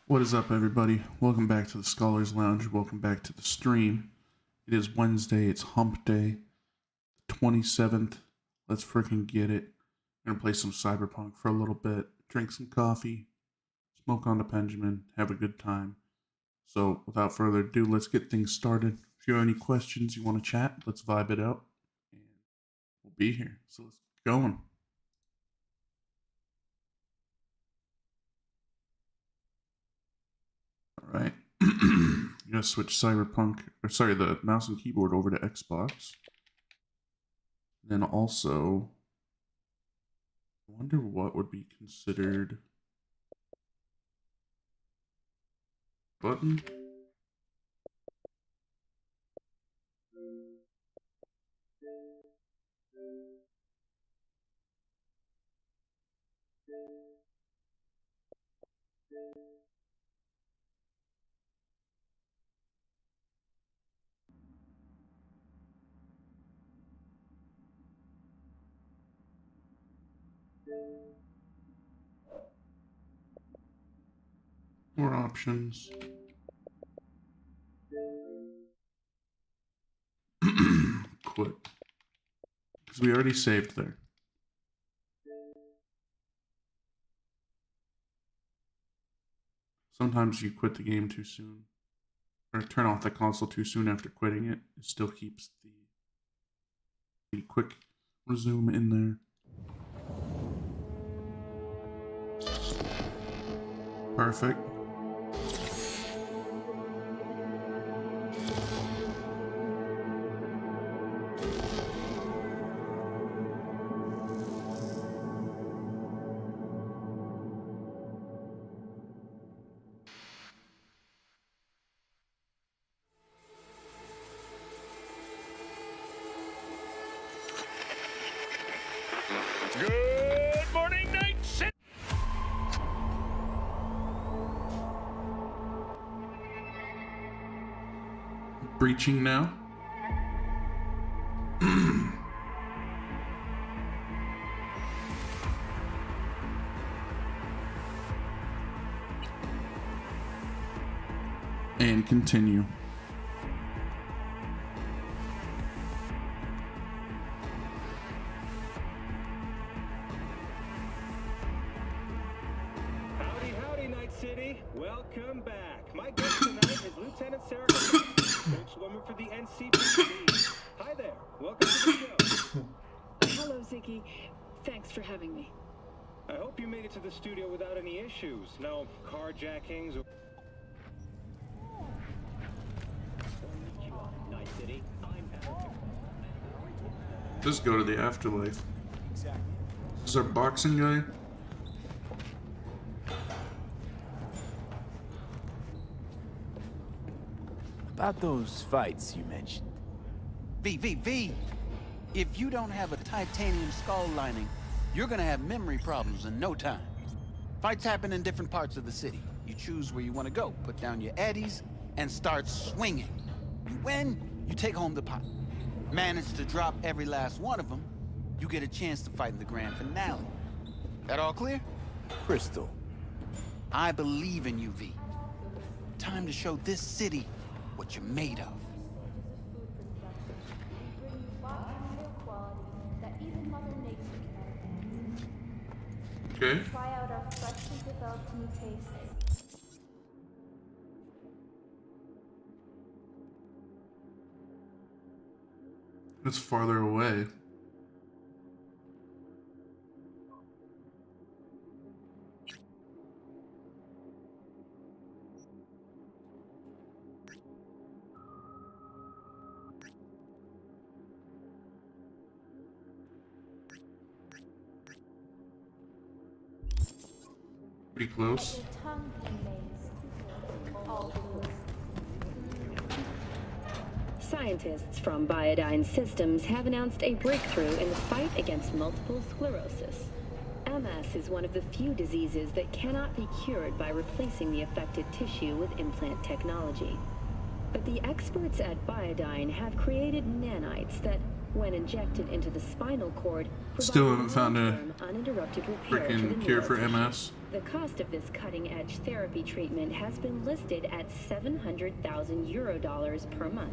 What is up, everybody? Welcome back to the Scholars Lounge. Welcome back to the stream. It is Wednesday. It's Hump Day, 27th. Let's freaking get it. We're gonna play some Cyberpunk for a little bit, drink some coffee, smoke on the Benjamin, have a good time. So, without further ado, let's get things started. If you have any questions, you want to chat, let's vibe it out, and we'll be here. So let's get going. Alright, I'm gonna switch the mouse and keyboard over to Xbox. Then also, I wonder what would be considered button? More options. Quit. Because we already saved there. Sometimes you quit the game too soon, or turn off the console too soon after quitting it. It still keeps the quick resume in there. Perfect. Good morning, Night City! Breaching now. And continue. Howdy, Night City. Welcome back. My guest tonight is Lieutenant Sarah, spokeswoman for the NCPD. Hi there. Welcome to the show. Hello, Ziggy. Thanks for having me. I hope you made it to the studio without any issues. No carjackings or... Night City. Just go to the afterlife. Exactly. Is our boxing guy? About those fights you mentioned. V. If you don't have a titanium skull lining, you're gonna have memory problems in no time. Fights happen in different parts of the city. You choose where you want to go, put down your eddies, and start swinging. You win, you take home the pot. Manage to drop every last one of them, you get a chance to fight in the grand finale. That all clear? Crystal. I believe in you, V. Time to show this city what you're made of. Okay. Try out our freshly developed new tastes. It's farther away. Pretty close. Your tongue amazed. All blues. Scientists from Biodyne Systems have announced a breakthrough in the fight against multiple sclerosis. MS is one of the few diseases that cannot be cured by replacing the affected tissue with implant technology. But the experts at Biodyne have created nanites that, when injected into the spinal cord, Still providing haven't found a long-term, uninterrupted repair to the freaking cure for neurotissue. MS. The cost of this cutting-edge therapy treatment has been listed at 700,000 euro dollars per month.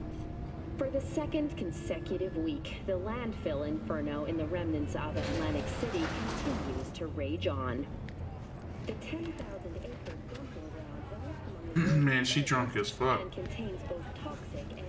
For the second consecutive week, the landfill inferno in the remnants of Atlantic City continues to rage on. The 10,000-acre dumping ground lies among the Man, she drunk as fuck. and contains both toxic and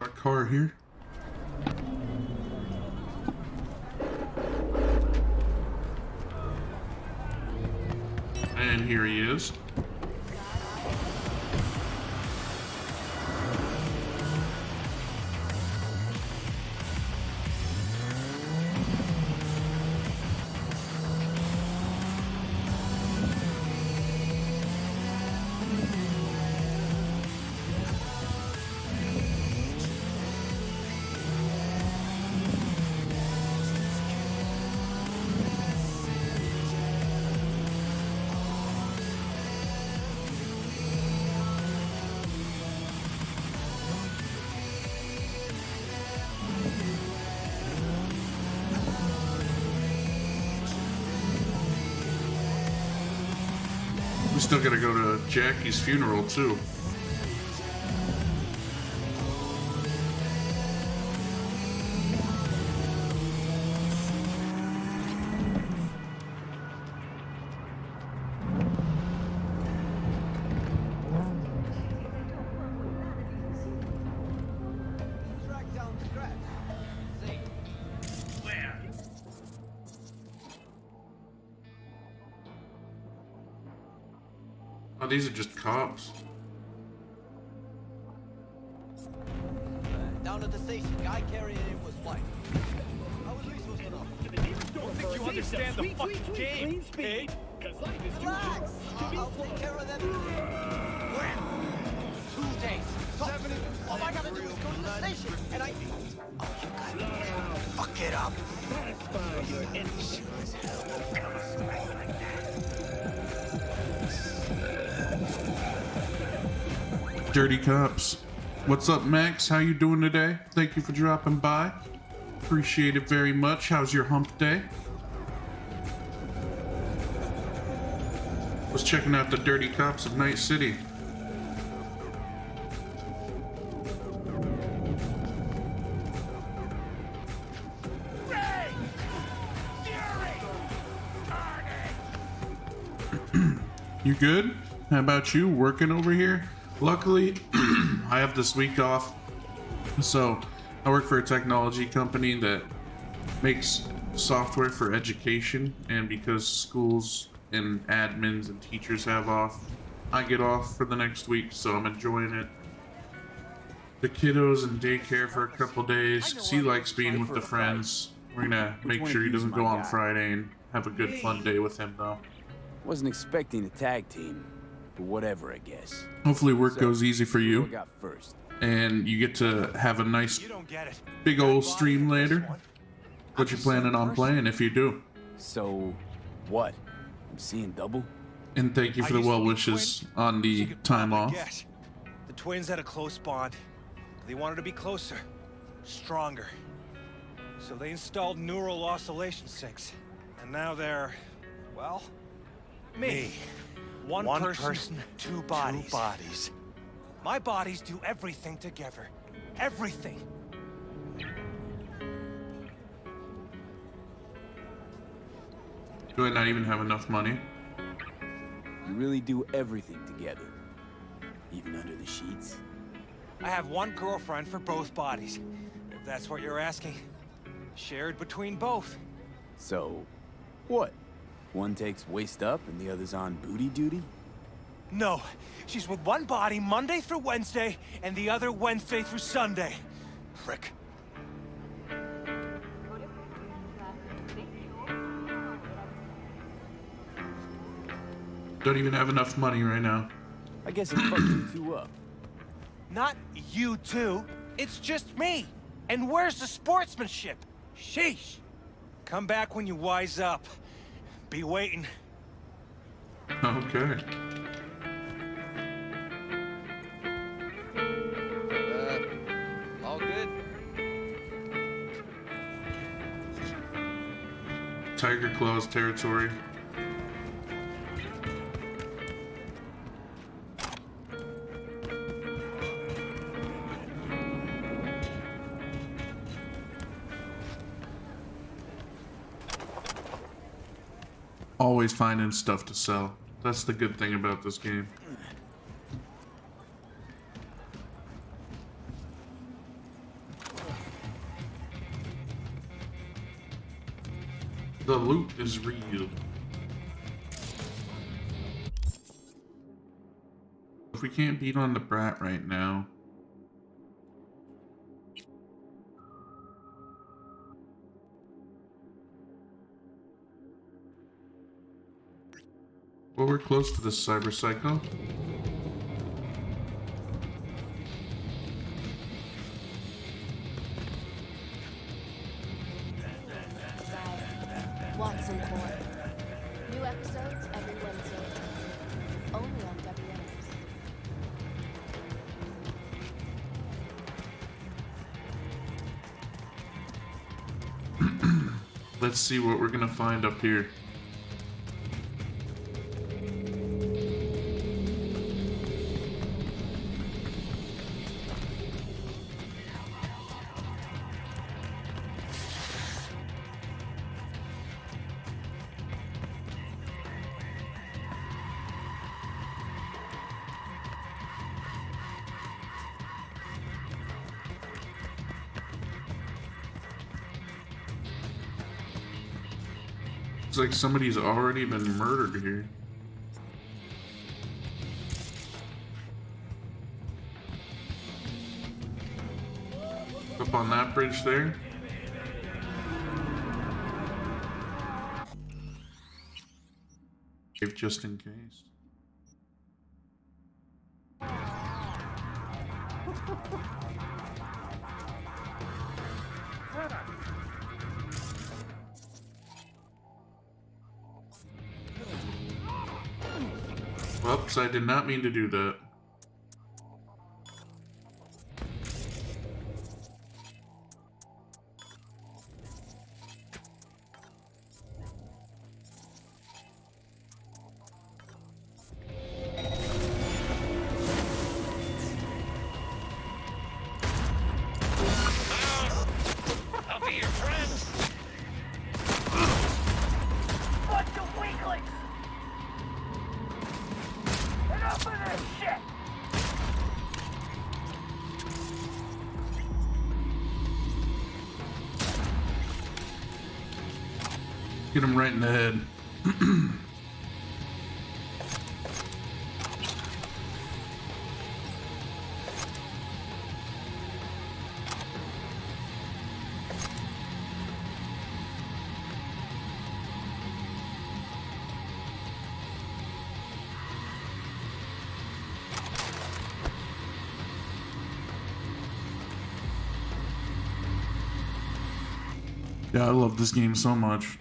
Our car here. And here he is. We still gotta go to Jackie's funeral too. Oh, these are just cops. Down at the station, guy carrying him was white. How was we supposed to know? Don't think you understand the fucking game, pig. Cause life is too Relax! short to be I'll take care of them. When? 2 days. 70. All I gotta do is go to the station, and I... Oh, you guys fuck it up. satisfy your itch. Dirty cops. What's up, Max? How you doing today? Thank you for dropping by. Appreciate it very much. How's your hump day? Was checking out the dirty cops of Night City. You good? How about you? Working over here? Luckily, I have this week off. So, I work for a technology company that makes software for education, and because schools and admins and teachers have off, I get off for the next week, so I'm enjoying it. The kiddos in daycare for a couple days, 'cause he likes being with the friends. We're gonna make sure he doesn't go on Friday and have a good fun day with him though. Wasn't expecting a tag team, but whatever, I guess. Hopefully work So, goes easy for who you, got first? and you get to have a nice You don't get it. big old stream later. What you planning on playing if you do? So, what? I'm seeing double? And thank you for the well wishes on the time off. Yes. The twins had a close bond. They wanted to be closer, stronger. So they installed neural oscillation sinks. And now they're, well, me. One person, two bodies. My bodies do everything together. Everything. Do I not even have enough money? You really do everything together. Even under the sheets? I have one girlfriend for both bodies, if that's what you're asking. Shared between both. So, what? One takes waist up and the other's on booty duty? No, she's with one body Monday through Wednesday, and the other Wednesday through Sunday. Prick. Don't even have enough money right now. I guess it fucked you two up. Not you two. It's just me. And where's the sportsmanship? Sheesh. Come back when you wise up. Be waiting. Okay. All good? Tiger Claws territory. Always finding stuff to sell. That's the good thing about this game. The loot is real. If we can't beat on the brat right now, well, we're close to the cyber psycho. Watson Court. New episodes every Wednesday. Only on WNS. Let's see what we're gonna find up here. It's like somebody's already been murdered here. Up on that bridge there. Just in case. Whoops, I did not mean to do that. I'll be your friend. Bunch of weaklings! Enough of this shit! Get him right in the head. Yeah, I love this game so much.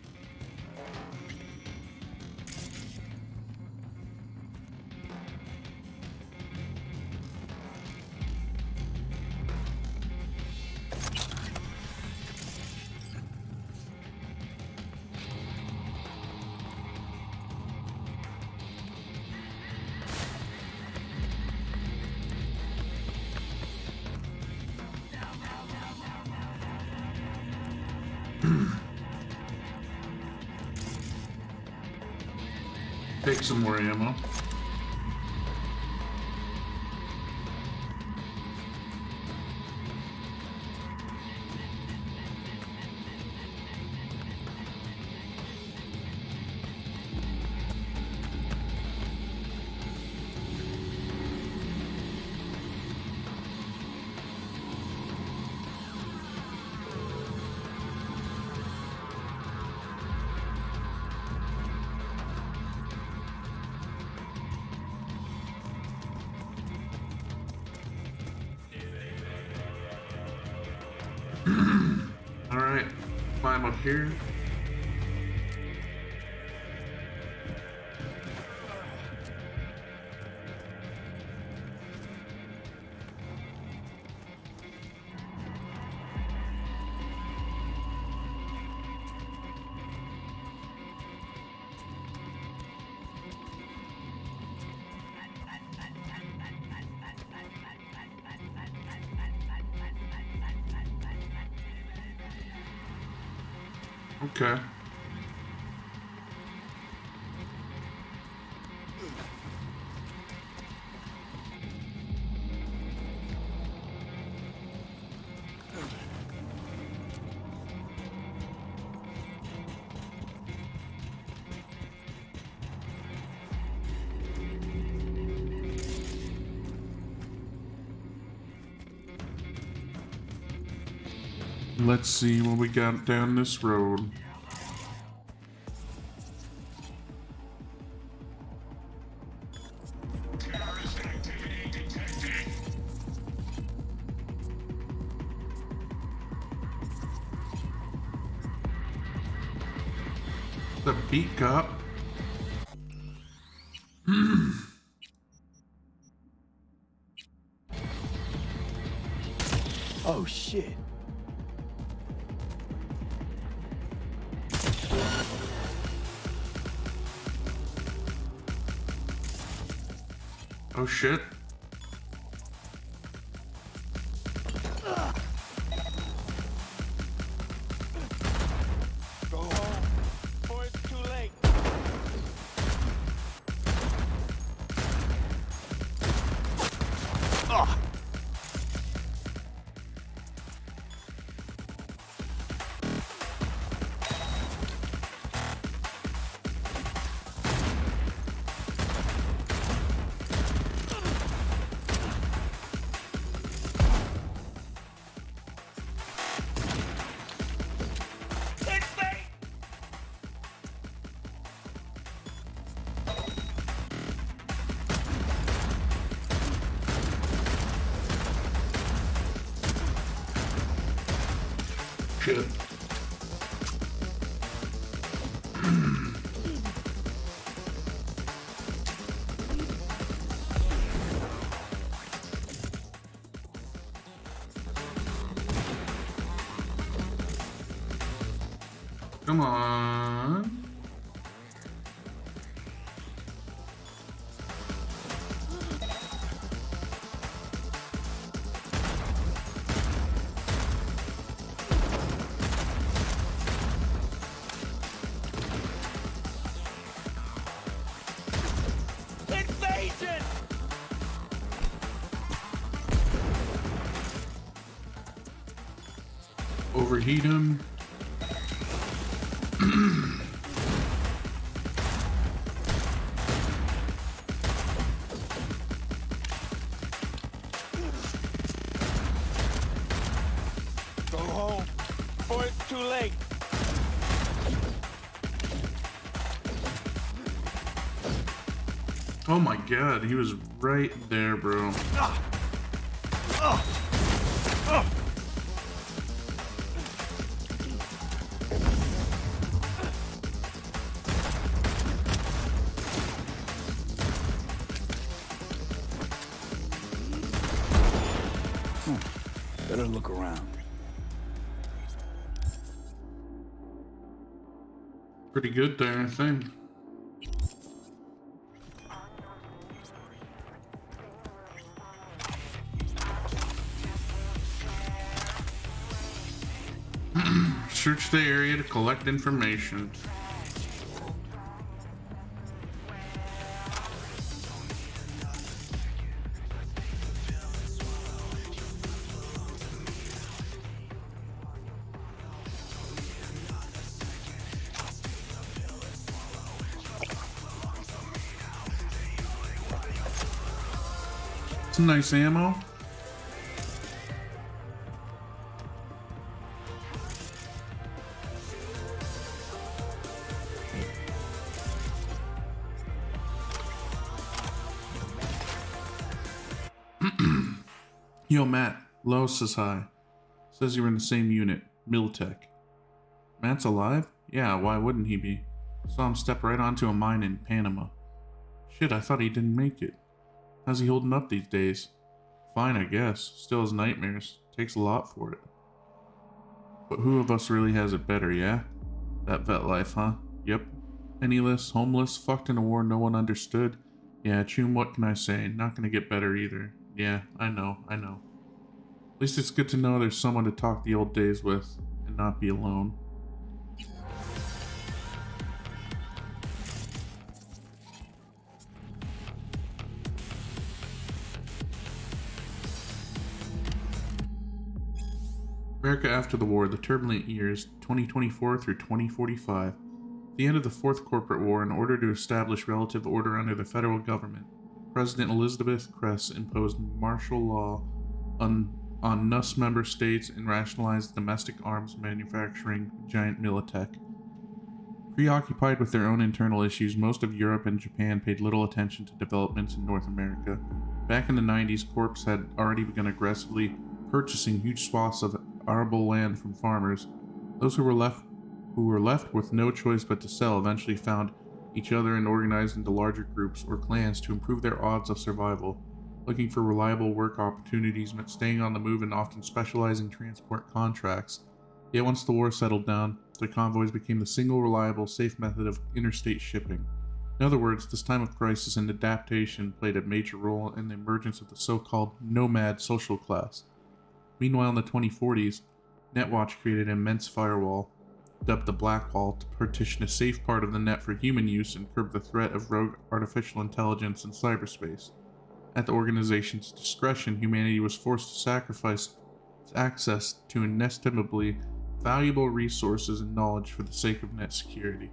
Take some more ammo. Alright, climb up here. Okay. Let's see what we got down this road. The beat cop. Oh shit. Oh shit. Go home, or it's too late. Shit. Come on. Invasion! Overheat him. Go home, or it's too late. Oh my god, he was right there, bro. Better look around. Pretty good there, I think. Search the area to collect information. Some nice ammo. Yo, Matt, Lois says hi. Says you were in the same unit, Miltech. Matt's alive? Yeah, why wouldn't he be? Saw him step right onto a mine in Panama. Shit, I thought he didn't make it. How's he holding up these days? Fine, I guess. Still has nightmares. Takes a lot for it. But who of us really has it better, yeah? That vet life, huh? Yep. Penniless, homeless, fucked in a war no one understood. Yeah, Chum, what can I say? Not gonna get better either. Yeah, I know. At least it's good to know there's someone to talk the old days with, and not be alone. America after the war, the turbulent years 2024 through 2045. The end of the Fourth Corporate War, in order to establish relative order under the federal government, President Elizabeth Kress imposed martial law on NUS member states and rationalized domestic arms manufacturing giant Militech. Preoccupied with their own internal issues, most of Europe and Japan paid little attention to developments in North America. Back in the 90s, Corps had already begun aggressively purchasing huge swaths of arable land from farmers. Those who were left with no choice but to sell eventually found each other and organized into larger groups or clans to improve their odds of survival. Looking for reliable work opportunities meant staying on the move and often specializing transport contracts. Yet once the war settled down, the convoys became the single reliable, safe method of interstate shipping. In other words, this time of crisis and adaptation played a major role in the emergence of the so-called nomad social class. Meanwhile, in the 2040s, NetWatch created an immense firewall, dubbed the Black Wall, to partition a safe part of the net for human use and curb the threat of rogue artificial intelligence in cyberspace. At the organization's discretion, humanity was forced to sacrifice its access to inestimably valuable resources and knowledge for the sake of net security.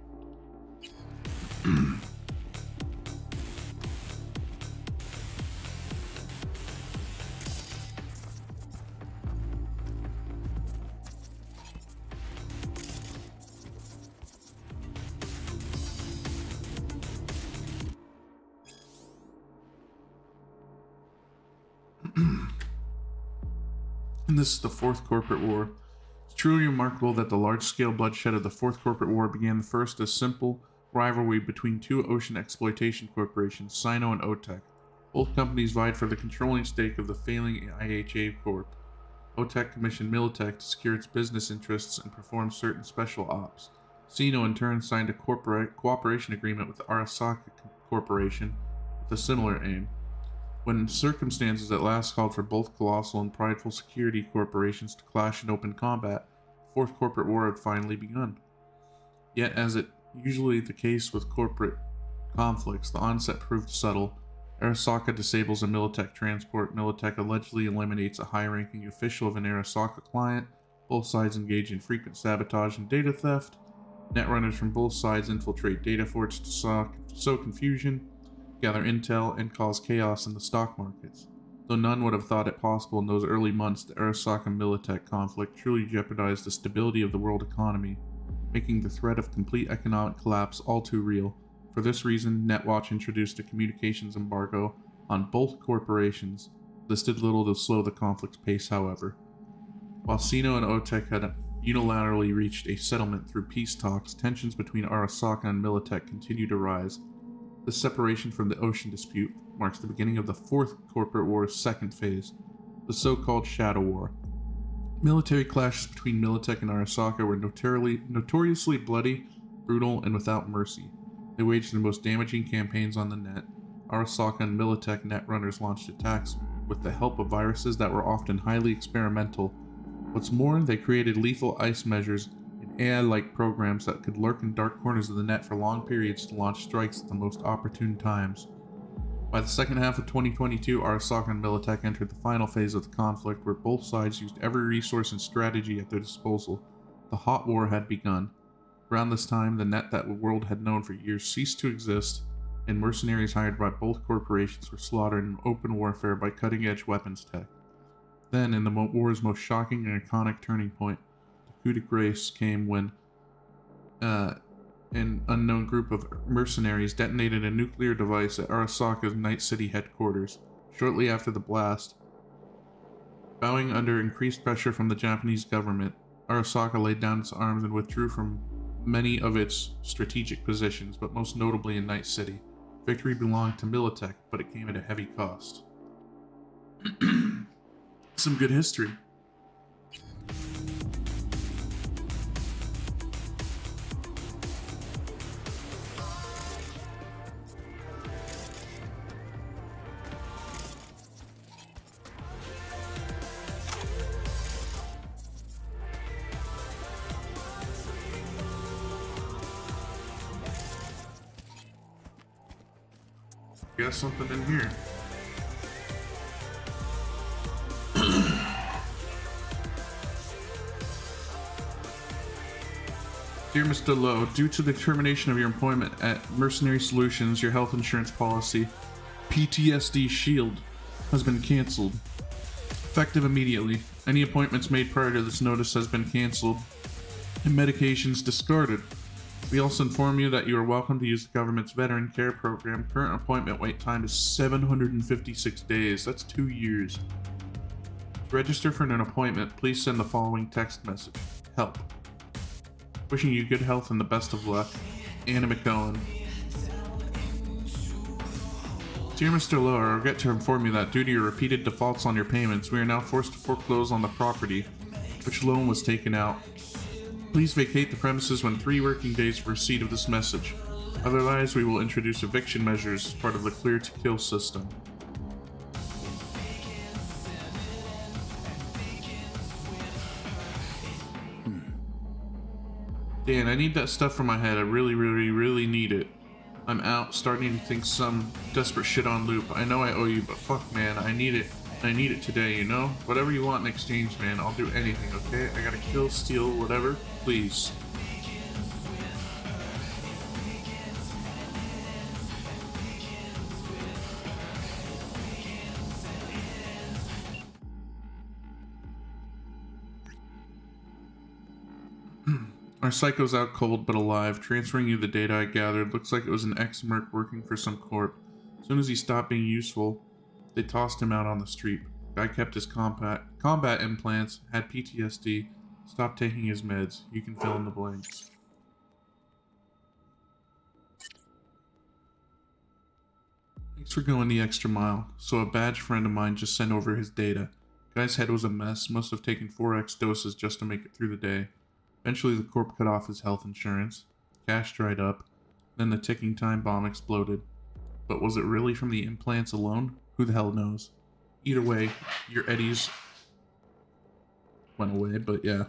And this is the Fourth Corporate War. It's truly remarkable that the large-scale bloodshed of the Fourth Corporate War began first as simple rivalry between two ocean exploitation corporations, Sino and OTEC. Both companies vied for the controlling stake of the failing IHA Corp. OTEC commissioned Militech to secure its business interests and perform certain special ops. Sino in turn signed a cooperation agreement with the Arasaka Corporation with a similar aim. When circumstances at last called for both colossal and prideful security corporations to clash in open combat, the Fourth Corporate War had finally begun. Yet, as it usually the case with corporate conflicts, the onset proved subtle. Arasaka disables a Militech transport. Militech allegedly eliminates a high-ranking official of an Arasaka client. Both sides engage in frequent sabotage and data theft. Netrunners from both sides infiltrate data forts to sow confusion, gather intel, and cause chaos in the stock markets. Though none would have thought it possible in those early months, the Arasaka-Militech conflict truly jeopardized the stability of the world economy, making the threat of complete economic collapse all too real. For this reason, NetWatch introduced a communications embargo on both corporations. This did little to slow the conflict's pace, however. While Sino and OTEC had unilaterally reached a settlement through peace talks, tensions between Arasaka and Militech continued to rise. This separation from the ocean dispute marks the beginning of the Fourth Corporate War's second phase, the so-called Shadow War. Military clashes between Militech and Arasaka were notoriously bloody, brutal, and without mercy. They waged their most damaging campaigns on the net. Arasaka and Militech netrunners launched attacks with the help of viruses that were often highly experimental. What's more, they created lethal ice measures and AI-like programs that could lurk in dark corners of the net for long periods to launch strikes at the most opportune times. By the second half of 2022, Arasaka and Militech entered the final phase of the conflict, where both sides used every resource and strategy at their disposal. The hot war had begun. Around this time, the net that the world had known for years ceased to exist, and mercenaries hired by both corporations were slaughtered in open warfare by cutting-edge weapons tech. Then, in the war's most shocking and iconic turning point, the coup de grace came when an unknown group of mercenaries detonated a nuclear device at Arasaka's Night City headquarters. Shortly after the blast, Bowing under increased pressure from the Japanese government, Arasaka laid down its arms and withdrew from many of its strategic positions, but most notably in Night City. Victory belonged to Militech, but it came at a heavy cost. Some good history. Got something in here. Dear Mr. Lowe, due to the termination of your employment at Mercenary Solutions, your health insurance policy, PTSD Shield, has been canceled. Effective immediately. Any appointments made prior to this notice has been canceled, and medications discarded. We also inform you that you are welcome to use the government's veteran care program. Current appointment wait time is 756 days. That's 2 years. To register for an appointment, please send the following text message. Help. Wishing you good health and the best of luck. Anna McCohen. Dear Mr. Lowe, I regret to inform you that due to your repeated defaults on your payments, we are now forced to foreclose on the property, which loan was taken out. Please vacate the premises within 3 working days for receipt of this message. Otherwise, we will introduce eviction measures as part of the Clear to Kill system. Dan, I need that stuff from my head. I really need it. I'm out, starting to think some desperate shit on loop. I know I owe you, but fuck, man, I need it. I need it today, you know? Whatever you want in exchange, man, I'll do anything, okay? I gotta kill, steal, whatever. Please. Our psycho's out cold but alive, transferring you the data I gathered. Looks like it was an ex-merc working for some corp. As soon as he stopped being useful, they tossed him out on the street. Guy kept his combat implants, had PTSD, stopped taking his meds. You can fill in the blanks. Thanks for going the extra mile. So a badge friend of mine just sent over his data. Guy's head was a mess, must have taken 4x doses just to make it through the day. Eventually the corp cut off his health insurance. Cash dried up. Then the ticking time bomb exploded. But was it really from the implants alone? Who the hell knows? Either way, your eddies went away, but yeah.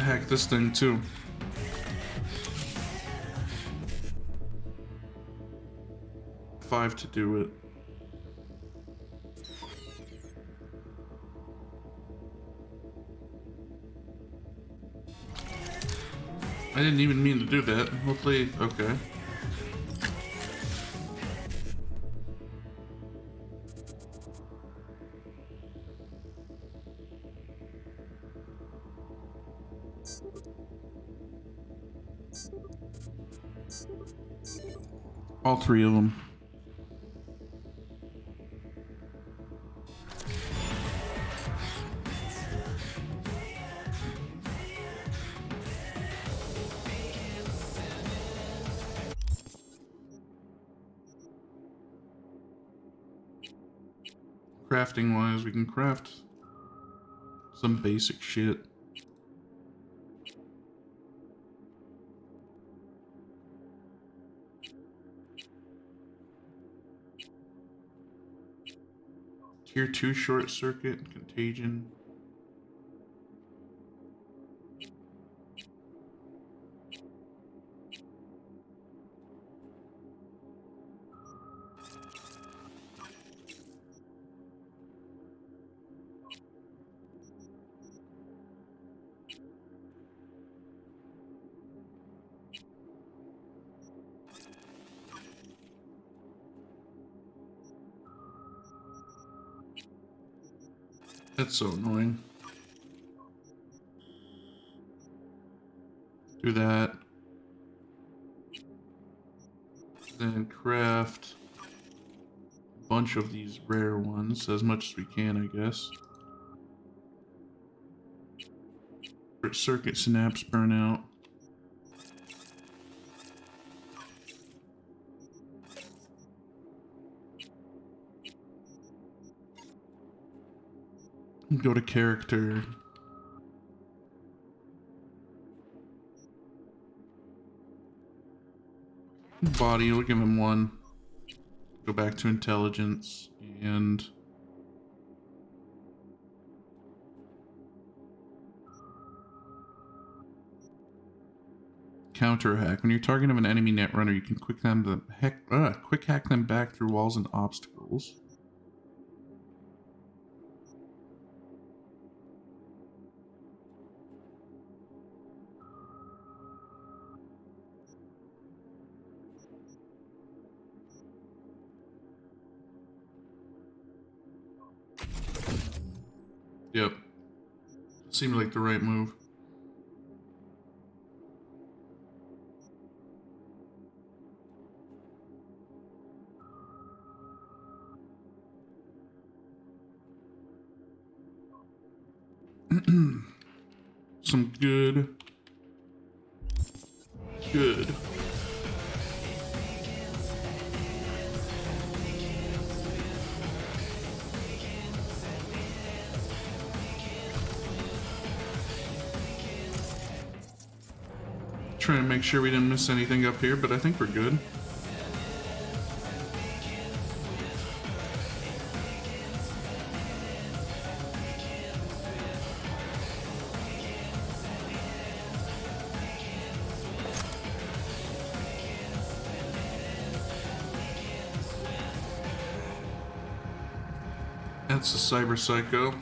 Hack this thing too. $5 to do it. I didn't even mean to do that. Hopefully, okay. All 3 of them. Crafting wise, we can craft some basic shit. Tier 2 short circuit, contagion. That's so annoying. Do that. Then craft a bunch of these rare ones, as much as we can, I guess. Circuit synapse burnout. Go to character. Body, we'll give him 1. Go back to intelligence and counter hack. When you're targeting an enemy netrunner, you can quick hack them back through walls and obstacles. Yep. Seemed like the right move. Some good. Trying to make sure we didn't miss anything up here, but I think we're good. That's a cyber psycho.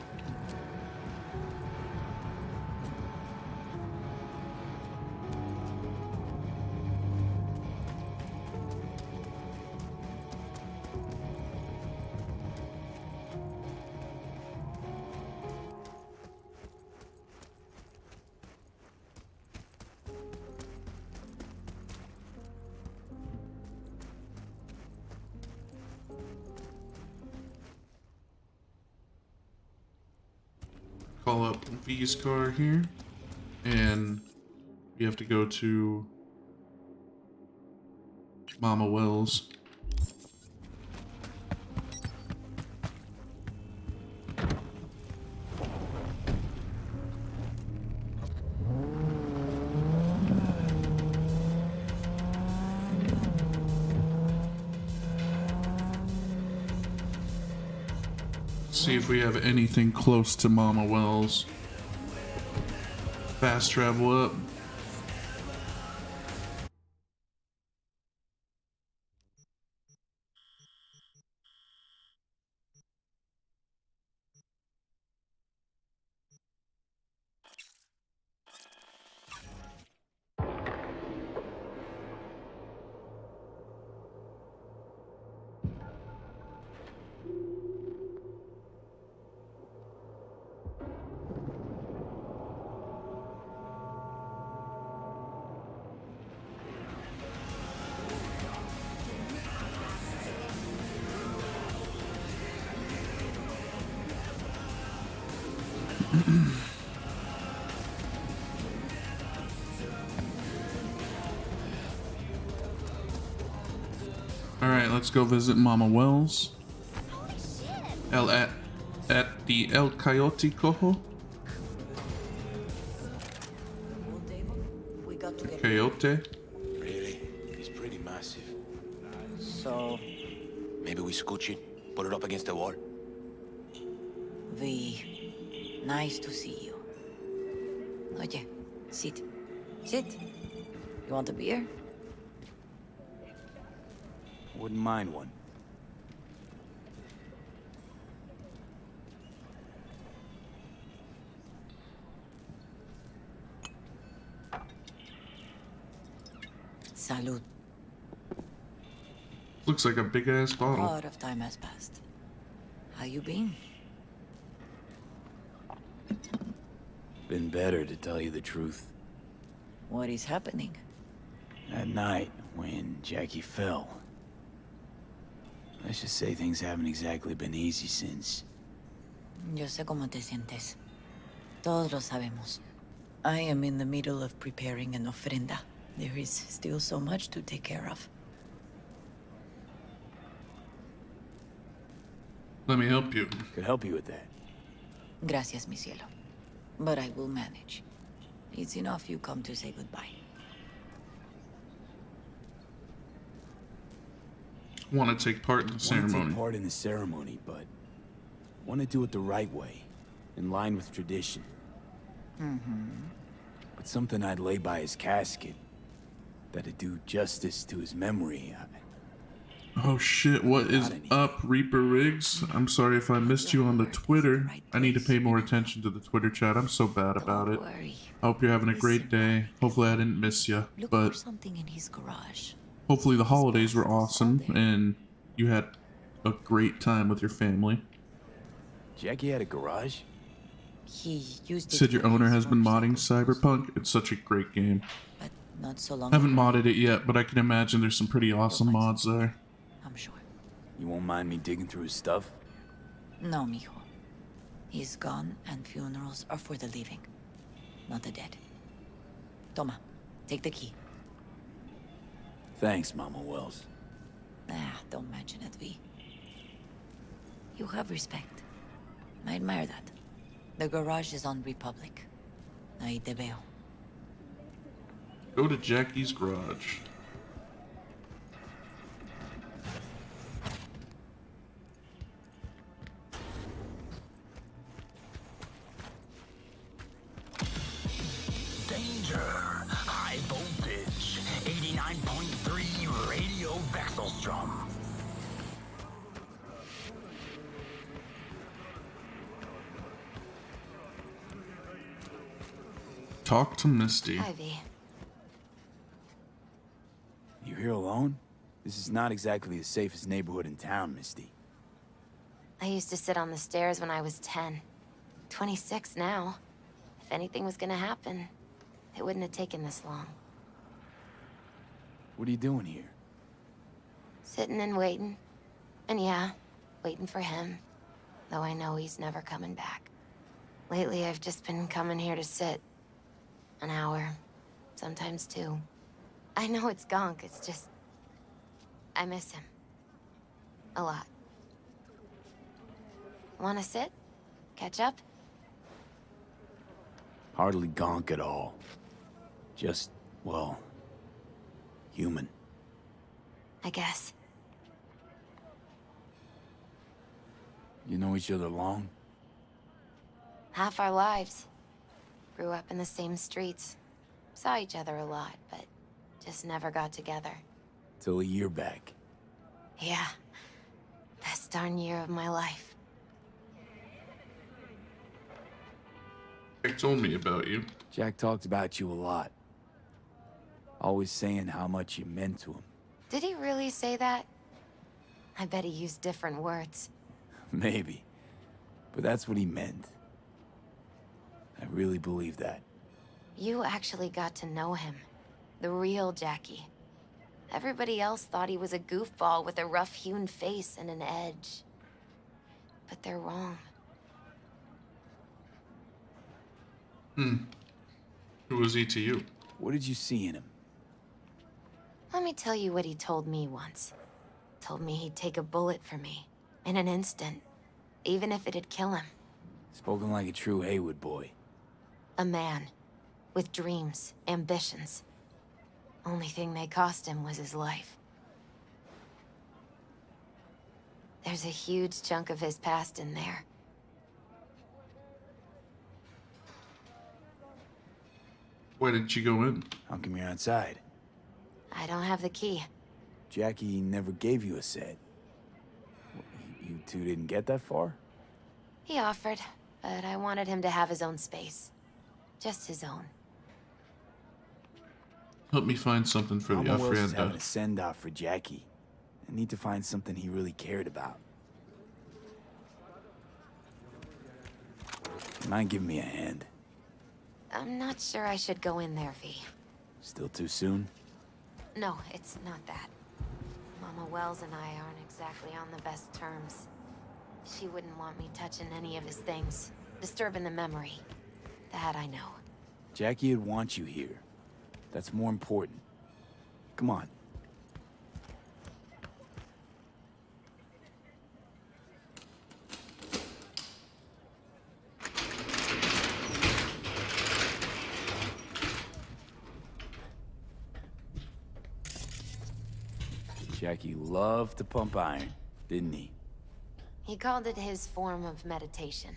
Call up V's car here, and we have to go to Mama Wells. See if we have anything close to Mama Wells. Fast travel up. Alright, let's go visit Mama Wells. At the El Coyote Cojo? Coyote? Really? It's pretty massive. So, Maybe we scooch it, put it up against the wall. V, nice to see you. Oye, sit. Sit. You want a beer? Wouldn't mind one. Salud. Looks like a big ass A bottle. lot of time has passed. How you been? Been better, to tell you the truth. What is happening? That night, when Jackie fell. Let's just say things haven't exactly been easy since. Yo sé cómo te sientes. Todos lo sabemos. I am in the middle of preparing an ofrenda. There is still so much to take care of. Let me help you. Could help you with that. Gracias, mi cielo. But I will manage. It's enough you come to say goodbye. Want to take part in the Want to ceremony. take part in the ceremony, but want to do it the right way, in line with tradition. But something I'd lay by his casket, that'd do justice to his memory. Oh shit, what is up, Reaper Riggs? I'm sorry if I missed you on the Twitter. I need to pay more attention to the Twitter chat. I'm so bad about it. Don't worry. I hope you're having a great day. Hopefully I didn't miss you. Look But for something in his garage. hopefully the holidays were awesome and you had a great time with your family. Jackie had a garage? He used it Said your for owner his has been modding motorcycle Cyberpunk. It's such a great game. but not so long I haven't ago, modded it yet, but I can imagine there's some pretty awesome mods there. I'm sure. You won't mind me digging through his stuff? No, mijo. He's gone, and funerals are for the living, not the dead. Toma, take the key. Thanks, Mama Wells. Don't mention it, V. You have respect. I admire that. The garage is on Republic. Ahí te veo. Go to Jackie's garage. Danger! High voltage! 89.3 radio Vexelstrom. Talk to Misty. Ivy. You here alone? This is not exactly the safest neighborhood in town, Misty. I used to sit on the stairs when I was 10. 26 now. If anything was gonna happen, it wouldn't have taken this long. What are you doing here? Sitting and waiting. And yeah, waiting for him. Though I know he's never coming back. Lately, I've just been coming here to sit. An hour. Sometimes 2. I know it's gunk, it's just... I miss him. A lot. Wanna sit? Catch up? Hardly gonk at all. Just, well, human. I guess. You know each other long? Half our lives. Grew up in the same streets. Saw each other a lot, but just never got together. Till a year back. Yeah. Best darn year of my life. Jack told me about you. Jack talked about you a lot. Always saying how much you meant to him. Did he really say that? I bet he used different words. Maybe. But that's what he meant. I really believe that. You actually got to know him. The real Jackie. Everybody else thought he was a goofball with a rough-hewn face and an edge. But they're wrong. Who was he to you? What did you see in him? Let me tell you what he told me once. Told me he'd take a bullet for me. In an instant. Even if it'd kill him. Spoken like a true Haywood boy. A man. With dreams, ambitions. Only thing they cost him was his life. There's a huge chunk of his past in there. Why didn't you go in? How come you're outside? I don't have the key. Jackie never gave you a set. You two didn't get that far? He offered, but I wanted him to have his own space. Just his own. Help me find something for the Mama Wells is having ofrenda. a send-off for Jackie. I need to find something he really cared about. Mind giving me a hand? I'm not sure I should go in there, V. Still too soon? No, it's not that. Mama Wells and I aren't exactly on the best terms. She wouldn't want me touching any of his things, disturbing the memory. That I know. Jackie would want you here. That's more important. Come on. Jackie loved to pump iron, didn't he? He called it his form of meditation.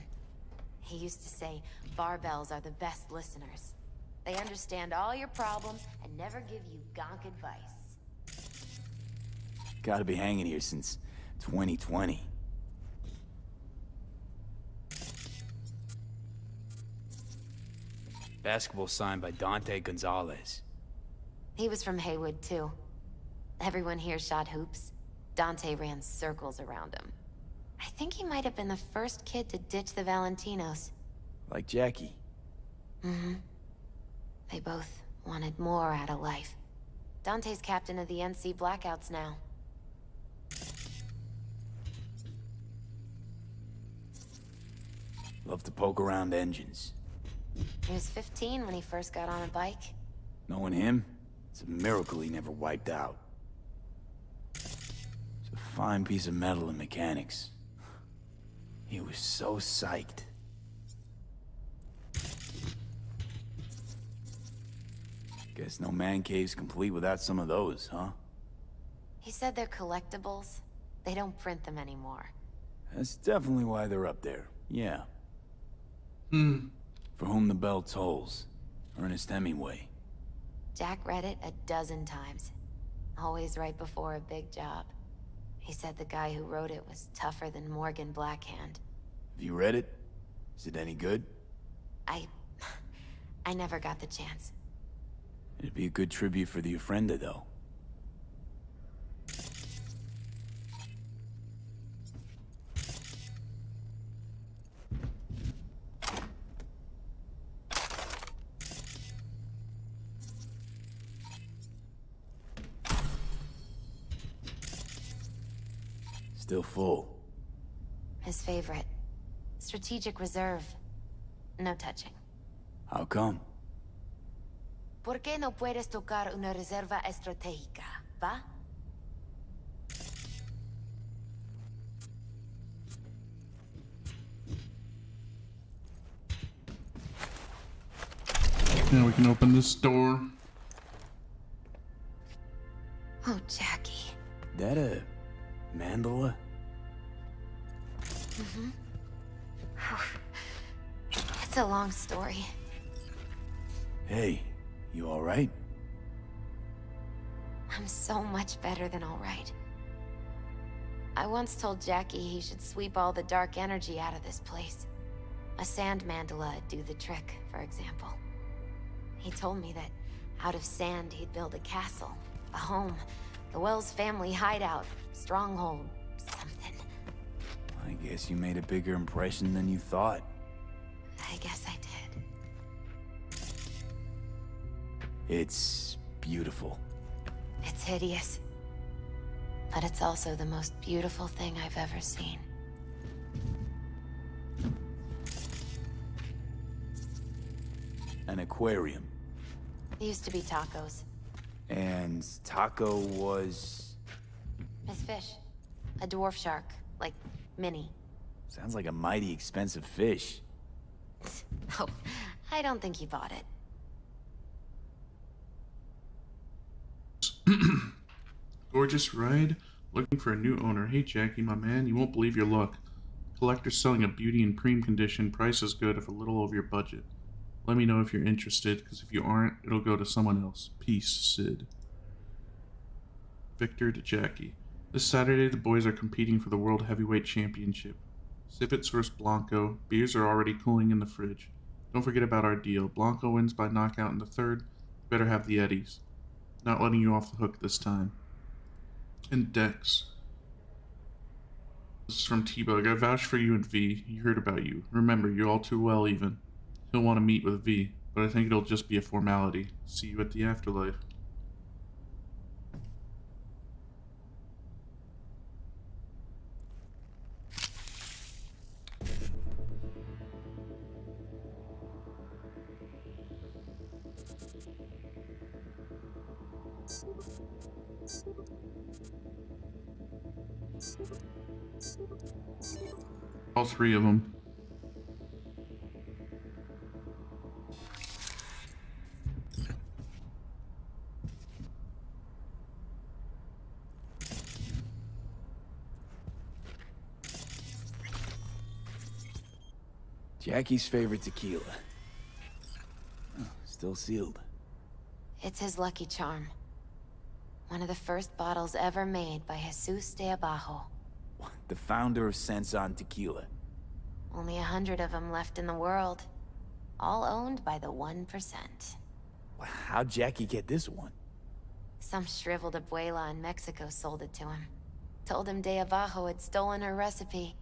He used to say barbells are the best listeners. They understand all your problems and never give you gonk advice. Gotta be hanging here since 2020. Basketball signed by Dante Gonzalez. He was from Haywood, too. Everyone here shot hoops. Dante ran circles around him. I think he might have been the first kid to ditch the Valentinos. Like Jackie. Mm-hmm. They both wanted more out of life. Dante's captain of the NC Blackouts now. Love to poke around engines. He was 15 when he first got on a bike. Knowing him, it's a miracle he never wiped out. It's a fine piece of metal in mechanics. He was so psyched. Guess no man cave's complete without some of those, huh? He said they're collectibles. They don't print them anymore. That's definitely why they're up there, yeah. For whom the bell tolls. Ernest Hemingway. Jack read it a dozen times. Always right before a big job. He said the guy who wrote it was tougher than Morgan Blackhand. Have you read it? Is it any good? I never got the chance. It'd be a good tribute for the Ofrenda, though. Still full. His favorite. Strategic reserve. No touching. How come? ¿Por qué no puedes tocar una reserva estratégica, va? Now we can open this door. Oh, Jackie. That a mandala? Mm-hmm. It's a long story. Hey, you alright? I'm so much better than all right. I once told Jackie he should sweep all the dark energy out of this place. A sand mandala'd do the trick, for example. He told me that out of sand he'd build a castle, a home, the Wells family hideout, stronghold, something. I guess you made a bigger impression than you thought. I guess I did. It's beautiful. It's hideous. But it's also the most beautiful thing I've ever seen. An aquarium. It used to be Taco's. And Taco was... His fish. A dwarf shark. Like, Minnie. Sounds like a mighty expensive fish. Oh, I don't think he bought it. Gorgeous ride. Looking for a new owner. Hey Jackie, my man, you won't believe your luck. Collector selling a beauty and cream condition. Price is good if a little over your budget. Let me know if you're interested, because if you aren't, it'll go to someone else. Peace, Sid. Victor to Jackie. This Saturday, the boys are competing for the World Heavyweight Championship. Sivits vs. Blanco. Beers are already cooling in the fridge. Don't forget about our deal. Blanco wins by knockout in the third. Better have the Eddies. Not letting you off the hook this time. And Dex. This is from T-Bug. I vouch for you and V. He heard about you. Remember, you're all too well even. He'll want to meet with V, but I think it'll just be a formality. See you at the afterlife. All three of them. Jackie's favorite tequila. Oh, still sealed. It's his lucky charm. One of the first bottles ever made by Jesus de Abajo. The founder of Sensan Tequila. Only 100 of them left in the world. All owned by the 1%. How'd Jackie get this one? Some shriveled abuela in Mexico sold it to him. Told him de Abajo had stolen her recipe.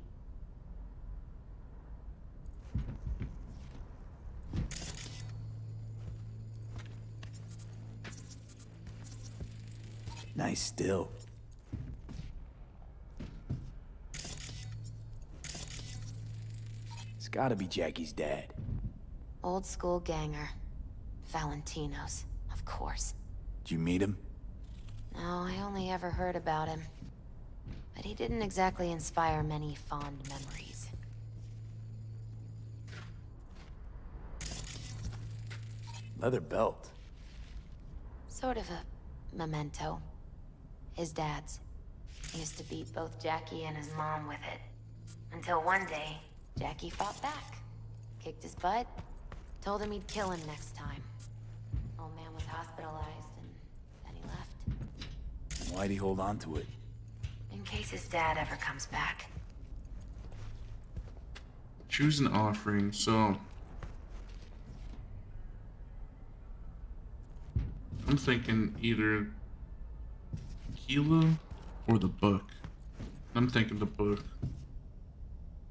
Nice still. It's gotta be Jackie's dad. Old school ganger. Valentino's, of course. Did you meet him? No, I only ever heard about him. But he didn't exactly inspire many fond memories. Leather belt. Sort of a memento. His dad's. He used to beat both Jackie and his mom with it. Until one day, Jackie fought back. Kicked his butt. Told him he'd kill him next time. Old man was hospitalized, and then he left. Why'd he hold on to it? In case his dad ever comes back. Choose an offering, so... I'm thinking either tequila or the book. I'm thinking the book.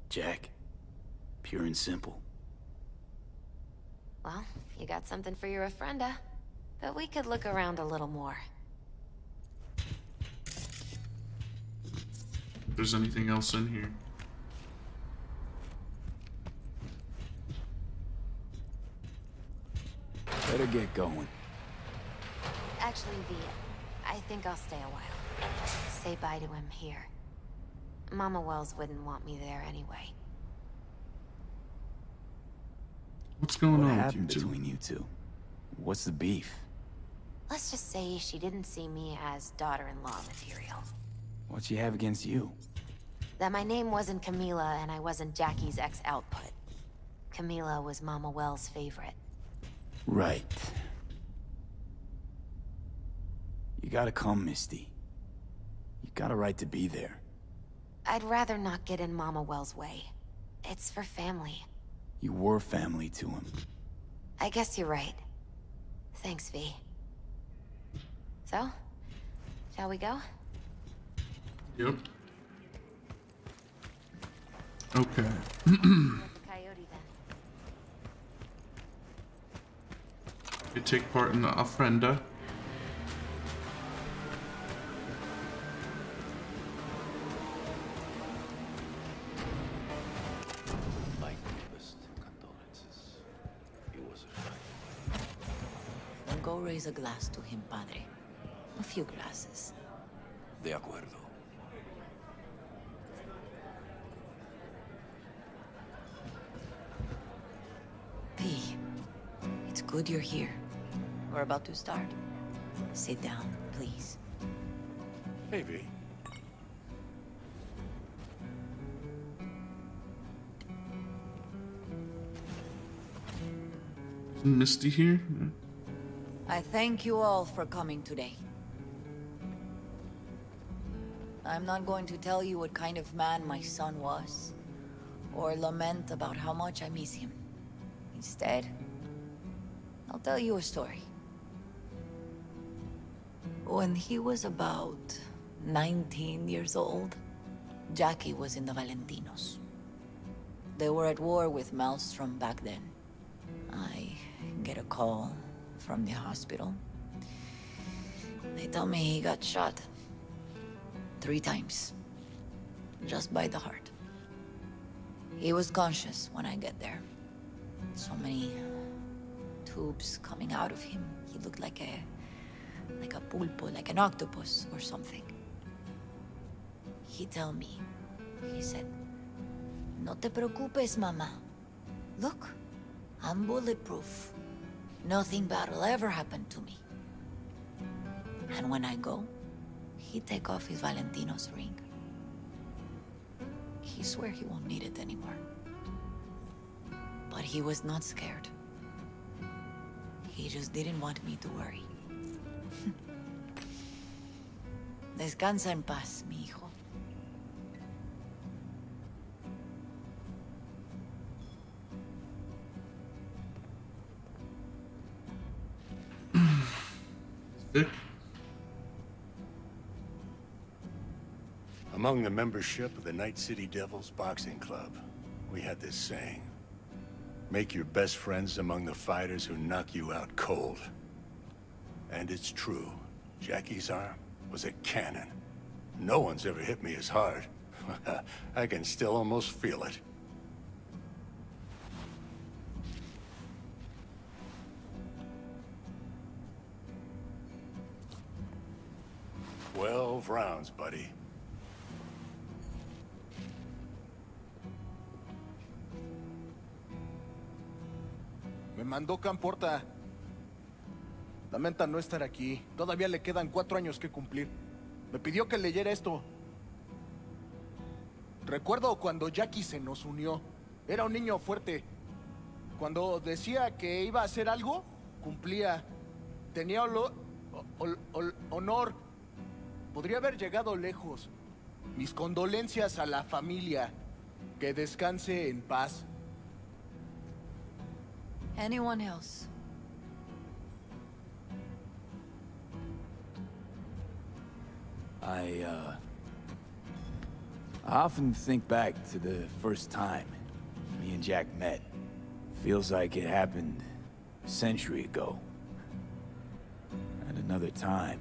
Jack. Pure and simple. Well, you got something for your ofrenda. But we could look around a little more. If there's anything else in here. Better get going. Actually, V, I think I'll stay a while. Say bye to him here. Mama Wells wouldn't want me there anyway. What's going What on with you happened two? between you two? What's the beef? Let's just say she didn't see me as daughter-in-law material. What she have against you? That my name wasn't Camila and I wasn't Jackie's ex-output. Camila was Mama Wells' favorite. Right. You gotta come, Misty. You got a right to be there. I'd rather not get in Mama Wells' way. It's for family. You were family to him. I guess you're right. Thanks, V. So, shall we go? Yep. Okay. Let the coyote then. You take part in the ofrenda. My deepest condolences. He was a friend. Then go raise a glass to him, Padre. A few glasses. De acuerdo. P, it's good you're here. We're about to start. Sit down, please. Hey, V. Is Misty here? I thank you all for coming today. I'm not going to tell you what kind of man my son was, or lament about how much I miss him. Instead, I'll tell you a story. When he was about 19 years old, Jackie was in the Valentinos. They were at war with Maelstrom back then. I get a call from the hospital. They tell me he got shot 3 times, just by the heart. He was conscious when I get there. So many tubes coming out of him. He looked like a pulpo, like an octopus or something. He tell me, he said, "No te preocupes, mama. Look, I'm bulletproof. Nothing bad will ever happen to me." And when I go, he take off his Valentino's ring. He swear he won't need it anymore. But he was not scared. He just didn't want me to worry. Descansa en paz, mi hijo. Vic? Among the membership of the Night City Devils Boxing Club, we had this saying. Make your best friends among the fighters who knock you out cold. And it's true. Jackie's arm was a cannon. No one's ever hit me as hard. I can still almost feel it. "12 rounds, buddy." Me mandó Camporta. Lamenta no estar aquí. Todavía le quedan 4 años que cumplir. Me pidió que leyera esto. Recuerdo cuando Jackie se nos unió. Era un niño fuerte. Cuando decía que iba a hacer algo, cumplía. Tenía honor. Podría haber llegado lejos. Mis condolencias a la familia. Que descanse en paz. Anyone else? I often think back to the first time me and Jack met. Feels like it happened a century ago. At another time.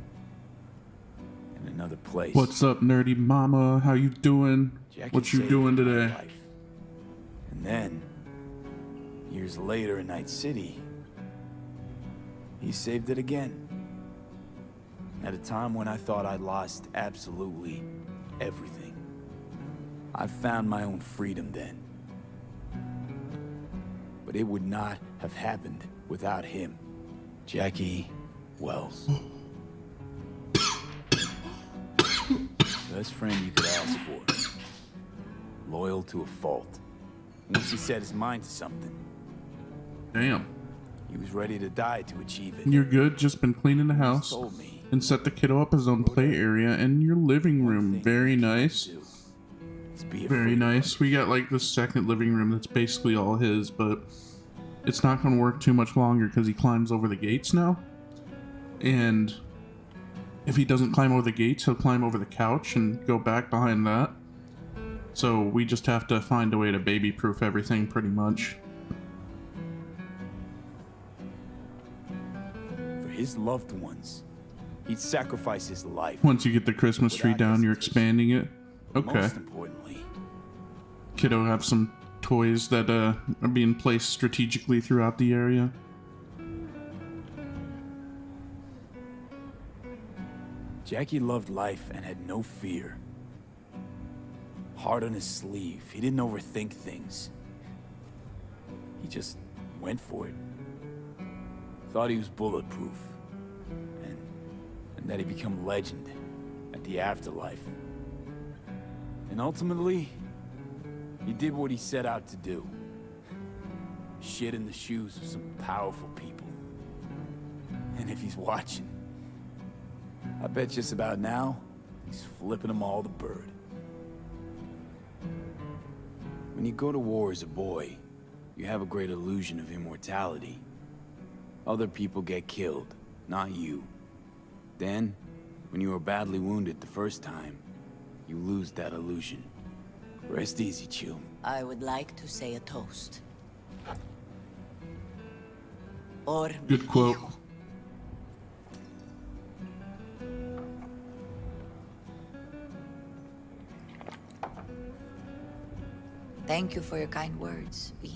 In another place. What's up, nerdy mama? How you doing? Jackie What you saved doing my today? life. And then, years later in Night City, he saved it again. At a time when I thought I'd lost absolutely everything. I found my own freedom then. But it would not have happened without him. Jackie Wells. Best friend you could ask for. Loyal to a fault. Once he set his mind to something, Damn. he was ready to die to achieve it. You're good. Just been cleaning the He house told me and set the kiddo up his own play area in your living one room. thing Very you nice. do is be Very afraid. nice. We got like the second living room that's basically all his, but it's not going to work too much longer because he climbs over the gates now. And if he doesn't climb over the gates, he'll climb over the couch and go back behind that. So we just have to find a way to baby-proof everything pretty much. For his loved ones, he'd sacrifice his life. Once you get the Christmas tree Without down, you're hesitation. expanding it. Okay. Most importantly, Kiddo have some toys that are being placed strategically throughout the area. Jackie loved life and had no fear. Heart on his sleeve, he didn't overthink things. He just went for it. Thought he was bulletproof. And that he'd become legend at the afterlife. And ultimately, he did what he set out to do. Shit in the shoes of some powerful people. And if he's watching, I bet just about now, he's flipping them all the bird. When you go to war as a boy, you have a great illusion of immortality. Other people get killed, not you. Then, when you are badly wounded the first time, you lose that illusion. Rest easy, Chum. I would like to say a toast. Por mi Good quote. hijo. Thank you for your kind words, V.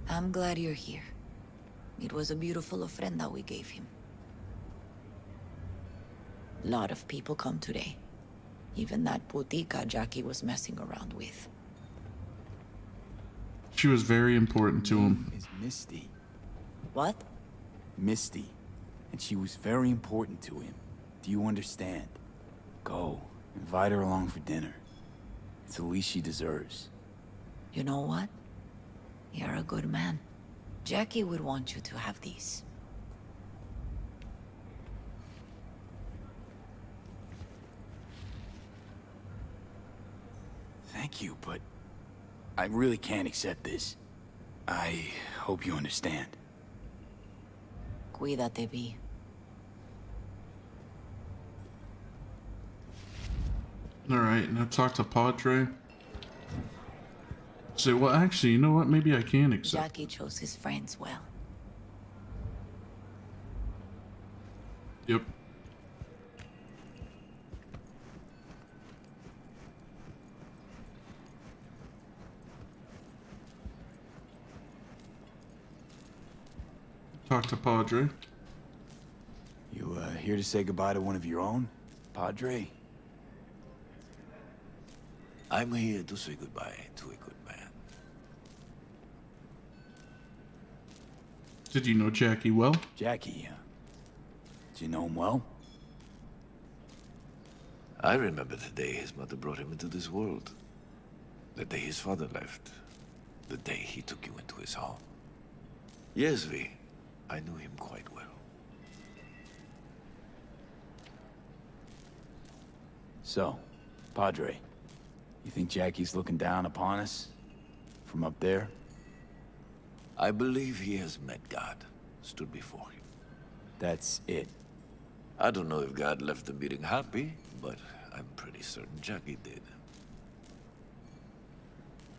I'm glad you're here. It was a beautiful ofrenda we gave him. Lot of people come today. Even that putica Jackie was messing around with. She was very important to him. Is Misty. What? Misty. And she was very important to him. Do you understand? Go. Invite her along for dinner. It's the least she deserves. You know what? You're a good man. Jackie would want you to have these. Thank you, but I really can't accept this. I hope you understand. Cuídate, V. Alright, now talk to Padre. Say, well, actually, you know what? Maybe I can accept. Jackie chose his friends well. Yep. Talk to Padre. You, here to say goodbye to one of your own? Padre? I'm here to say goodbye to a good man. Did you know Jackie well? Jackie, do you know him well? I remember the day his mother brought him into this world. The day his father left. The day he took you into his home. Yes, V. I knew him quite well. So, Padre, you think Jackie's looking down upon us? From up there? I believe he has met God, stood before him. That's it. I don't know if God left the meeting happy, but I'm pretty certain Jackie did.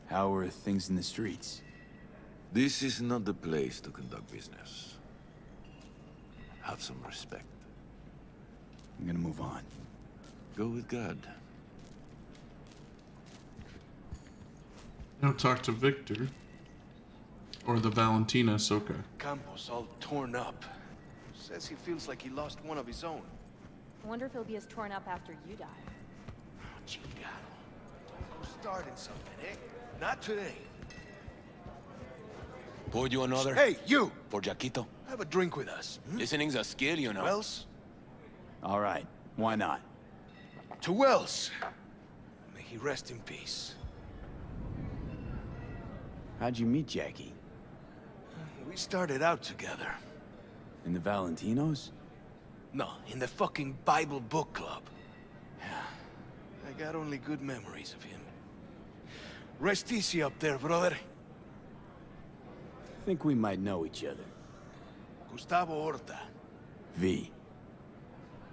How are things in the streets? This is not the place to conduct business. Have some respect. I'm gonna move on. Go with God. Now talk to Victor. Or the Valentina Soka. Campos all torn up. Says he feels like he lost one of his own. I wonder if he'll be as torn up after you die. Chingado. We're starting something, eh? Not today. Pour you another? Hey, you! For Jaquito. Have a drink with us. Listening's a skill, you know. Wells? All right, why not? To Wells. May he rest in peace. How'd you meet Jackie? We started out together. In the Valentinos? No, in the fucking Bible book club. I got only good memories of him. Rest easy up there, brother. Think we might know each other. Gustavo Horta. V.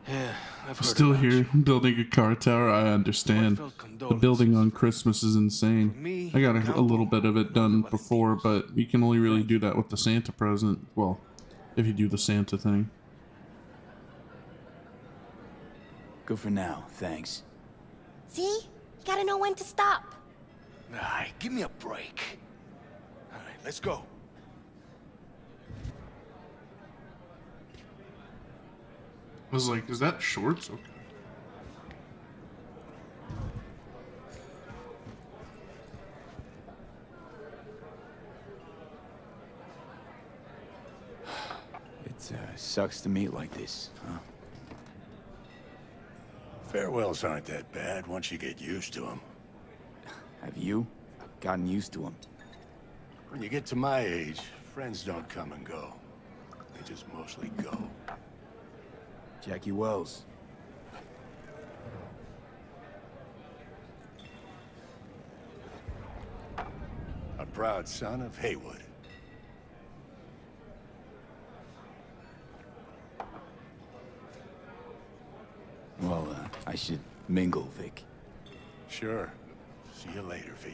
Yeah, I've heard Still about here, you. building a car tower. I understand. The building on Christmas is insane. Me, I got a Campo, little bit of it done before, but you can only really do that with the Santa present. Well, if you do the Santa thing. Good for now, thanks. See? You gotta know when to stop. Alright, give me a break. Alright, let's go. I was like, is that shorts? Okay. It sucks to meet like this, huh? Farewells aren't that bad once you get used to them. Have you gotten used to him? When you get to my age, friends don't come and go. They just mostly go. Jackie Wells. A proud son of Haywood. Well, I should mingle, Vic. Sure. See you later, V.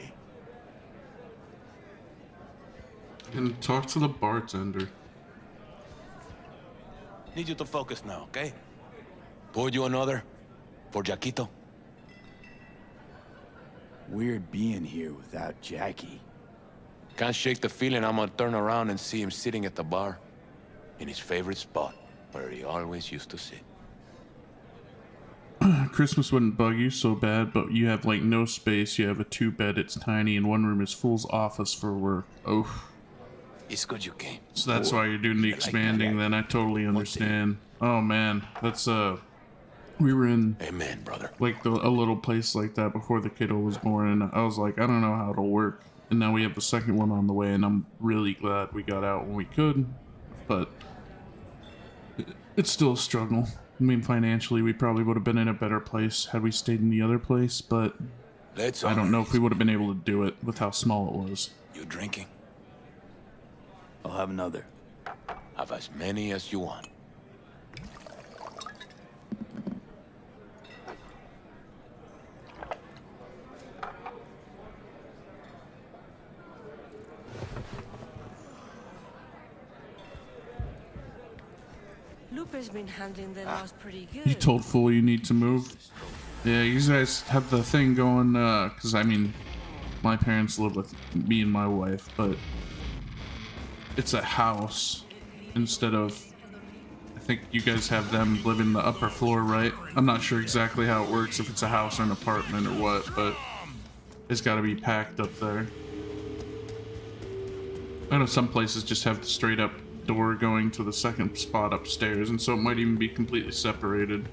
And talk to the bartender. Need you to focus now, okay? Pour you another for Jaquito. Weird being here without Jackie. Can't shake the feeling I'm gonna turn around and see him sitting at the bar in his favorite spot where he always used to sit. Christmas wouldn't bug you so bad, but you have like no space. You have a 2-bed, it's tiny, and one room is fool's office for work. Oh. It's good you came. So that's why you're doing the expanding then. I totally understand. Oh man, that's we were in Amen, brother. like a little place like that before the kiddo was born, and I was like, I don't know how it'll work. And now we have the second one on the way, and I'm really glad we got out when we could, but it's still a struggle. I mean, financially, we probably would have been in a better place had we stayed in the other place, but I don't know if we would have been able to do it with how small it was. You drinking? I'll have another. Have as many as you want. Lupe's been handling the loss pretty good. You told Fool you need to move? Yeah, you guys have the thing going, because I mean, my parents live with me and my wife, but it's a house instead of, I think you guys have them live in the upper floor, right? I'm not sure exactly how it works, if it's a house or an apartment or what, but it's got to be packed up there. I know some places just have the straight up door going to the second spot upstairs, and so it might even be completely separated.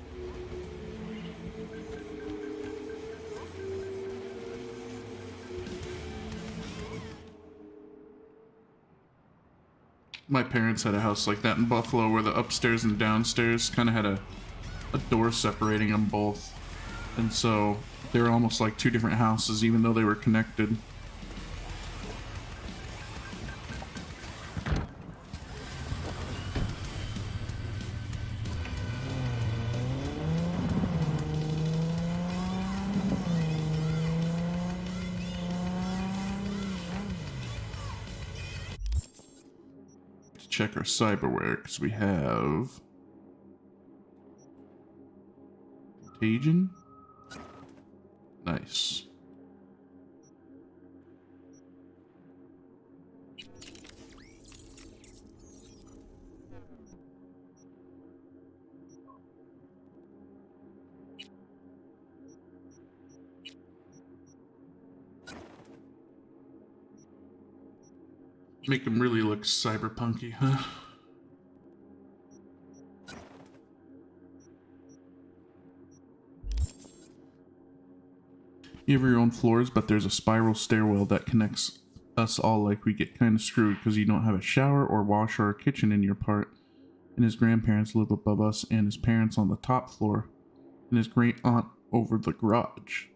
My parents had a house like that in Buffalo where the upstairs and downstairs kind of had a door separating them both. And so they were almost like two different houses even though they were connected. Check our cyberware because we have Contagion. Nice. Make him really look cyberpunky, huh? You have your own floors, but there's a spiral stairwell that connects us all. Like we get kind of screwed because you don't have a shower or washer or kitchen in your part. And his grandparents live above us, and his parents on the top floor, and his great aunt over the garage.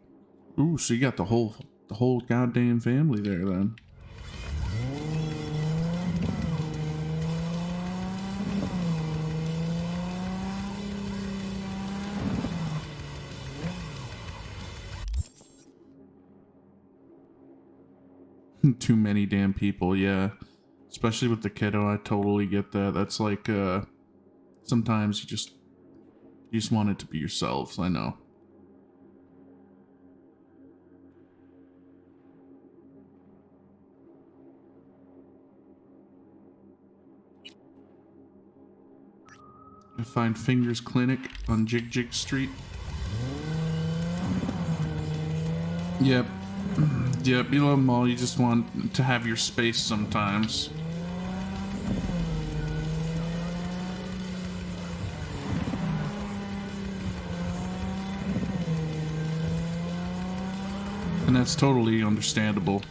Ooh, so you got the whole goddamn family there then. Too many damn people, yeah. Especially with the kiddo, I totally get that. That's like, sometimes you just want it to be yourselves, I know. I find Fingers Clinic on Jig Jig Street. Yep. Yep, you love them all, you just want to have your space sometimes. And that's totally understandable.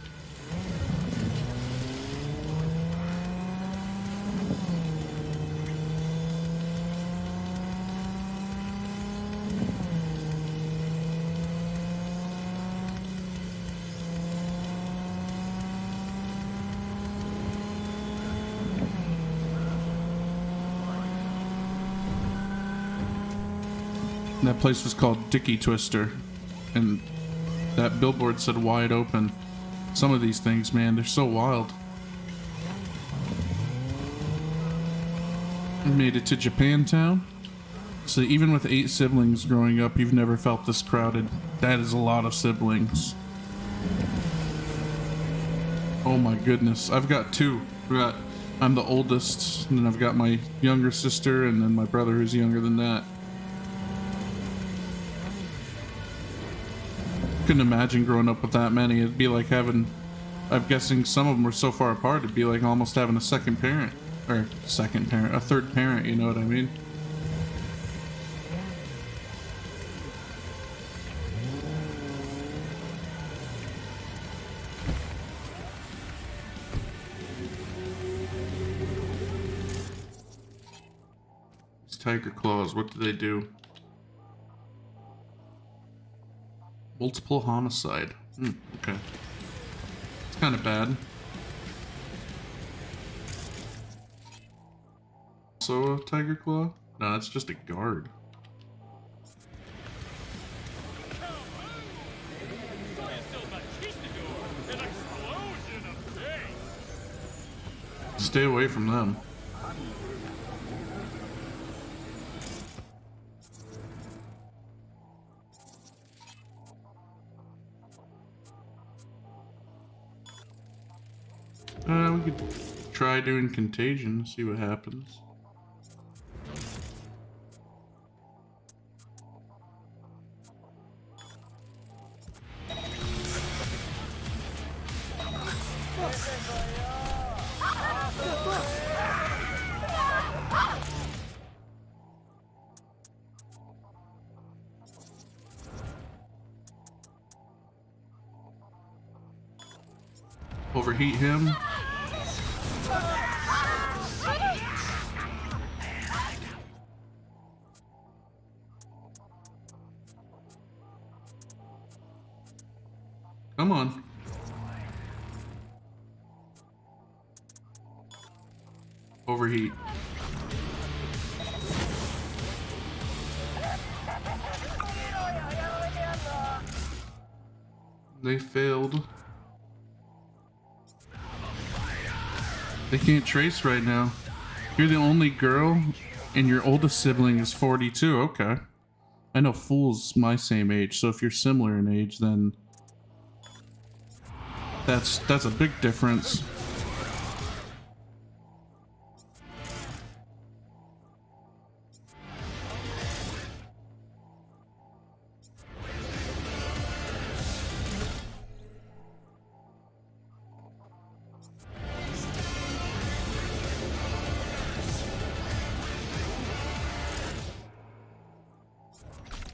That place was called Dicky Twister, and that billboard said wide open. Some of these things, man, they're so wild. I made it to Japantown. So even with 8 siblings growing up, you've never felt this crowded. That is a lot of siblings. Oh my goodness. I've got 2. I'm the oldest, and then I've got my younger sister, and then my brother who's younger than that. Couldn't imagine growing up with that many. It'd be like having, I'm guessing some of them were so far apart, it'd be like almost having a second parent. Or second parent, a third parent, you know what I mean? Tiger claws, what do they do? Multiple homicide. Okay. It's kind of bad. Also a tiger claw? No, it's just a guard. Stay away from them. We could try doing contagion, see what happens. Overheat him. Come on. Overheat. They failed. They can't trace right now. You're the only girl, and your oldest sibling is 42. Okay. I know Fool's my same age, so if you're similar in age, then that's a big difference.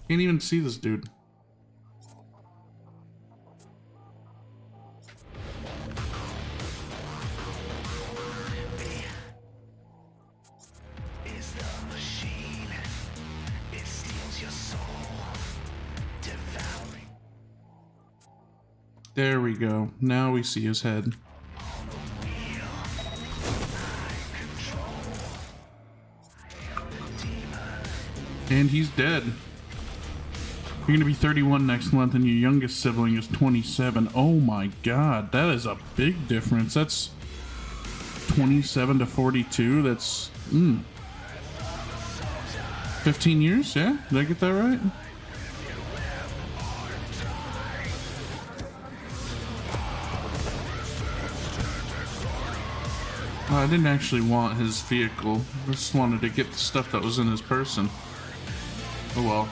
Can't even see this dude. There we go. Now we see his head. And he's dead. You're gonna be 31 next month and your youngest sibling is 27. Oh my god, that is a big difference. That's 27 to 42. That's 15 years, yeah? Did I get that right? I didn't actually want his vehicle. I just wanted to get the stuff that was in his person. Oh well.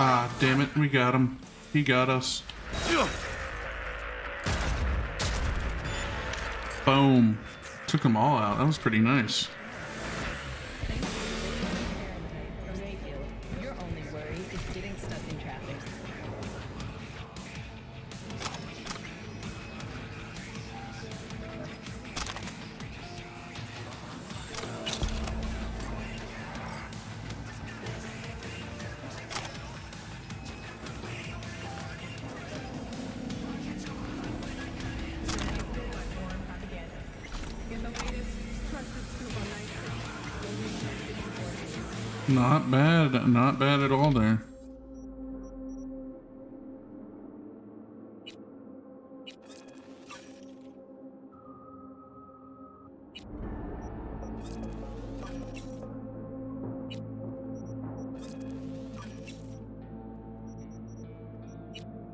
Ah, damn it, we got him. He got us. Boom. Took them all out. That was pretty nice. Your only worry is getting stuck in traffic. Not bad. Not bad at all there.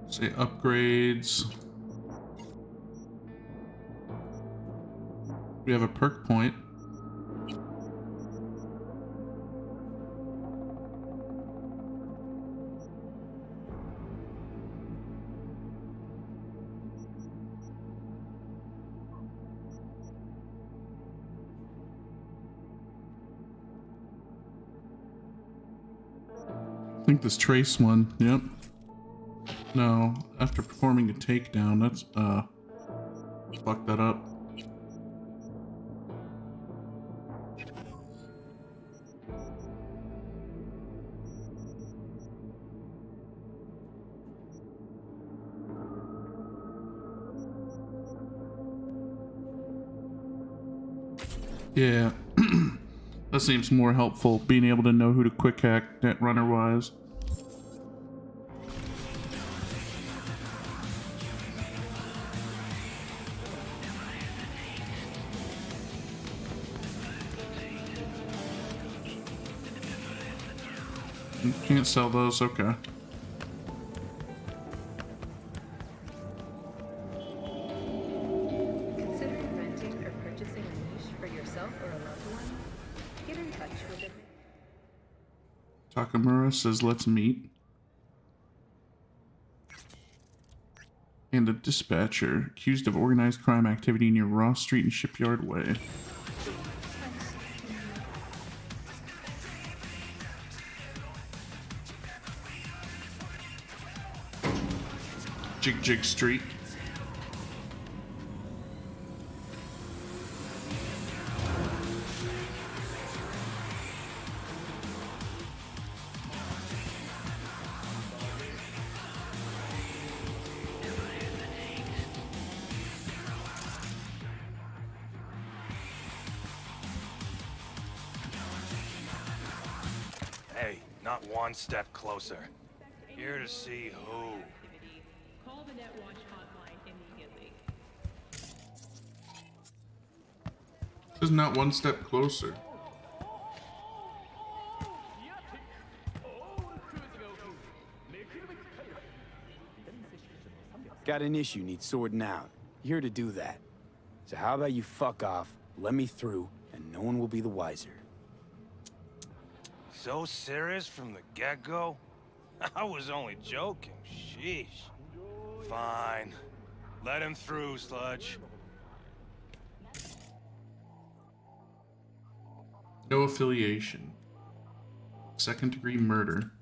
Say upgrades. We have a perk point. I think this trace one, yep. No, after performing a takedown, that's, fuck that up. Yeah, that seems more helpful, being able to know who to quick hack net runner wise. Can't sell those, okay. Considering renting or purchasing a niche for yourself or a loved one? Get in touch with it. Takamura says let's meet. And the dispatcher, accused of organized crime activity near Ross Street and Shipyard Way. Jig Jig Street. Hey, not one step closer. Here to see who. Call the NetWatch hotline immediately. This is not one step closer. Got an issue needs sorting out. You're here to do that. So how about you fuck off, let me through, and no one will be the wiser. So serious from the get-go? I was only joking. Sheesh. Fine. Let him through, Sludge. No affiliation. Second-degree murder.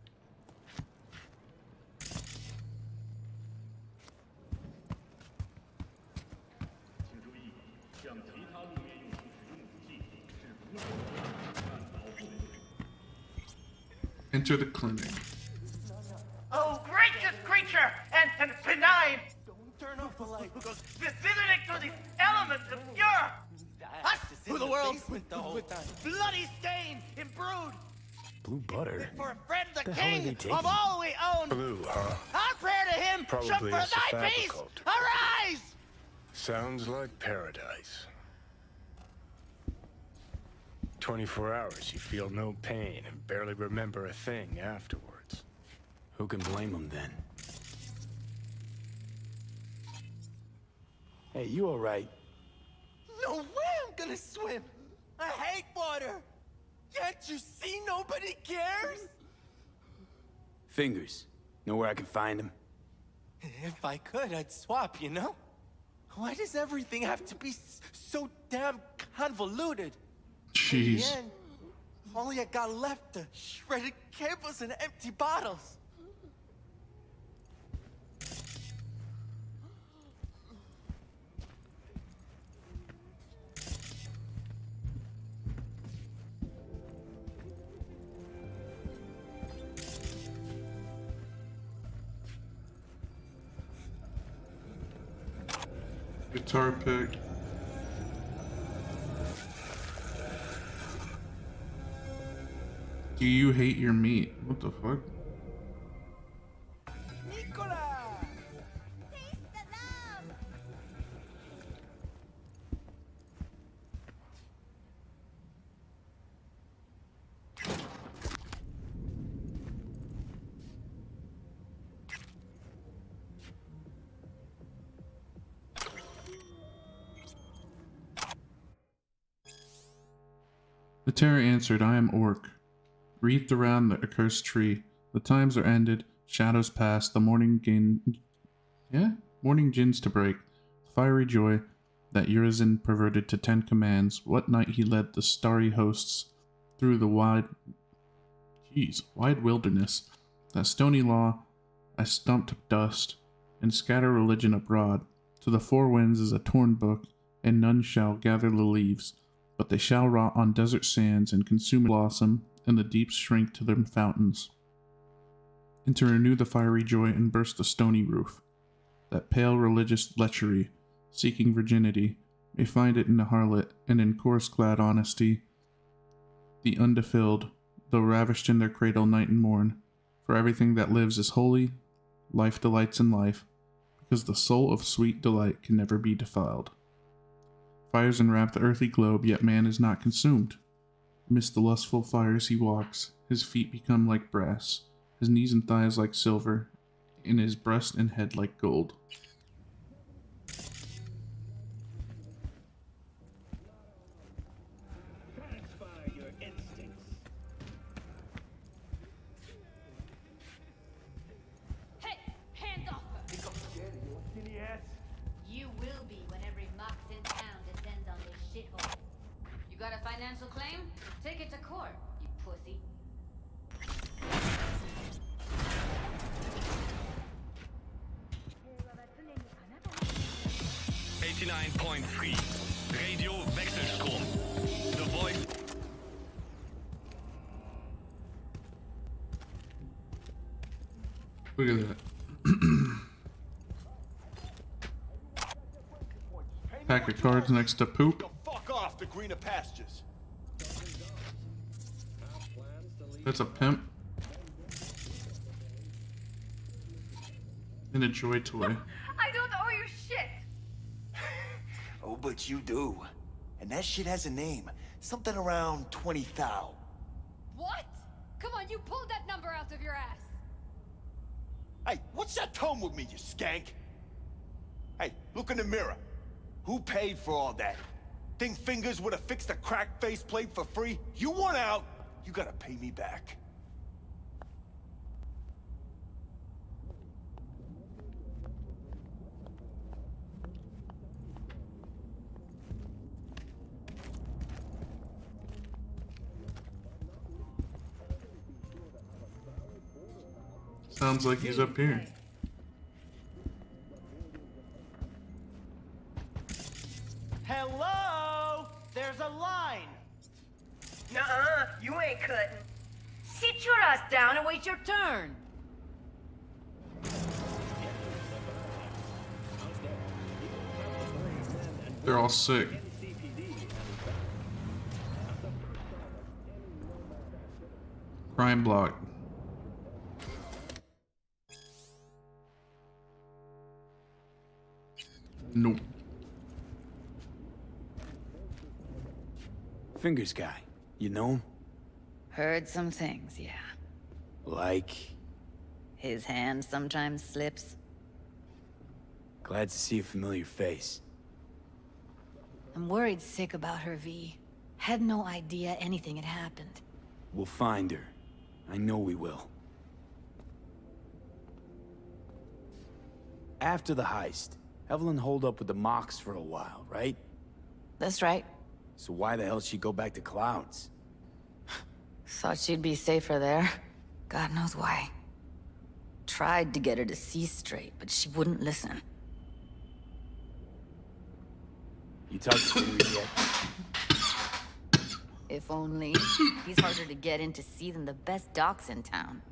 Enter the clinic. Oh, gracious creature and benign! Don't turn off the light. Visiting through these elements of pure! Us, who the world, bloody stain, imbrued! Blue butter? For a friend, the The hell are they king taking? of all we own! Blue, huh? Our prayer to him Probably shall for is the thy peace fabricant. arise! Sounds like paradise. 24 hours, you feel no pain and barely remember a thing afterwards. Who can blame him then? Hey, you alright? No way I'm gonna swim! I hate water! Can't you see nobody cares? Fingers. Know where I can find him? If I could, I'd swap, you know? Why does everything have to be so damn convoluted? In the Jeez. end, all I got left are shredded cables and empty bottles. Guitar pick. Do you hate your meat? What the fuck? The terror answered, I am Orc. Wreathed around the accursed tree. The times are ended, shadows pass, the morning gins to break. Fiery joy that Urizen perverted to 10 commands. What night he led the starry hosts through the wide wilderness. That stony law I stumped dust, and scatter religion abroad. To the four winds is a torn book, and none shall gather the leaves. But they shall rot on desert sands and consume blossom, and the deeps shrink to their fountains. And to renew the fiery joy and burst the stony roof, that pale religious lechery, seeking virginity, may find it in the harlot and in coarse-clad honesty, the undefilled, though ravished in their cradle night and morn. For everything that lives is holy, life delights in life, because the soul of sweet delight can never be defiled. Fires enwrap the earthly globe, yet man is not consumed. Amidst the lustful fires he walks, his feet become like brass, his knees and thighs like silver, and his breast and head like gold. Satisfy your instincts. Hey, hands off her! You will be when every mox in town descends on this shithole. You got a financial claim? Take it to court, you pussy. 89.3 Radio Wechselstrom. The voice. Look at that. Pack of cards next to poop. Fuck off the greener pastures. That's a pimp. And a joy toy. I don't owe you shit. Oh, but you do. And that shit has a name. Something around 20 thou. What? Come on, you pulled that number out of your ass. Hey, what's that tone with me, you skank? Hey, look in the mirror. Who paid for all that? Think Fingers would have fixed a cracked faceplate for free? You want out, you gotta pay me back. Sounds like he's up here. Hello? There's a line. Nuh-uh, you ain't cutting. Sit your ass down and wait your turn. They're all sick. Crime block. Nope. Fingers guy. You know him? Heard some things, yeah. Like? His hand sometimes slips. Glad to see a familiar face. I'm worried sick about her, V. Had no idea anything had happened. We'll find her. I know we will. After the heist, Evelyn holed up with the Mox for a while, right? That's right. So why the hell did she go back to Clouds? Thought she'd be safer there. God knows why. Tried to get her to see straight, but she wouldn't listen. You talked to Henry yet? If only. He's harder to get in to see than the best docs in town.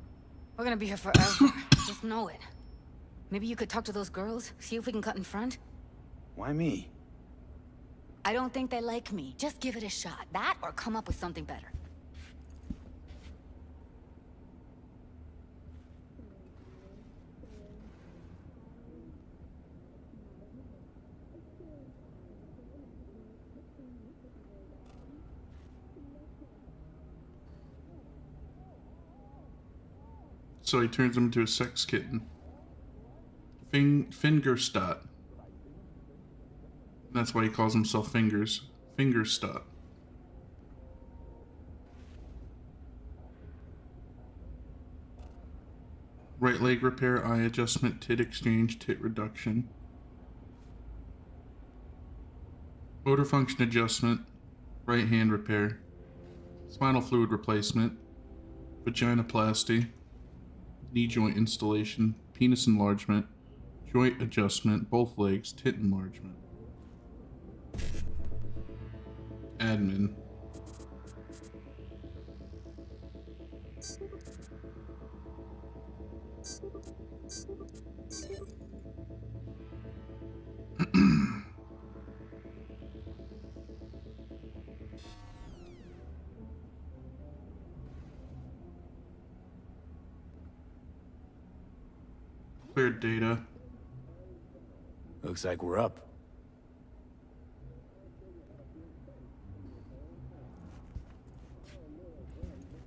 We're gonna be here forever. Just know it. Maybe you could talk to those girls, see if we can cut in front? Why me? I don't think they like me. Just give it a shot. That or come up with something better. So he turns him into a sex kitten. Fingerstot. That's why he calls himself Fingers. Fingerstot. Right leg repair, eye adjustment, tit exchange, tit reduction. Motor function adjustment, right hand repair. Spinal fluid replacement. Vaginoplasty. Knee joint installation, penis enlargement, joint adjustment, both legs, tit enlargement. Admin. Cleared data. Looks like we're up.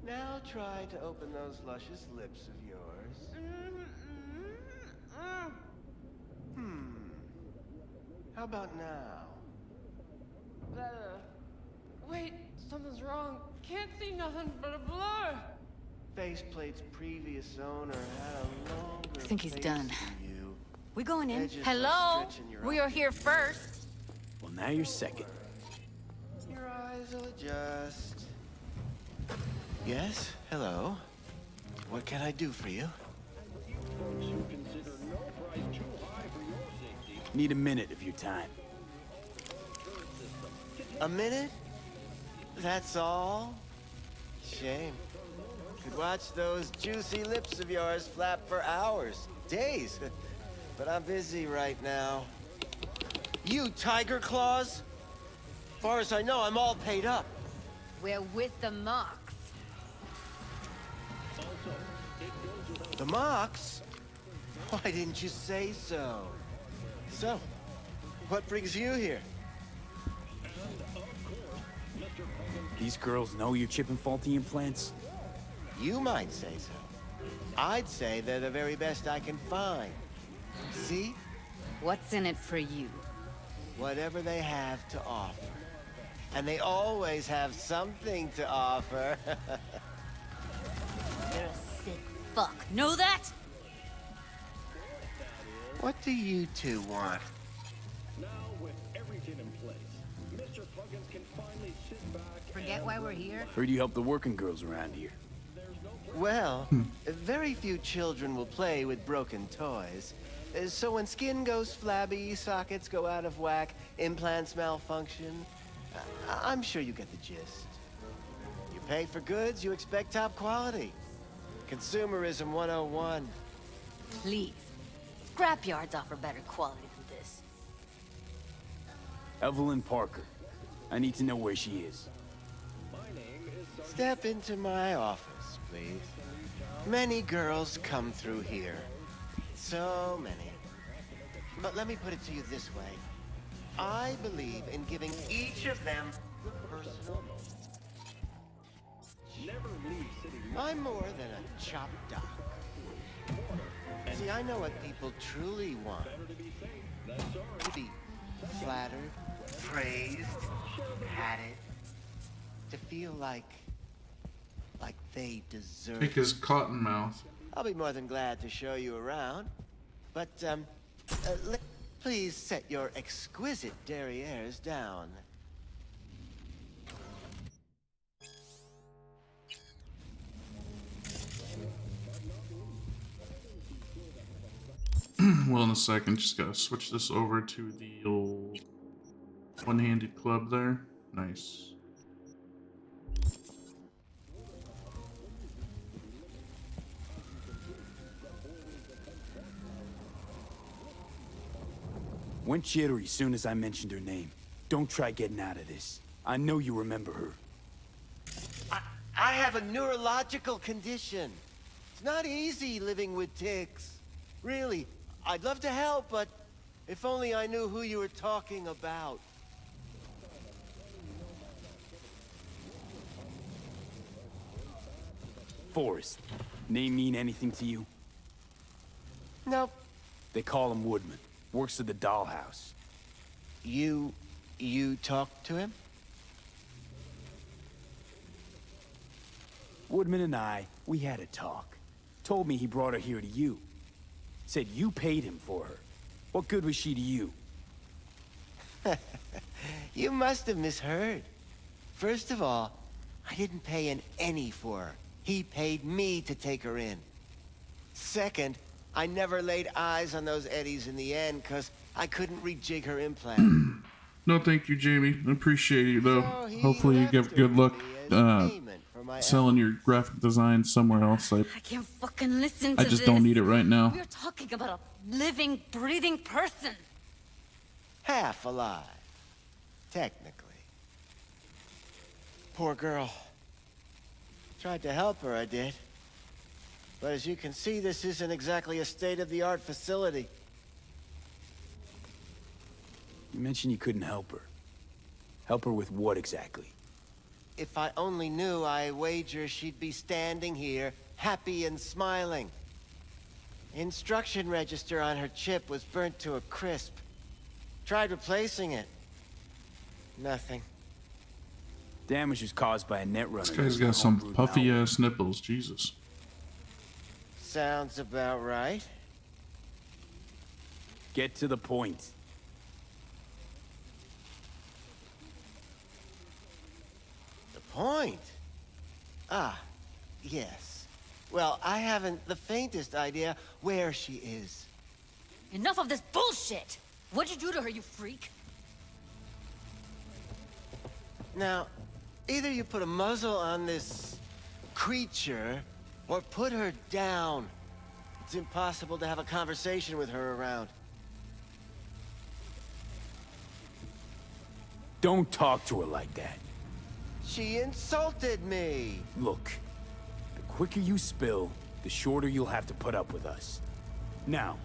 Now try to open those luscious lips of yours. How about now? Better. Wait, something's wrong. Can't see nothing but a blur. Faceplate's previous owner had a longer I think he's face done. than you. We going in? Edges Hello? were stretching your We are here first. Well, now you're second. Your eyes will adjust. Yes, hello. What can I do for you? Need a minute of your time. A minute? That's all? Shame. Could watch those juicy lips of yours flap for hours, days. But I'm busy right now. You tiger claws? Far as I know, I'm all paid up. We're with the Mox. The Mox? Why didn't you say so? So, what brings you here? These girls know you're chipping faulty implants? You might say so. I'd say they're the very best I can find. See? What's in it for you? Whatever they have to offer. And they always have something to offer. You're a sick fuck. Know that? What do you two want? Now, with everything in place, Mr. Puggins can finally sit back. Forget why we're here? Heard you help the working girls around here. Well, very few children will play with broken toys. So when skin goes flabby, sockets go out of whack, implants malfunction, I'm sure you get the gist. You pay for goods, you expect top quality. Consumerism 101. Please. Scrapyards offer better quality than this. Evelyn Parker. I need to know where she is. Step into my office, please. Many girls come through here. So many. But let me put it to you this way. I believe in giving each of them personal. I'm more than a chopped doc. See, I know what people truly want. To be flattered, praised, patted. To feel like they deserve Take his cotton mouth. I'll be more than glad to show you around. But, Please set your exquisite derrieres down. Well, in a second, just gotta switch this over to the old one-handed club there. Nice. Went jittery soon as I mentioned her name. Don't try getting out of this. I know you remember her. I have a neurological condition. It's not easy living with tics. Really, I'd love to help, but if only I knew who you were talking about. Forrest. Name mean anything to you? Nope. They call him Woodman. Works at the dollhouse. You talked to him? Woodman and we had a talk. Told me he brought her here to you. Said you paid him for her. What good was she to you? You must have misheard. First of all, I didn't pay an any for her. He paid me to take her in. Second, I never laid eyes on those eddies in the end because I couldn't rejig her implant. No, thank you, Jamie. I appreciate you, though. So Hopefully you get good luck selling your graphic design somewhere else. I can't fucking listen to I this. just don't need it right now. We're talking about a living, breathing person. Half alive. Technically. Poor girl. Tried to help her, I did. But as you can see, this isn't exactly a state-of-the-art facility. You mentioned you couldn't help her. Help her with what exactly? If I only knew, I wager she'd be standing here, happy and smiling. Instruction register on her chip was burnt to a crisp. Tried replacing it. Nothing. Damage was caused by a net runner. This guy's got some puffy-ass nipples. Jesus. Sounds about right. Get to the point. The point? Ah, yes. Well, I haven't the faintest idea where she is. Enough of this bullshit! What'd you do to her, you freak? Now, either you put a muzzle on this creature, or put her down. It's impossible to have a conversation with her around. Don't talk to her like that. She insulted me! Look, the quicker you spill, the shorter you'll have to put up with us. Now,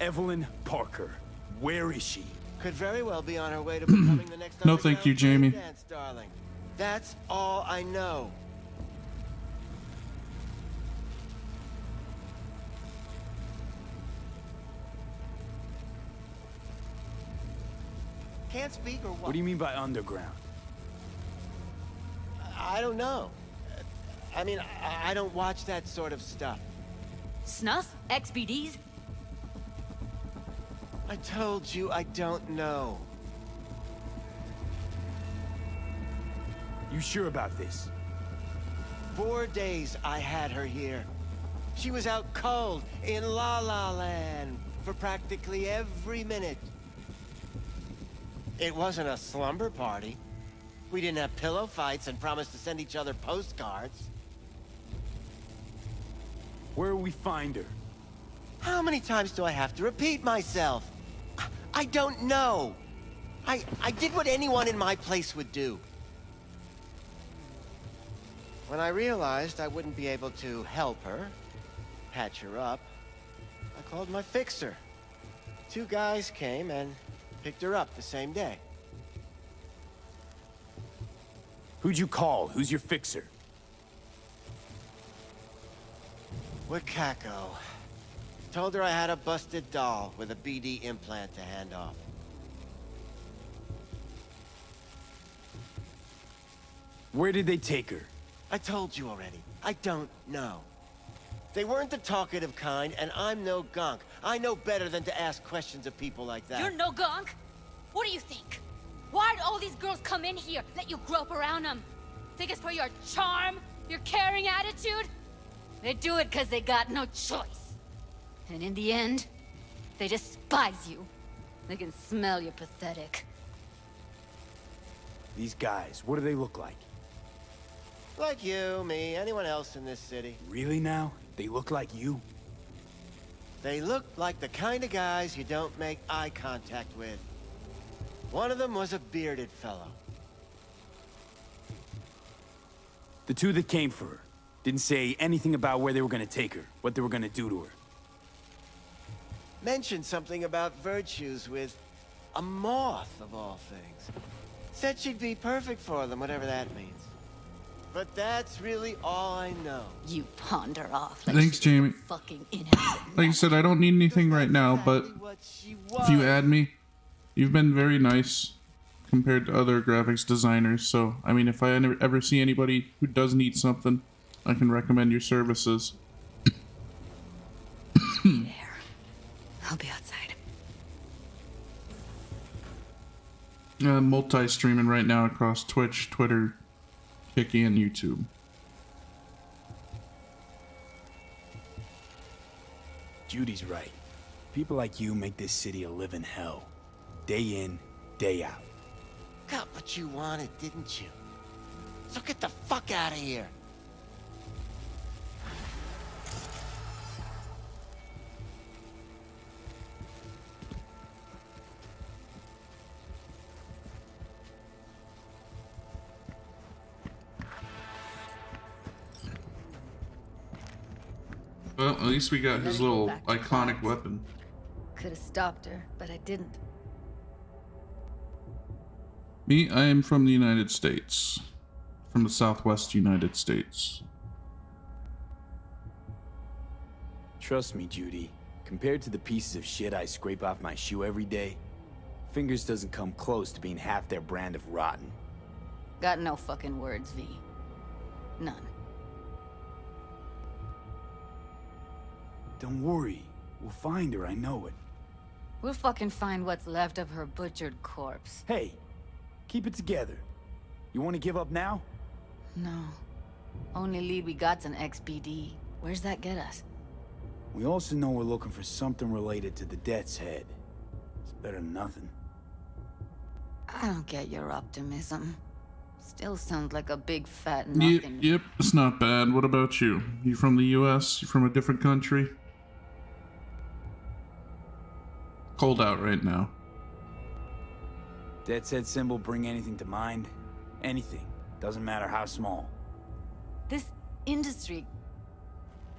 Evelyn Parker, where is she? Could very well be on her way to becoming the next No, thank you, Jamie. dance, darling. That's all I know. Can't speak or what? What do you mean by underground? I don't know. I mean, I don't watch that sort of stuff. Snuff? XBDs? I told you I don't know. You sure about this? 4 days I had her here. She was out cold in La La Land for practically every minute. It wasn't a slumber party. We didn't have pillow fights and promised to send each other postcards. Where will we find her? How many times do I have to repeat myself? I don't know. I did what anyone in my place would do. When I realized I wouldn't be able to help her, patch her up, I called my fixer. 2 guys came and picked her up the same day. Who'd you call? Who's your fixer? Wakako. Told her I had a busted doll with a BD implant to hand off. Where did they take her? I told you already. I don't know. They weren't the talkative kind, and I'm no gonk. I know better than to ask questions of people like that. You're no gonk? What do you think? Why'd all these girls come in here, let you grope around them? Think it's for your charm? Your caring attitude? They do it because they got no choice. And in the end, they despise you. They can smell you're pathetic. These guys, what do they look like? Like you, me, anyone else in this city. Really now? They look like you? They look like the kind of guys you don't make eye contact with. One of them was a bearded fellow. The two that came for her didn't say anything about where they were gonna take her, what they were gonna do to her. Mentioned something about virtues with a moth, of all things. Said she'd be perfect for them, whatever that means. But that's really all I know. You ponder off like Thanks, Jamie. fucking inhabitant. Like I said, I don't need anything right now, but if you add me, you've been very nice compared to other graphics designers. So, I mean, if I ever see anybody who does need something, I can recommend your services. I'll be outside. Multi-streaming right now across Twitch, Twitter, Kiki, and YouTube. Judy's right. People like you make this city a living hell. Day in, day out. Got what you wanted, didn't you? So get the fuck out of here. Well, at least we got his little iconic weapon. Could have stopped her, but I didn't. Me, I am from the United States. From the Southwest United States. Trust me, Judy. Compared to the pieces of shit I scrape off my shoe every day, Fingers doesn't come close to being half their brand of rotten. Got no fucking words, V. None. Don't worry. We'll find her, I know it. We'll fucking find what's left of her butchered corpse. Hey, keep it together. You want to give up now? No. Only lead we got's an XBD. Where's that get us? We also know we're looking for something related to the Death's Head. It's better than nothing. I don't get your optimism. Still sounds like a big fat nothing. Yep, it's not bad. What about you? You from the US? You from a different country? Cold out right now. Death's Head symbol bring anything to mind? Anything. Doesn't matter how small. This industry...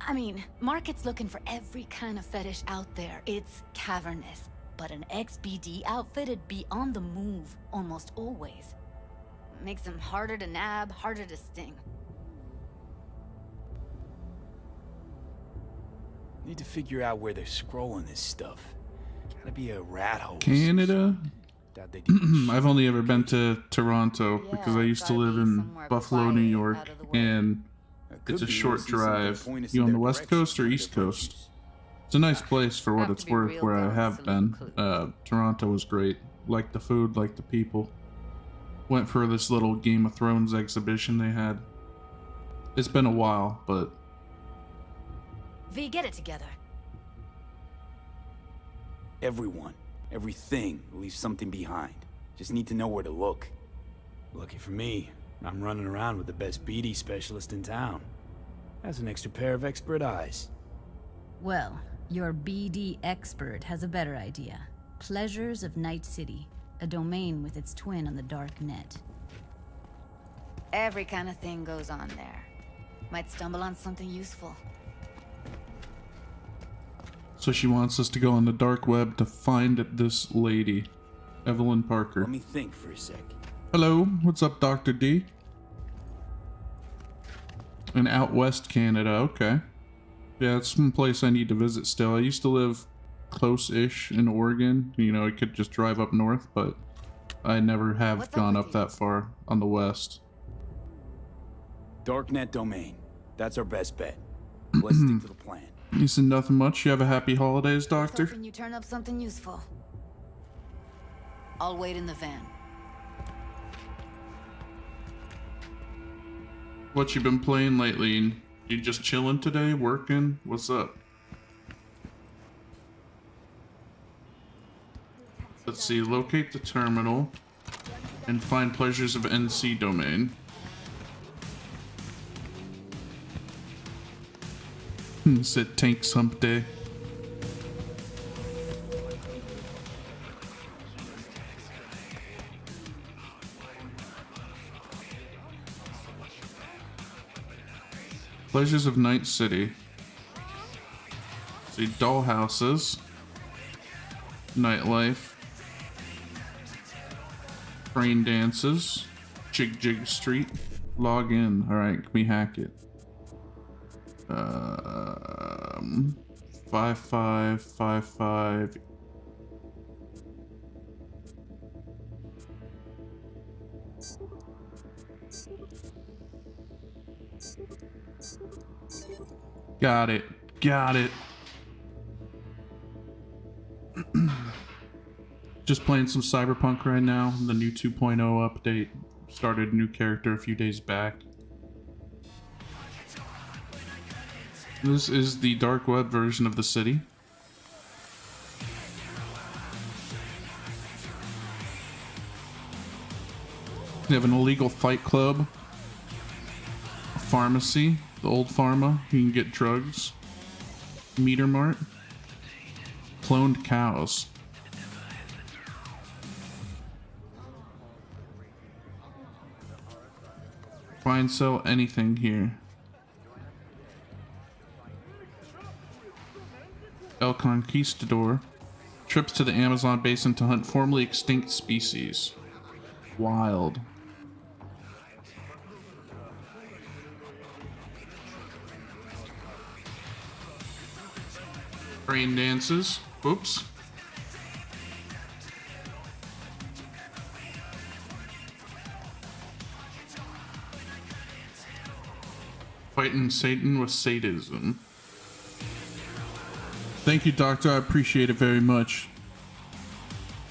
I mean, market's looking for every kind of fetish out there. It's cavernous. But an XBD outfit'd be on the move almost always. Makes them harder to nab, harder to sting. Need to figure out where they're scrolling this stuff. Gotta be a rat hole. Canada? I've only ever been to Toronto because I used to live in Buffalo, New York, and it's a short drive. You on the West Coast or East Coast? It's a nice place for what it's worth where I have been. Toronto was great. Liked the food, liked the people. Went for this little Game of Thrones exhibition they had. It's been a while, but... V, get it together. Everyone, everything leaves something behind. Just need to know where to look. Lucky for me, I'm running around with the best BD specialist in town. Has an extra pair of expert eyes. Well, your BD expert has a better idea. Pleasures of Night City, a domain with its twin on the dark net. Every kind of thing goes on there. Might stumble on something useful. So she wants us to go on the dark web to find this lady, Evelyn Parker. Let me think for a sec. Hello, what's up, Dr. D? In out west Canada, okay. Yeah, it's some place I need to visit still. I used to live close-ish in Oregon. You know, I could just drive up north, but I never have gone up that far on the west. Darknet domain. That's our best bet. Let's stick to the plan. You said nothing much. You have a happy holidays, Doctor? Hoping you turn up something useful. I'll wait in the van. What you been playing lately? You just chilling today? Working? What's up? Let's see. Locate the terminal and find pleasures of NC domain. Said tanks hump day. Pleasures of Night City. See, dollhouses, nightlife, rain dances, Jig Jig Street. Log in. All right, can we hack it? 5555. Got it. Got it. Just playing some Cyberpunk right now. The new 2.0 update. Started a new character a few days back. This is the dark web version of the city. They have an illegal fight club, a pharmacy, the old pharma, you can get drugs, meter mart, cloned cows. Buy and sell anything here. El Conquistador. Trips to the Amazon basin to hunt formerly extinct species. Wild. Rain dances. Oops. Fighting Satan with sadism. Thank you, Doctor. I appreciate it very much.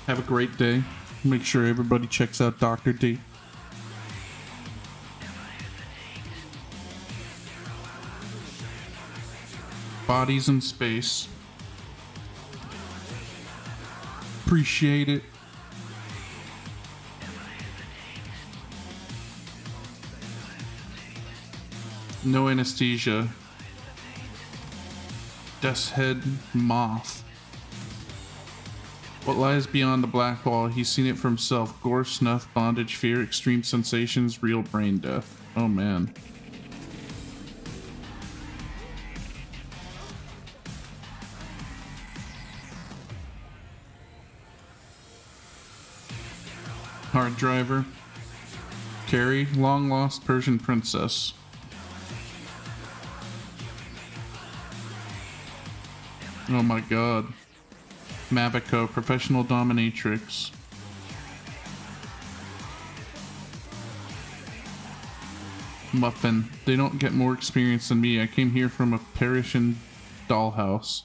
Have a great day. Make sure everybody checks out Dr. D. Bodies in space. Appreciate it. No anesthesia. Death's Head Moth. What lies beyond the black wall? He's seen it for himself. Gore, snuff, bondage, fear, extreme sensations, real brain death. Oh man. Hard driver. Carrie, long lost Persian princess. Oh my god. Mabico, professional dominatrix. Muffin, they don't get more experience than me. I came here from a Parisian dollhouse.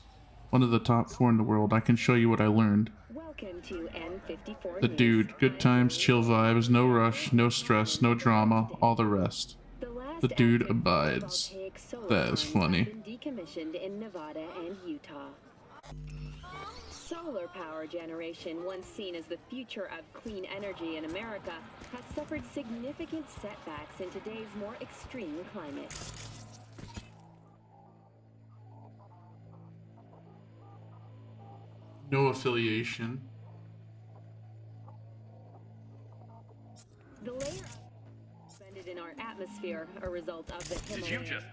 One of the top 4 in the world. I can show you what I learned. Welcome to N54 The dude, good times, chill vibes, no rush, no stress, no drama, all the rest. The dude abides. That is funny. Decommissioned in Nevada and Utah. Solar power generation, once seen as the future of clean energy in America, has suffered significant setbacks in today's more extreme climate. No affiliation. The layer suspended in our atmosphere, a result of the Himalayas.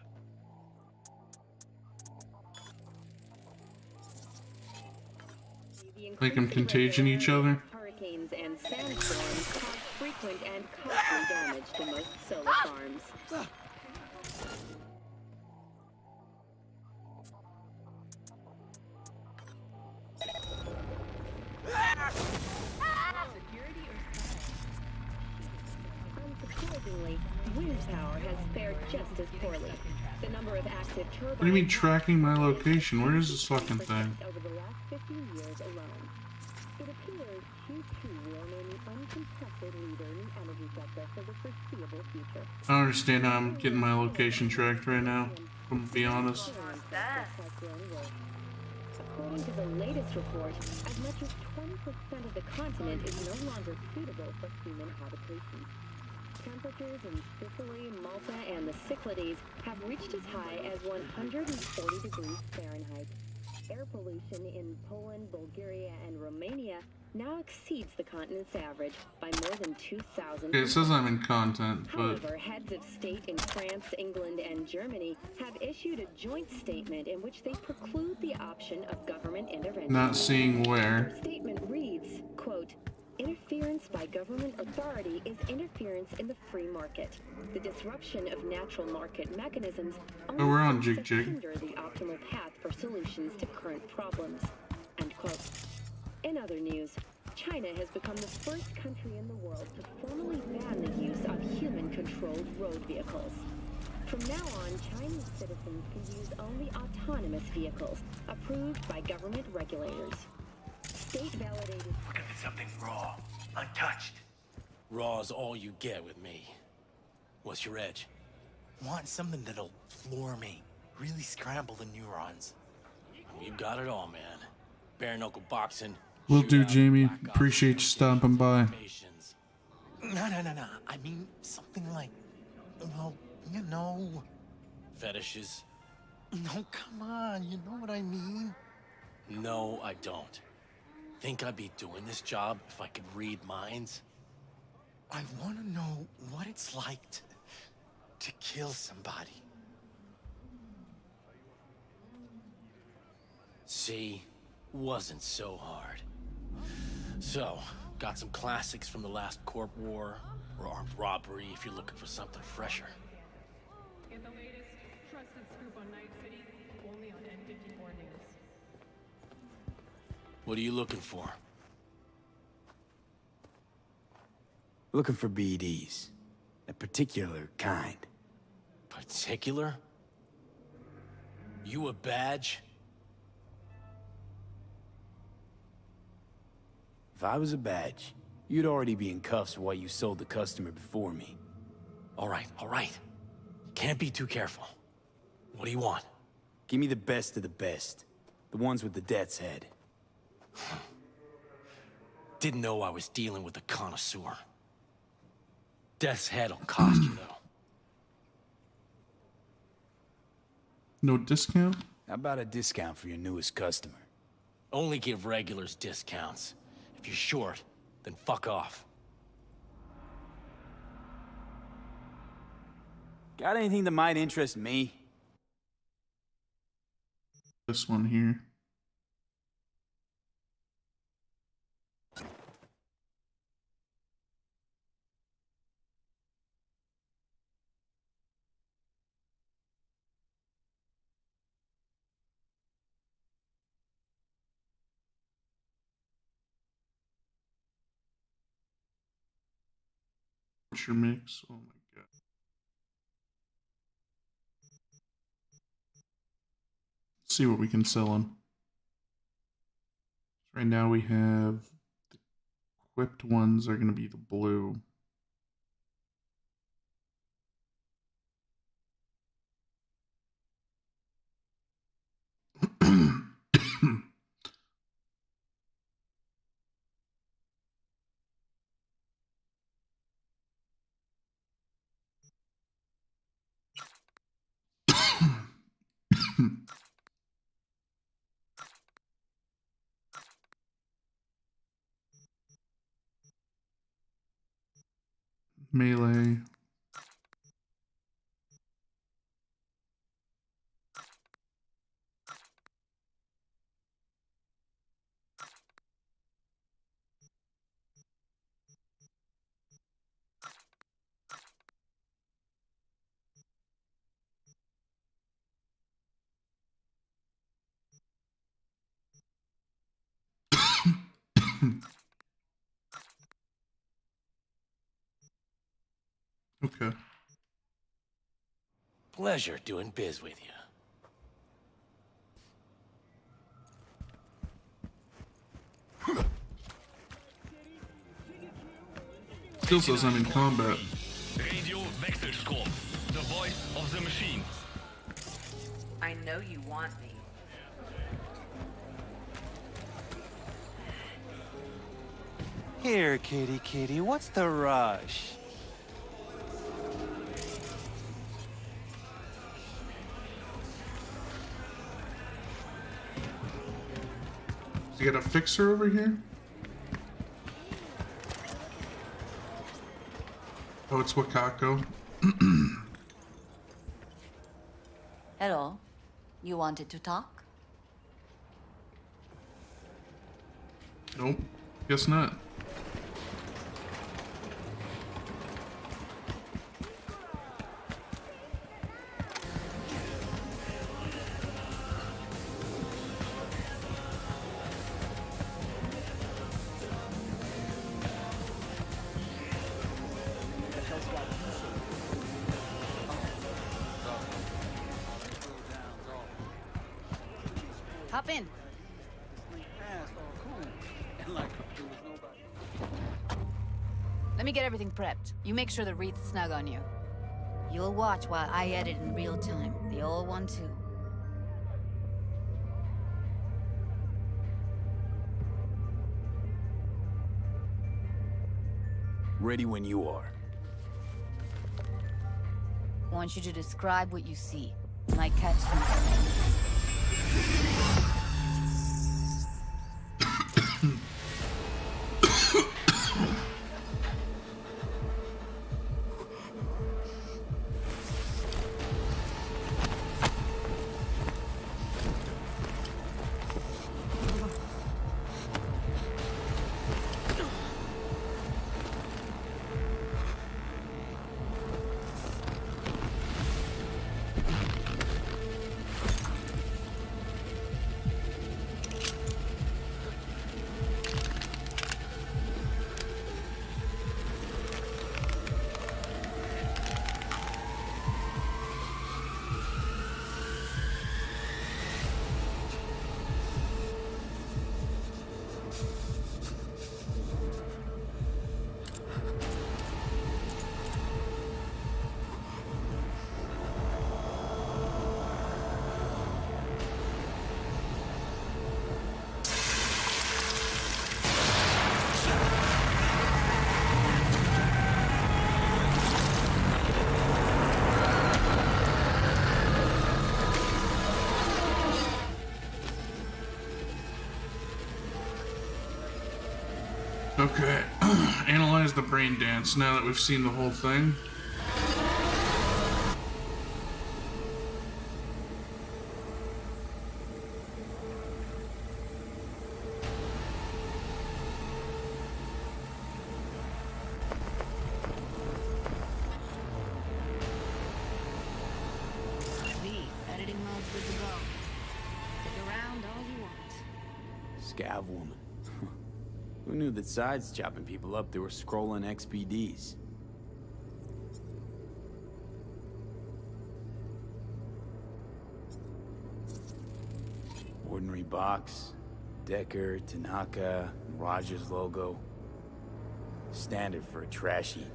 Make them contagion each other. Hurricanes and sandstorms cause frequent and costly damage to most solar farms. Surprisingly, wind power has fared just as poorly. The number of active turbines... What do you mean tracking my location? Where is this fucking thing? over the last 15 years alone. It appears Q2 will remain the uncontested leader in the energy sector for the foreseeable future. I don't understand how I'm getting my location tracked right now, if I'm gonna be honest. According to the latest report, as much as 20% of the continent is no longer suitable for human habitation. Temperatures in Sicily, Malta, and the Cyclades have reached as high as 140 degrees Fahrenheit. Air pollution in Poland, Bulgaria, and Romania now exceeds the continent's average by more than 2,000. Okay, it says I'm in content, but... However, heads of state in France, England, and Germany have issued a joint statement in which they preclude the option of government intervention. Not seeing where. Their statement reads, quote, "Interference by government authority is interference in the free market. The disruption of natural market mechanisms only we're on serves to Jig. hinder the optimal path for solutions to current problems." End quote. In other news, China has become the first country in the world to formally ban the use of human-controlled road vehicles. From now on, Chinese citizens can use only autonomous vehicles approved by government regulators. State-validated... Looking for something raw, untouched. Raw's all you get with me. What's your edge? Want something that'll floor me, really scramble the neurons. We've got it all, man. Bare knuckle boxing. Will do, Jamie. Appreciate you stopping by. No. I mean, something like, well, you know. Fetishes? No, come on, you know what I mean? No, I don't. Think I'd be doing this job if I could read minds? I want to know what it's like to kill somebody. See? Wasn't so hard. So, got some classics from the last Corp War, or armed robbery if you're looking for something fresher. Get the latest trusted scoop on Night City, only on N54 News. What are you looking for? Looking for BDs. A particular kind. Particular? You a badge? If I was a badge, you'd already be in cuffs for what you sold the customer before me. All right. Can't be too careful. What do you want? Give me the best of the best. The ones with the death's head. Didn't know I was dealing with a connoisseur. Death's head'll cost you, though. No discount? How about a discount for your newest customer? Only give regulars discounts. If you're short, then fuck off. Got anything that might interest me? This one here. What's your mix? Oh my god. Let's see what we can sell him. Right now we have the equipped ones are going to be the blue. Melee. Okay. Pleasure doing biz with you. Still says I'm in combat. Radio Wechselstrom. The voice of the machine. I know you want me. Here, kitty kitty, what's the rush? So you got a fixer over here? Oh, it's Wakako. Hello. You wanted to talk? Nope. Guess not. Hop in. Let me get everything prepped. You make sure the wreath's snug on you. You'll watch while I edit in real time. The old one, too. Ready when you are. I want you to describe what you see. Might catch something. Okay, analyze the brain dance now that we've seen the whole thing. Sweet. Editing mode's good to go. Stick around all you want. Scav woman. Who knew that sides chopping people up, they were scrolling XPDs? Ordinary box, Decker, Tanaka, Raj's logo. Standard for a trash heap.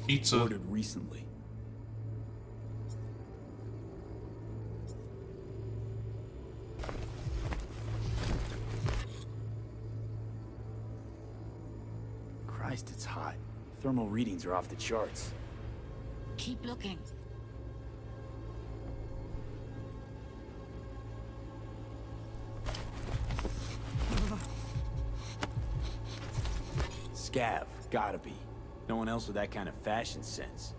Pizza. Ordered recently. Christ, it's hot. Thermal readings are off the charts. Keep looking. Scav, gotta be. No one else with that kind of fashion sense.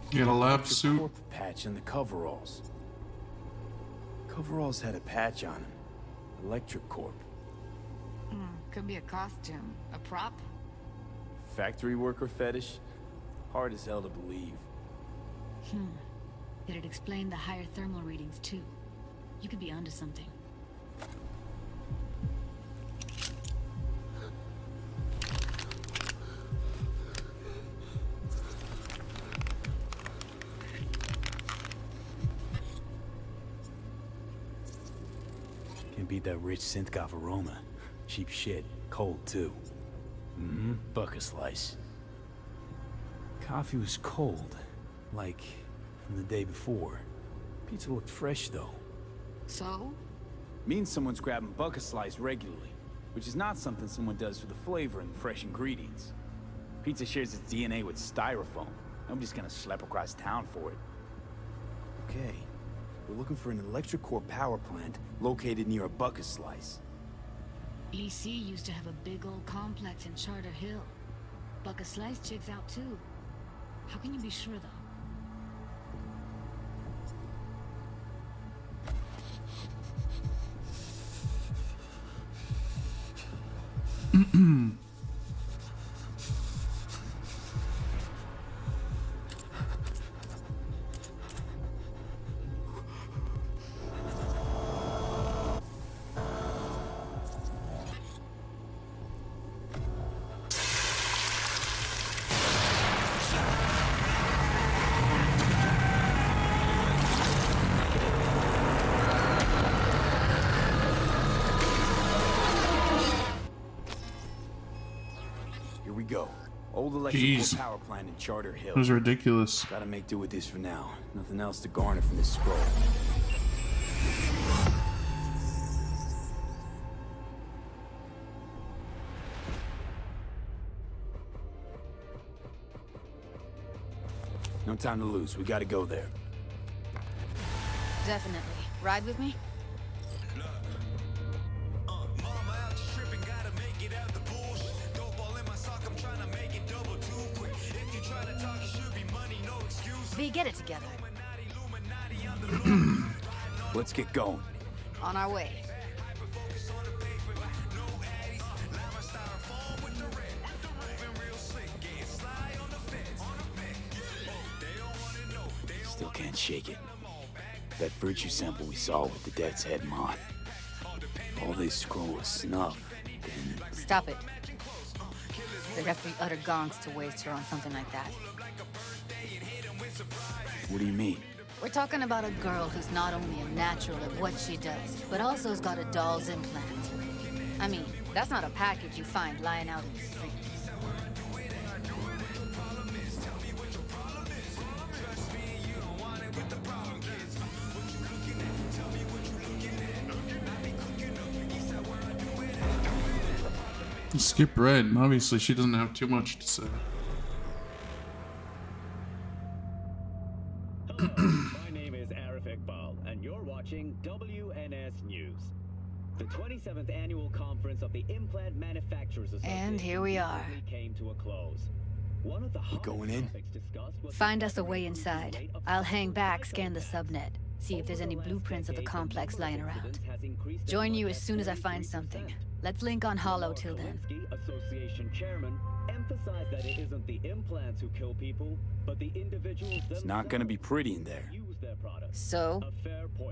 You got a lab Your suit? corp patch and the coveralls. Coveralls had a patch on them. Electric Corp. Could be a costume. A prop? factory worker fetish? Hard as hell to believe. It'd explain the higher thermal readings, too. You could be onto something. Can't beat that rich synth-goth aroma. Cheap shit. Cold, too. Bucket slice. Coffee was cold. Like, from the day before. Pizza looked fresh, though. So? Means someone's grabbing bucket slice regularly. Which is not something someone does for the flavor and the fresh ingredients. Pizza shares its DNA with styrofoam. Nobody's gonna schlep across town for it. Okay. We're looking for an electric core power plant located near a bucket slice. EC used to have a big old complex in Charter Hill. Bucket Slice checks out too. How can you be sure, though? Here we go. Old electrical Jeez. power plant in Charter Hill. That was ridiculous. Gotta make do with this for now. Nothing else to garner from this scroll. No time to lose. We gotta go there. Definitely. Ride with me? V, get it together. Let's get going. On our way. Still can't shake it. That virtue sample we saw with the Death's Head moth. If all this scroll was snuff, then... Stop it. They'd have to be utter gonks to waste her on something like that. What do you mean? We're talking about a girl who's not only a natural at what she does, but also has got a doll's implant. I mean, that's not a package you find lying out in the street. Skip Red. Obviously, she doesn't have too much to say. My name is Arif Iqbal, and you're watching WNS News. The 27th annual conference of the Implant Manufacturers Association And here we are. came to a close. One of the going in? topics discussed was Find us a way inside. I'll hang back, scan the subnet, see if there's any blueprints of the complex lying around. Join you as soon as I find something. Let's link on Hollow till then. Association chairman emphasized that it isn't the implants who kill people, but the individuals It's not gonna be pretty in there. use their products. So,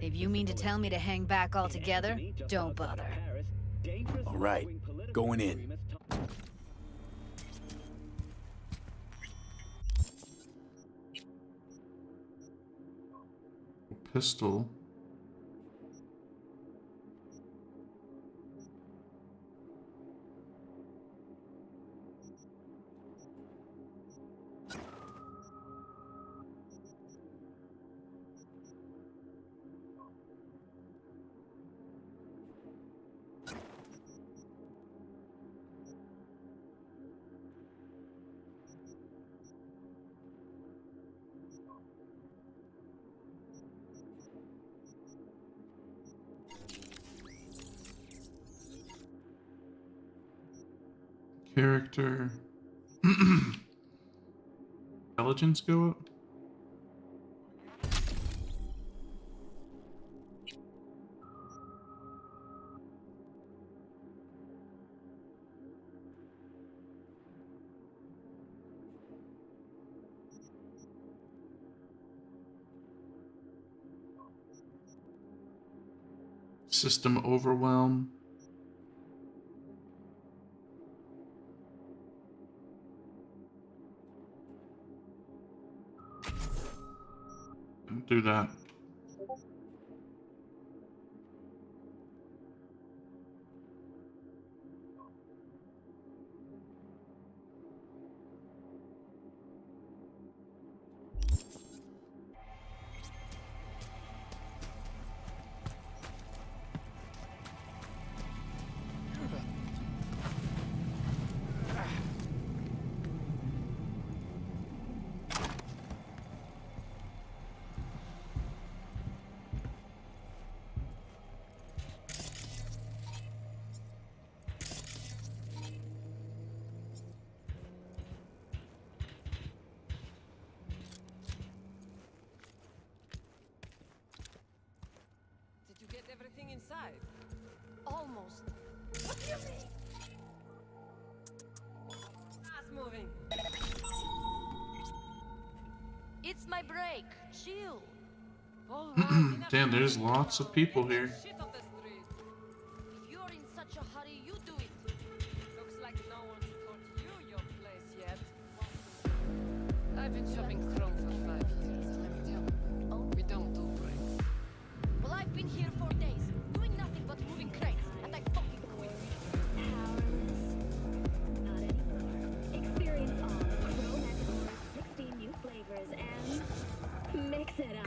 if you mean to tell me to hang back altogether, don't bother. All right, going in. Pistol. Character. Intelligence go up? System overwhelm. Do that. Did you get everything inside? Almost. What do you mean? Fast moving. It's my break. Chill. All right, Damn, there's lots of people here. shit on the street. If you're in such a hurry, you do it. Looks like no one's taught you your place yet. I've been shopping Chrome for 5 years. Let me tell you, we don't do breaks. Well, I've been here for days, doing nothing but moving crates, and I fucking quit. Not anymore. Experience all of Chrome Ecuador's 16 new flavors and mix it up.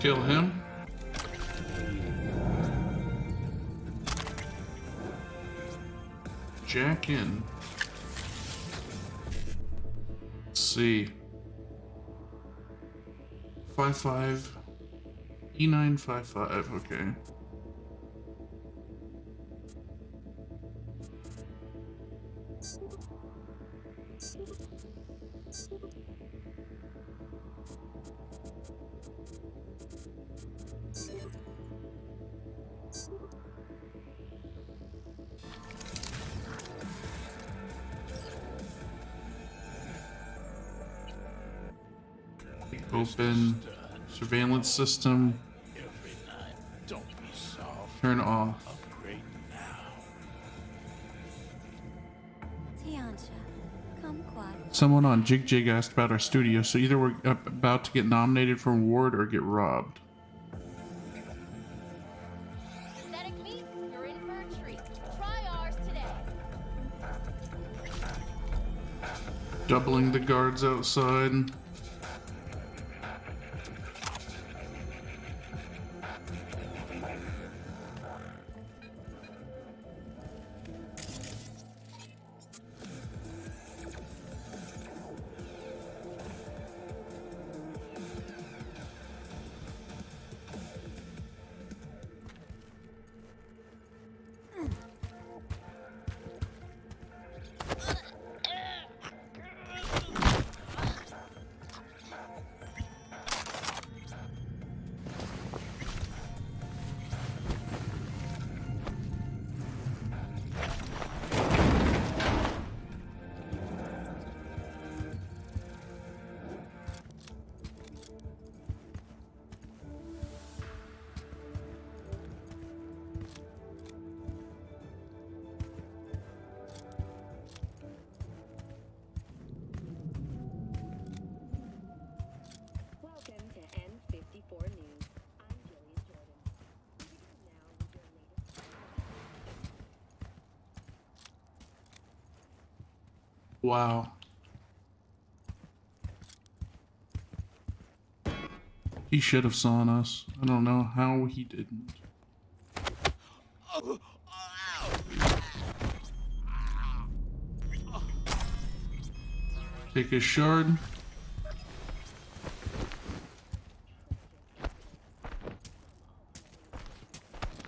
Kill him. Jack in. Let's see. 5-5. E955. Okay. Open surveillance system. Don't be soft. Turn off. Upgrade now. Tiancha, come quiet. Someone on Jig Jig asked about our studio, so either we're about to get nominated for an award or get robbed. Synthetic meat, you're in for a treat. Try ours today. Doubling the guards outside. Welcome to N54 News. I'm Jillian Jordan. We begin now with your latest. Wow. He should have saw us. I don't know how he didn't. Take a shard.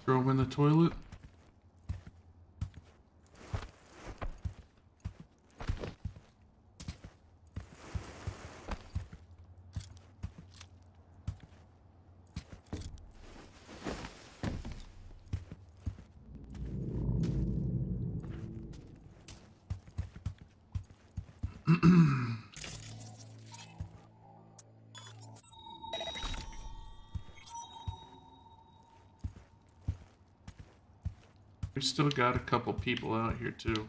Throw him in the toilet. We still got a couple people out here too.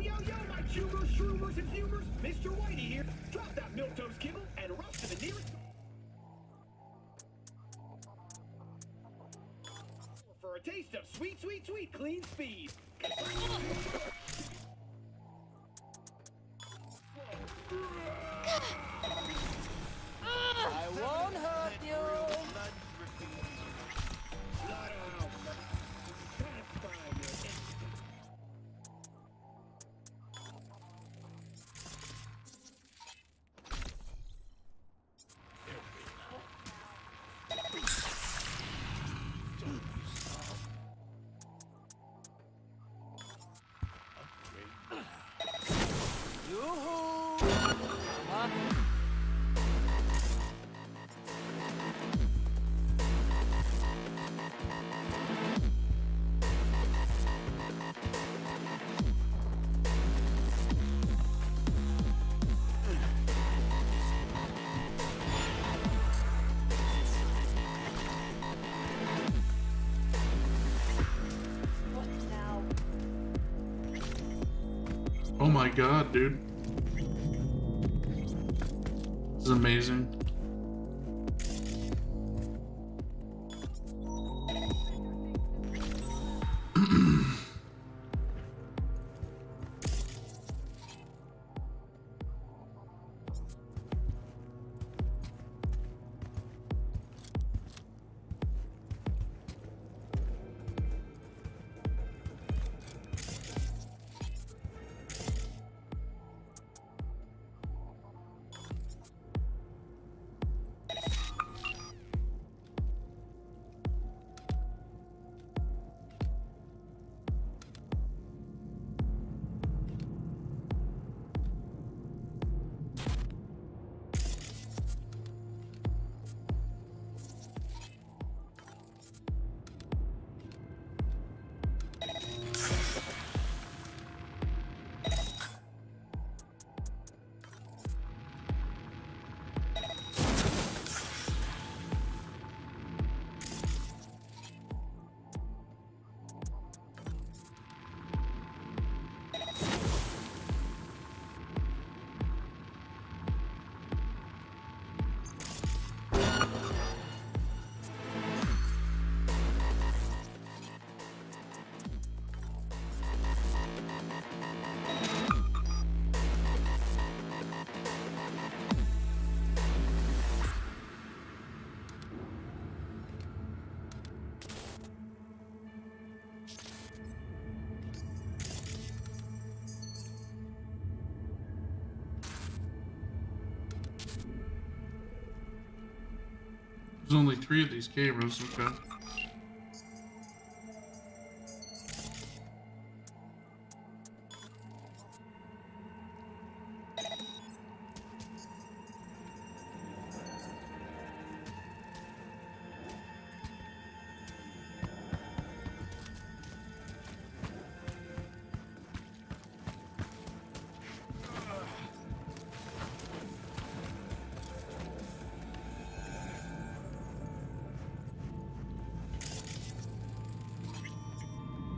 Yo, my chumers, shroomers, and fumers! Mr. Whitey here. Drop that milquetoast kibble and rush to the nearest... for a taste of sweet, sweet, sweet clean speed. I won't hurt you. Oh my god, dude. This is amazing. There's only 3 of these cameras, okay.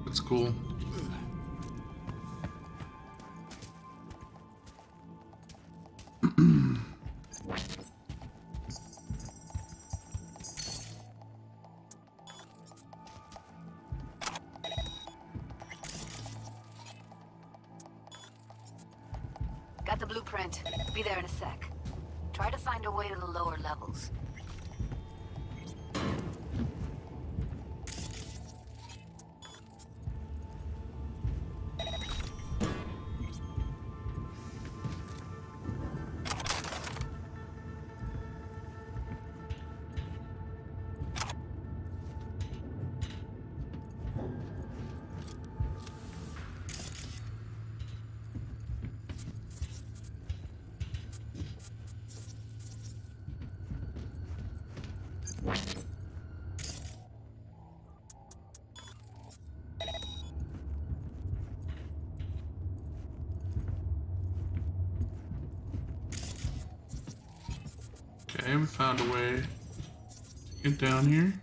That's cool. Got the blueprint. Be there in a sec. Try to find a way to the lower levels. Get down here.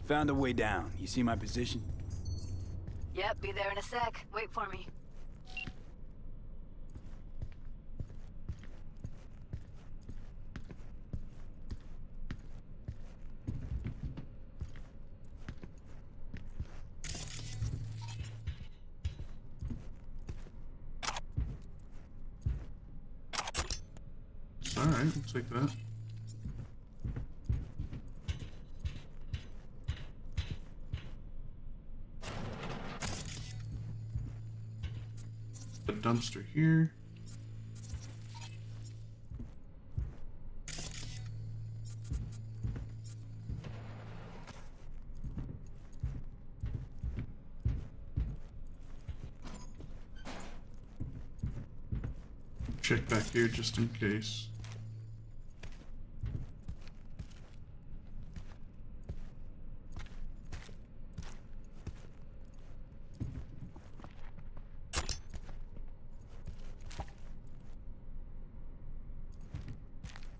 Found a way down. You see my position? Yep, be there in a sec. Wait for me. It's alright, we'll take that. A dumpster here. Check back here just in case.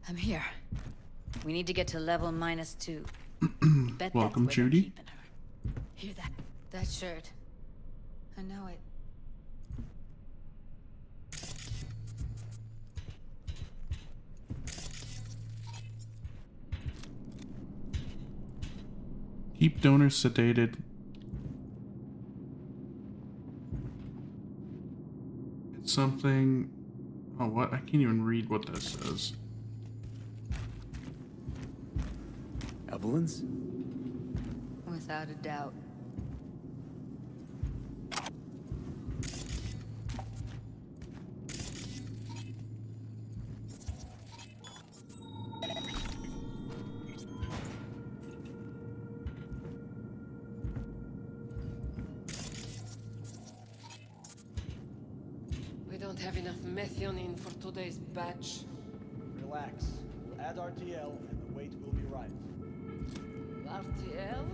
I'm here. We need to get to level -2. Bet Welcome, that's where they're Judy. keeping her. Hear that? That shirt. I know it. Keep donors sedated. It's something. Oh, what? I can't even read what that says. Evelyn's? Without a doubt. We don't have enough methionine for today's batch. Relax. We'll add RTL and the weight will be right. RTL?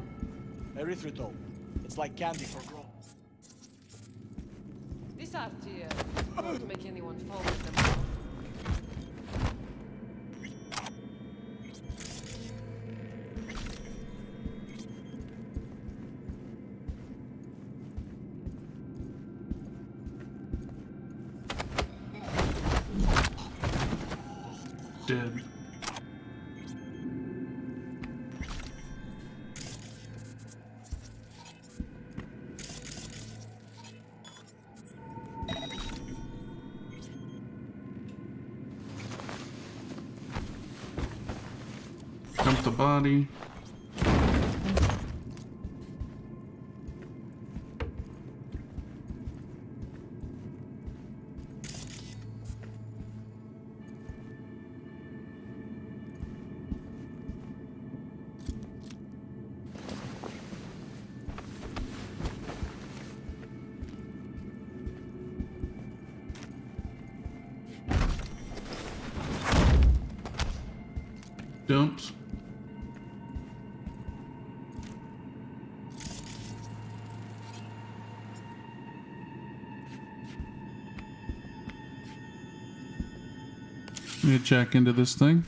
Erythritol. It's like candy for grown. This RTL won't make anyone fall with them. Dead. Dump the body. Dumped. Let me check into this thing.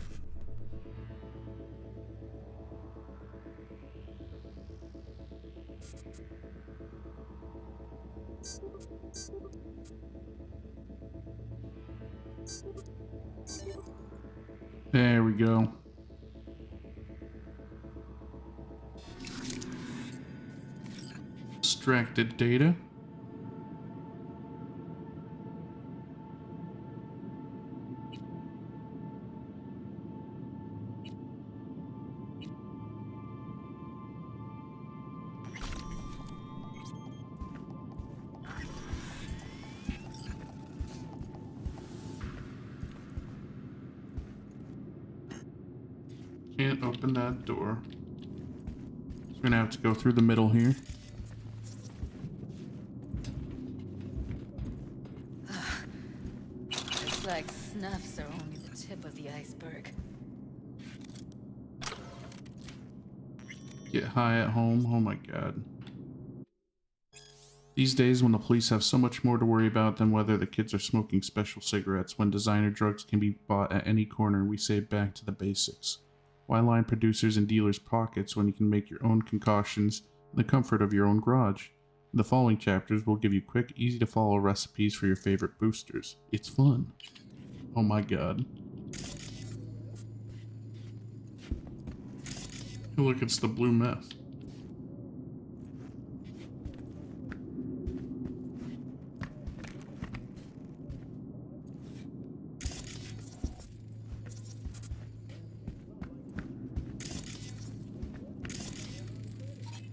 There we go. Extracted data. Can't open that door. So we're gonna have to go through the middle here. Looks like snuffs are only the tip of the iceberg. Get high at home. Oh my god. These days, when the police have so much more to worry about than whether the kids are smoking special cigarettes, when designer drugs can be bought at any corner, we say back to the basics. Why line producers and dealers' pockets when you can make your own concoctions in the comfort of your own garage? In the following chapters, we'll give you quick, easy-to-follow recipes for your favorite boosters. It's fun. Oh my god. Hey, look, it's the blue meth.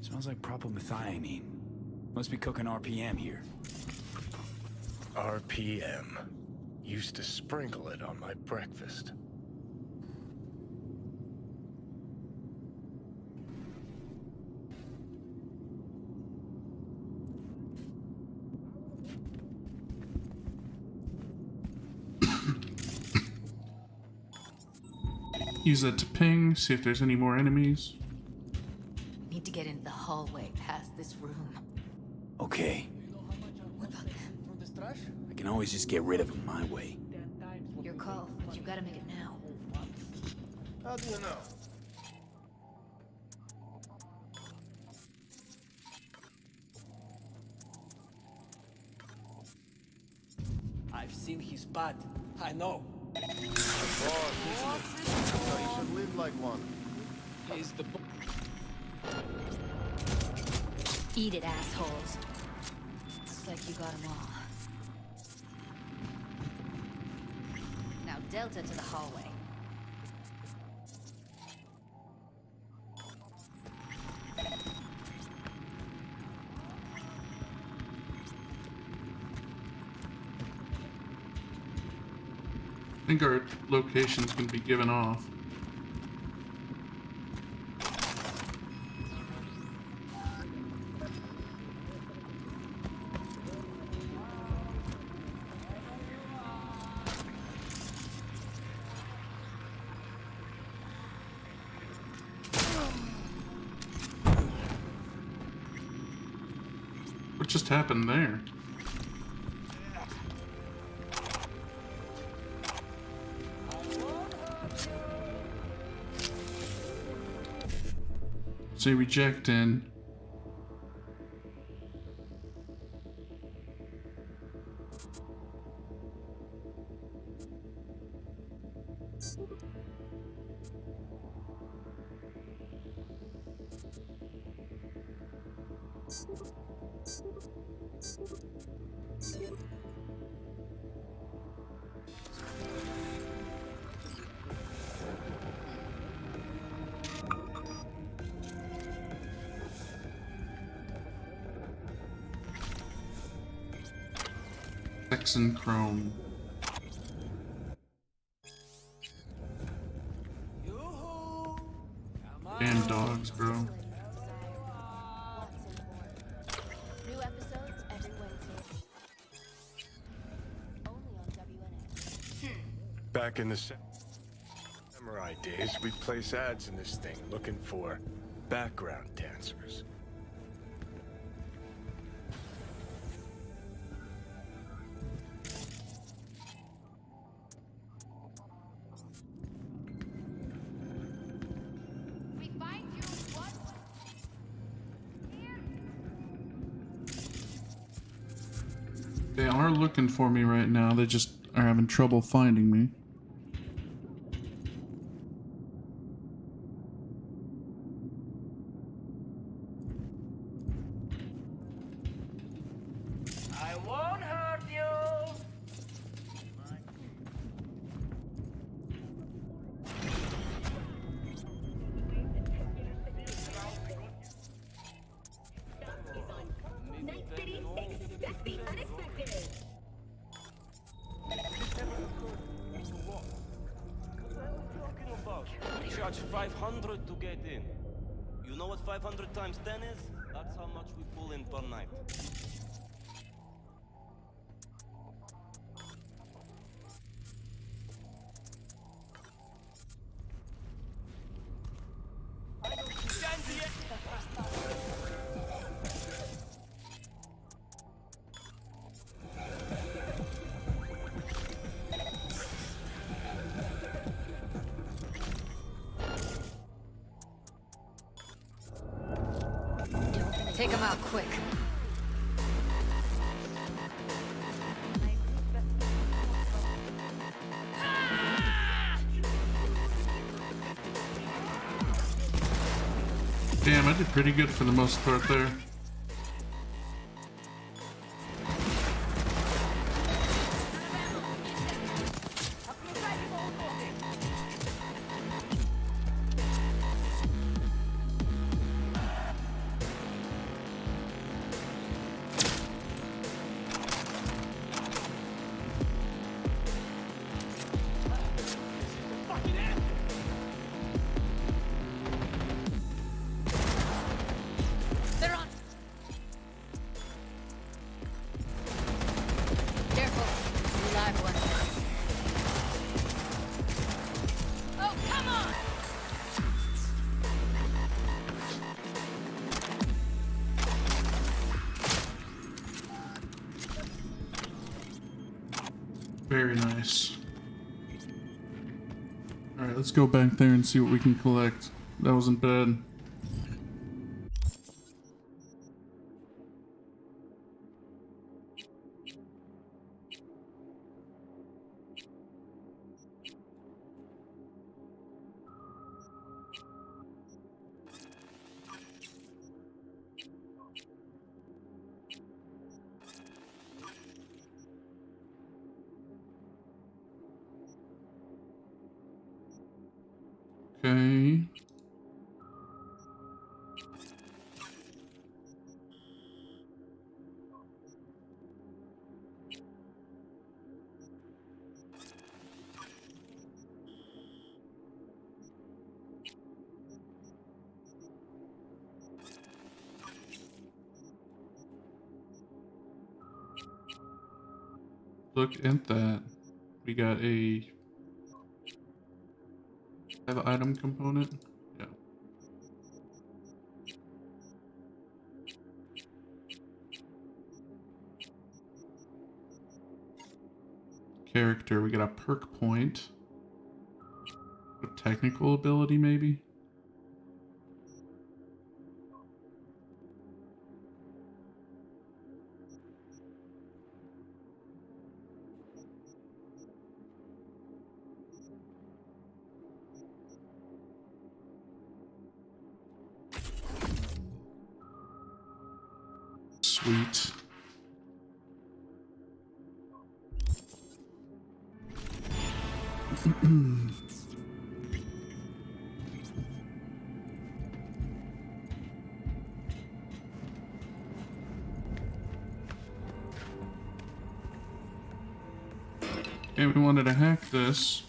Smells like propylmethionine. Must be cooking RPM here. RPM. Used to sprinkle it on my breakfast. Use that to ping, see if there's any more enemies. Need to get into the hallway past this room. Okay. What about them? I can always just get rid of them my way. Your call, but you gotta make it now. How do you know? I've seen his bad. I know. So you should live like one. He's the Eat it, assholes. Looks like you got them all. Now Delta to the hallway. I think our location's gonna be given off. What just happened there? Say reject in. Texan Chrome. Damn dogs, bro. New episodes every Wednesday. Only on WNA. Back in the samurai days, we'd place ads in this thing looking for background dancers. We find you. What? They are looking for me right now. They just are having trouble finding me. I won't hurt you. Night City, expect the unexpected. We charge 500 to get in. You know what 500 times 10 is? That's how much we pull in per night. him out quick. Damn, I did pretty good for the most part there. They're on. Careful. You live one. Oh, come on! Very nice. Alright, let's go back there and see what we can collect. That wasn't bad. Okay. Look at that. We got a have an item component. Yeah. Character, we got a perk point. A technical ability, maybe? Sweet. Okay, we wanted to hack this.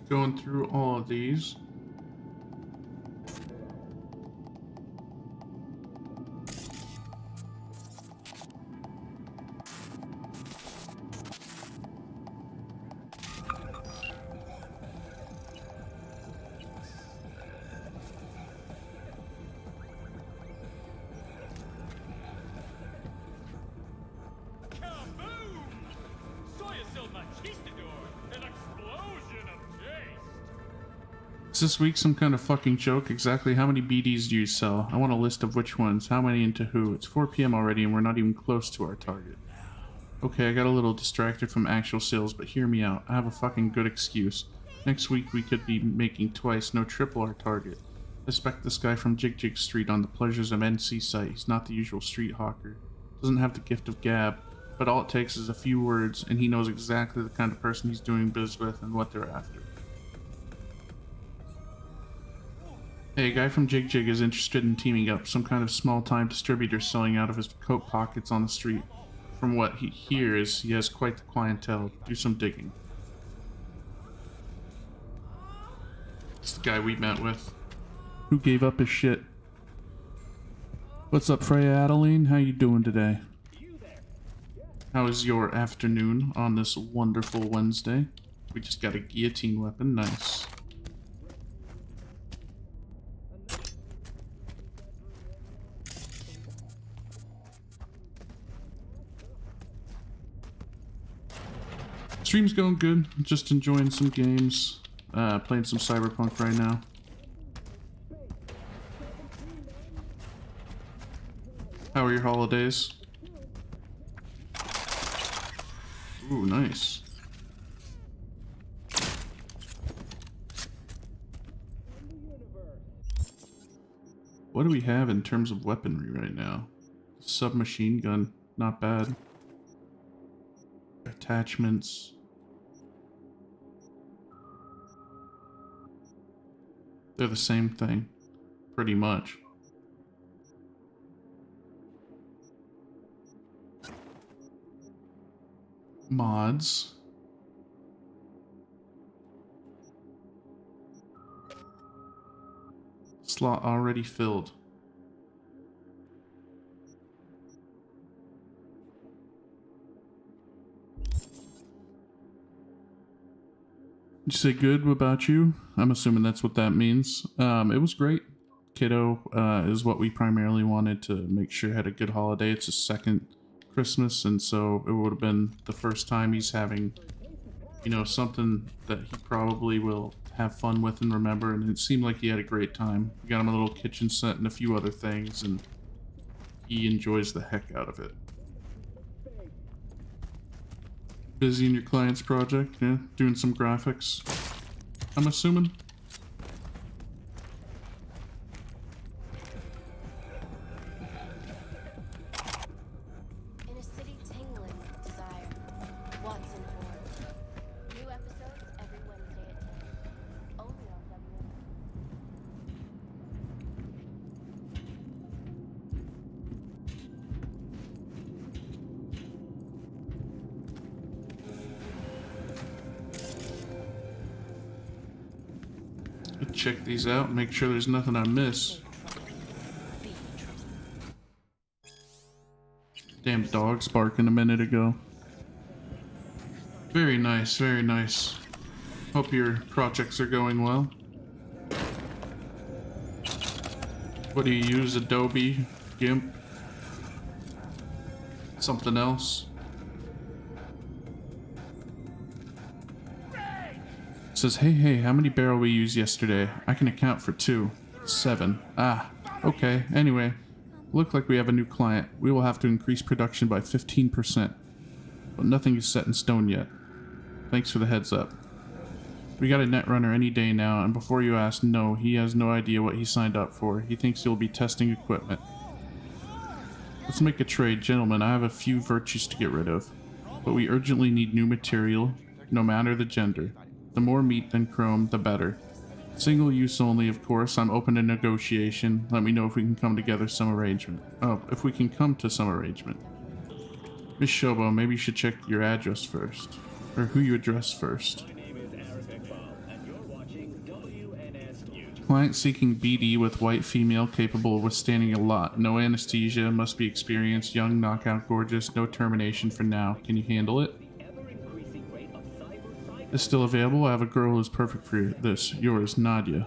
Going through all of these. Is this week some kind of fucking joke? Exactly how many BDs do you sell? I want a list of which ones, how many and to who. It's 4 PM already and we're not even close to our target. Okay, I got a little distracted from actual sales, but hear me out. I have a fucking good excuse. Next week we could be making twice, no triple our target. I suspect this guy from Jig Jig Street on the Pleasures of NC site. He's not the usual street hawker. Doesn't have the gift of gab, but all it takes is a few words and he knows exactly the kind of person he's doing biz with and what they're after. Hey, a guy from Jig Jig is interested in teaming up, some kind of small-time distributor selling out of his coat pockets on the street. From what he hears, he has quite the clientele. Do some digging. It's the guy we met with. Who gave up his shit. What's up, Freya Adeline? How you doing today? How is your afternoon on this wonderful Wednesday? We just got a guillotine weapon. Nice. Stream's going good. Just enjoying some games. Playing some Cyberpunk right now. How are your holidays? Ooh, nice. What do we have in terms of weaponry right now? Submachine gun, not bad. Attachments. They're the same thing, pretty much. Mods. Slot already filled. Did you say good about you? I'm assuming that's what that means. It was great. Kiddo is what we primarily wanted to make sure had a good holiday. It's his second Christmas, and so it would have been the first time he's having, you know, something that he probably will have fun with and remember, and it seemed like he had a great time. We got him a little kitchen set and a few other things, and he enjoys the heck out of it. Busy in your client's project, yeah? Doing some graphics, I'm assuming? In a city tingling with desire, Watson Ford. New episodes every Wednesday at 10. Only on WNS. Check these out, make sure there's nothing I miss. Damn dogs barking a minute ago. Very nice, very nice. Hope your projects are going well. What do you use? Adobe? GIMP? Something else? It says, hey, how many barrel we used yesterday? I can account for 2. 7. Ah, okay. Anyway, look like we have a new client. We will have to increase production by 15%. But nothing is set in stone yet. Thanks for the heads up. We got a netrunner any day now, and before you ask, no, he has no idea what he signed up for. He thinks he'll be testing equipment. Let's make a trade, gentlemen. I have a few virtues to get rid of. But we urgently need new material, no matter the gender. The more meat than chrome, the better. Single use only, of course. I'm open to negotiation. Let me know if we can come together some arrangement. Oh, if we can come to some arrangement. Miss Shobo, maybe you should check your address first. Or who you address first. Client seeking BD with white female capable of withstanding a lot. No anesthesia, must be experienced, young, knockout, gorgeous, no termination for now. Can you handle it? Is still available? I have a girl who's perfect for this. Yours, Nadia.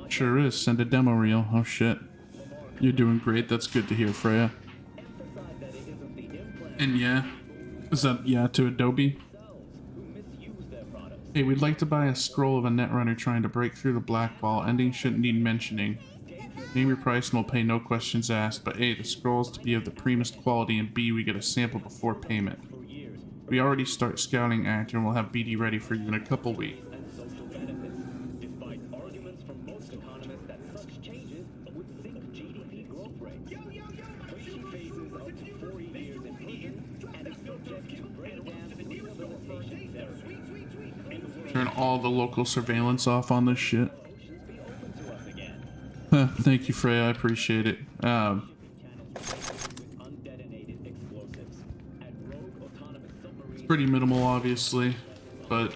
Sure is. Send a demo reel. Oh shit. You're doing great. That's good to hear, Freya. And yeah. Is that yeah to Adobe? Hey, we'd like to buy a scroll of a netrunner trying to break through the black wall. Ending shouldn't need mentioning. Name your price and we'll pay no questions asked. But A, the scroll is to be of the primest quality, and B, we get a sample before payment. We already start scouting actor and we'll have BD ready for you in a couple weeks. Turn all the local surveillance off on this shit. Thank you, Freya. I appreciate it. Pretty minimal, obviously, but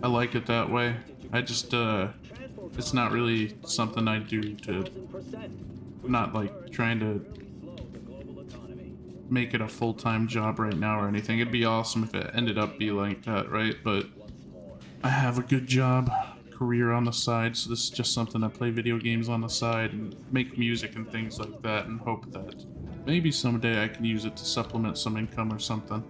I like it that way. I just, it's not really something I do to, not like trying to make it a full-time job right now or anything. It'd be awesome if it ended up being like that, right? But I have a good job, career on the side, so this is just something I play video games on the side and make music and things like that, and hope that maybe someday I can use it to supplement some income or something.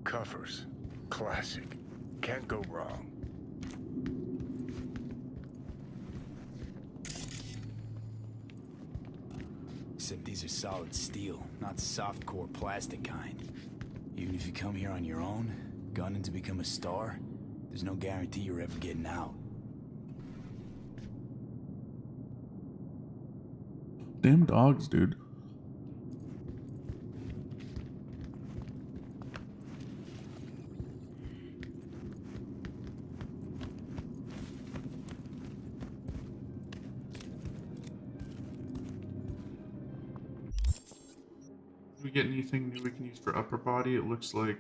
Covers. Classic. Can't go wrong. Except these are solid steel, not softcore plastic kind. Even if you come here on your own, gunning to become a star, there's no guarantee you're ever getting out. Damn dogs, dude. Do we get anything new we can use for upper body? It looks like...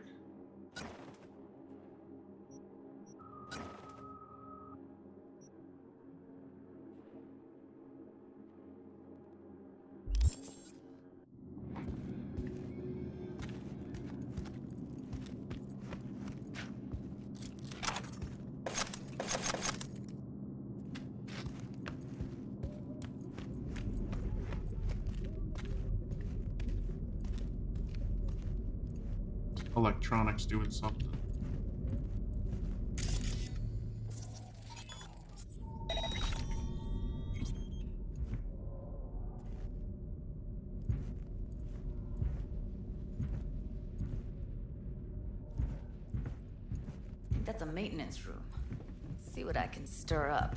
electronics doing something. I think that's a maintenance room. See what I can stir up.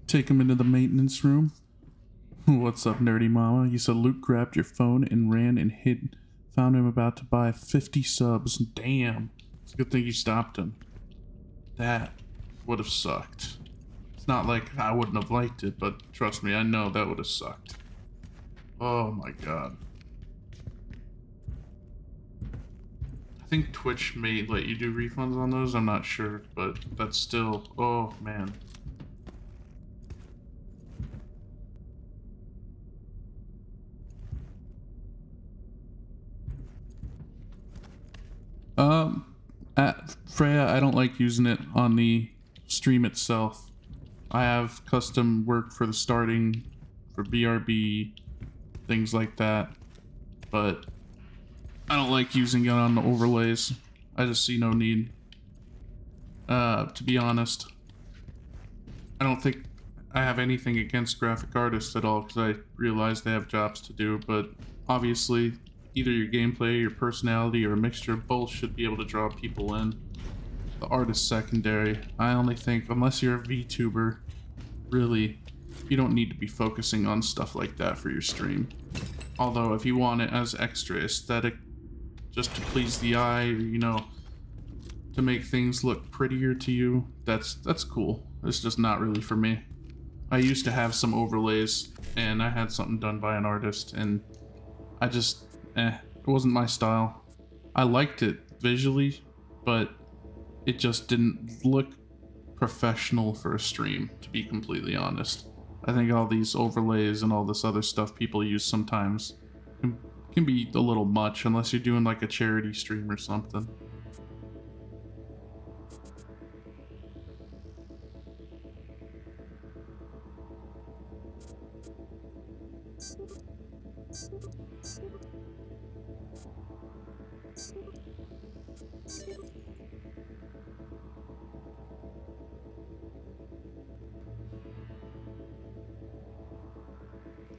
Take him into the maintenance room. What's up, nerdy mama? You said Luke grabbed your phone and ran and hid. Found him about to buy 50 subs. Damn. It's a good thing you stopped him. That would have sucked. It's not like I wouldn't have liked it, but trust me, I know that would have sucked. Oh my god. I think Twitch may let you do refunds on those, I'm not sure, but that's still... oh man. At Freya, I don't like using it on the stream itself. I have custom work for the starting, for BRB, things like that, but I don't like using it on the overlays. I just see no need. To be honest, I don't think I have anything against graphic artists at all, because I realize they have jobs to do, but obviously either your gameplay, your personality, or a mixture of both should be able to draw people in. The art is secondary. I only think, unless you're a VTuber, really, you don't need to be focusing on stuff like that for your stream. Although, if you want it as extra aesthetic, just to please the eye, or, you know, to make things look prettier to you, that's cool. It's just not really for me. I used to have some overlays, and I had something done by an artist, and I just... it wasn't my style. I liked it visually, but it just didn't look professional for a stream, to be completely honest. I think all these overlays and all this other stuff people use sometimes can be a little much, unless you're doing like a charity stream or something.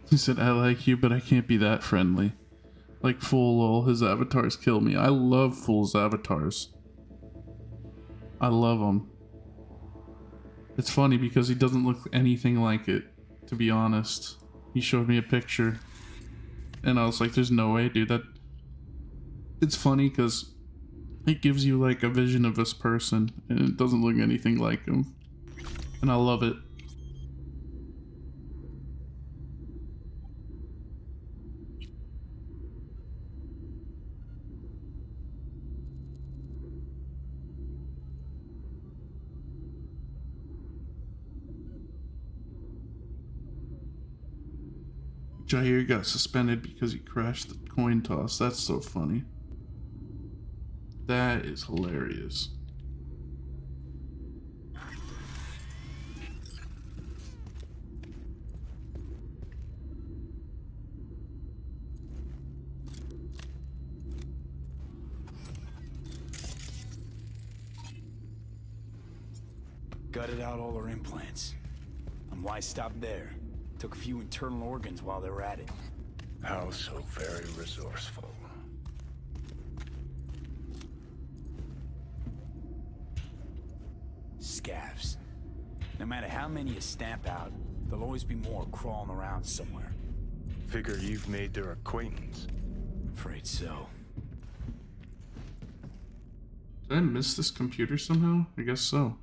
He said, I like you, but I can't be that friendly. Like Fool, lol, his avatars kill me. I love Fool's avatars. I love them. It's funny because he doesn't look anything like it, to be honest. He showed me a picture, and I was like, there's no way, dude. It's funny because It gives you like a vision of this person, and it doesn't look anything like him. And I love it. Jair got suspended because he crashed the coin toss. That's so funny. That is hilarious. Gutted out all her implants. And why stop there? Took a few internal organs while they were at it. How so very resourceful. Scavs. No matter how many you stamp out, there'll always be more crawling around somewhere. Figure you've made their acquaintance. Afraid so. Did I miss this computer somehow? I guess so.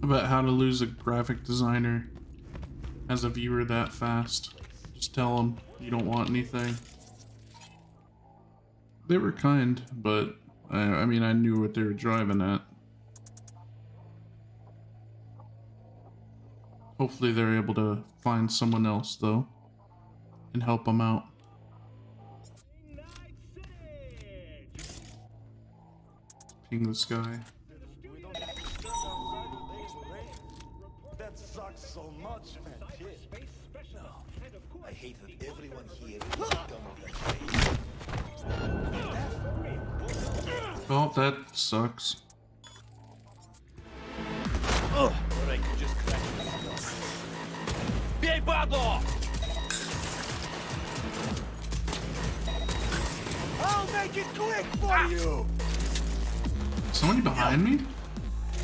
About how to lose a graphic designer as a viewer that fast. Just tell them you don't want anything. They were kind, but I mean, I knew what they were driving at. Hopefully they're able to find someone else though and help them out. Ping this guy. That sucks so much, man. I hate that everyone here is dumb. Oh, that sucks. Or I could just crack it. Big bottle! I'll make it quick for you! Somebody behind me?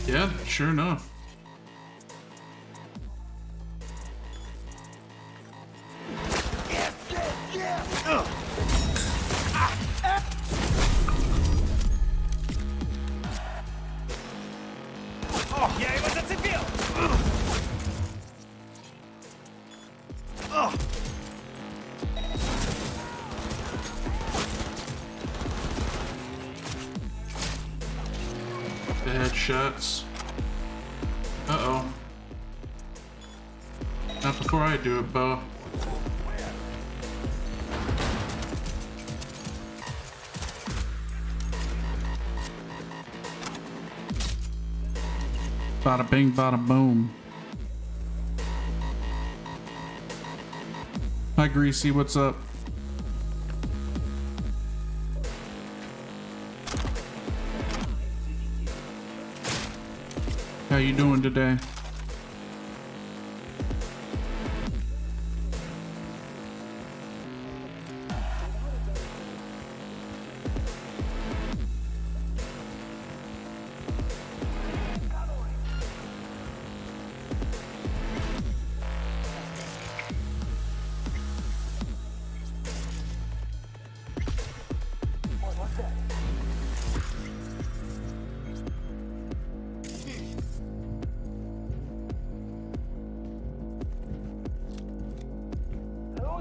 Yeah, sure enough. Я его зацепил! The headshots. Uh-oh. Not before I do it, Bo. Bada bing, bada boom. Hi, Greasy, what's up? How you doing today?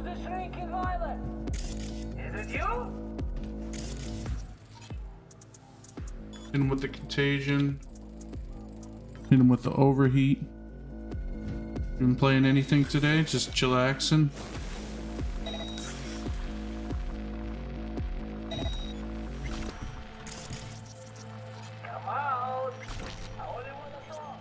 Who's the shrinking violet? Is it you? Hit him with the contagion. Hit him with the overheat. You been playing anything today? Just chillaxing? Come out. I only want to talk.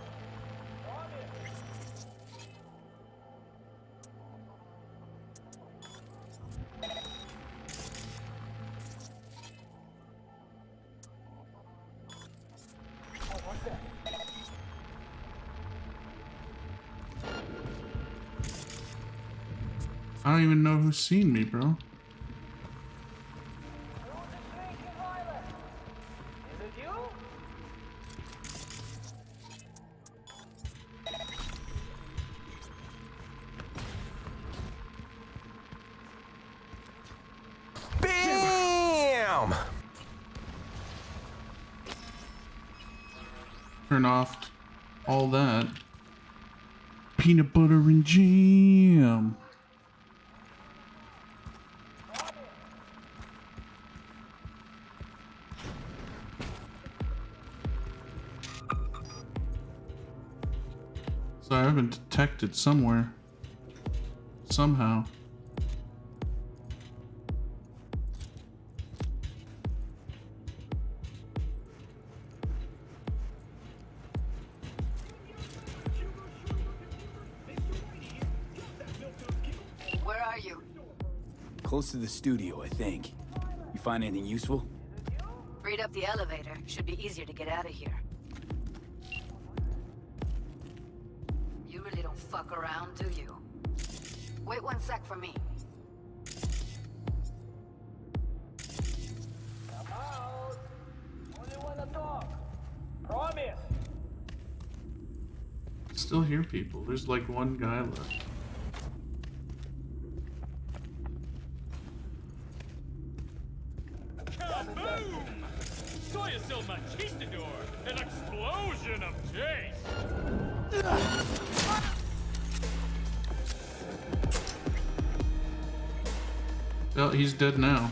I don't even know who's seen me, bro. Is it you? turn off all that. Peanut butter and jam. So I haven't detected somewhere. Somehow. Where are you? Close to the studio, I think. You find anything useful? Read up the elevator. Should be easier to get out of here. You really don't fuck around, do you? Wait 1 sec for me. Come out. Only wanna talk. Promise. Still hear people. There's like one guy left. Kaboom! Soy es el machistador, an explosion of taste. Well, he's dead now.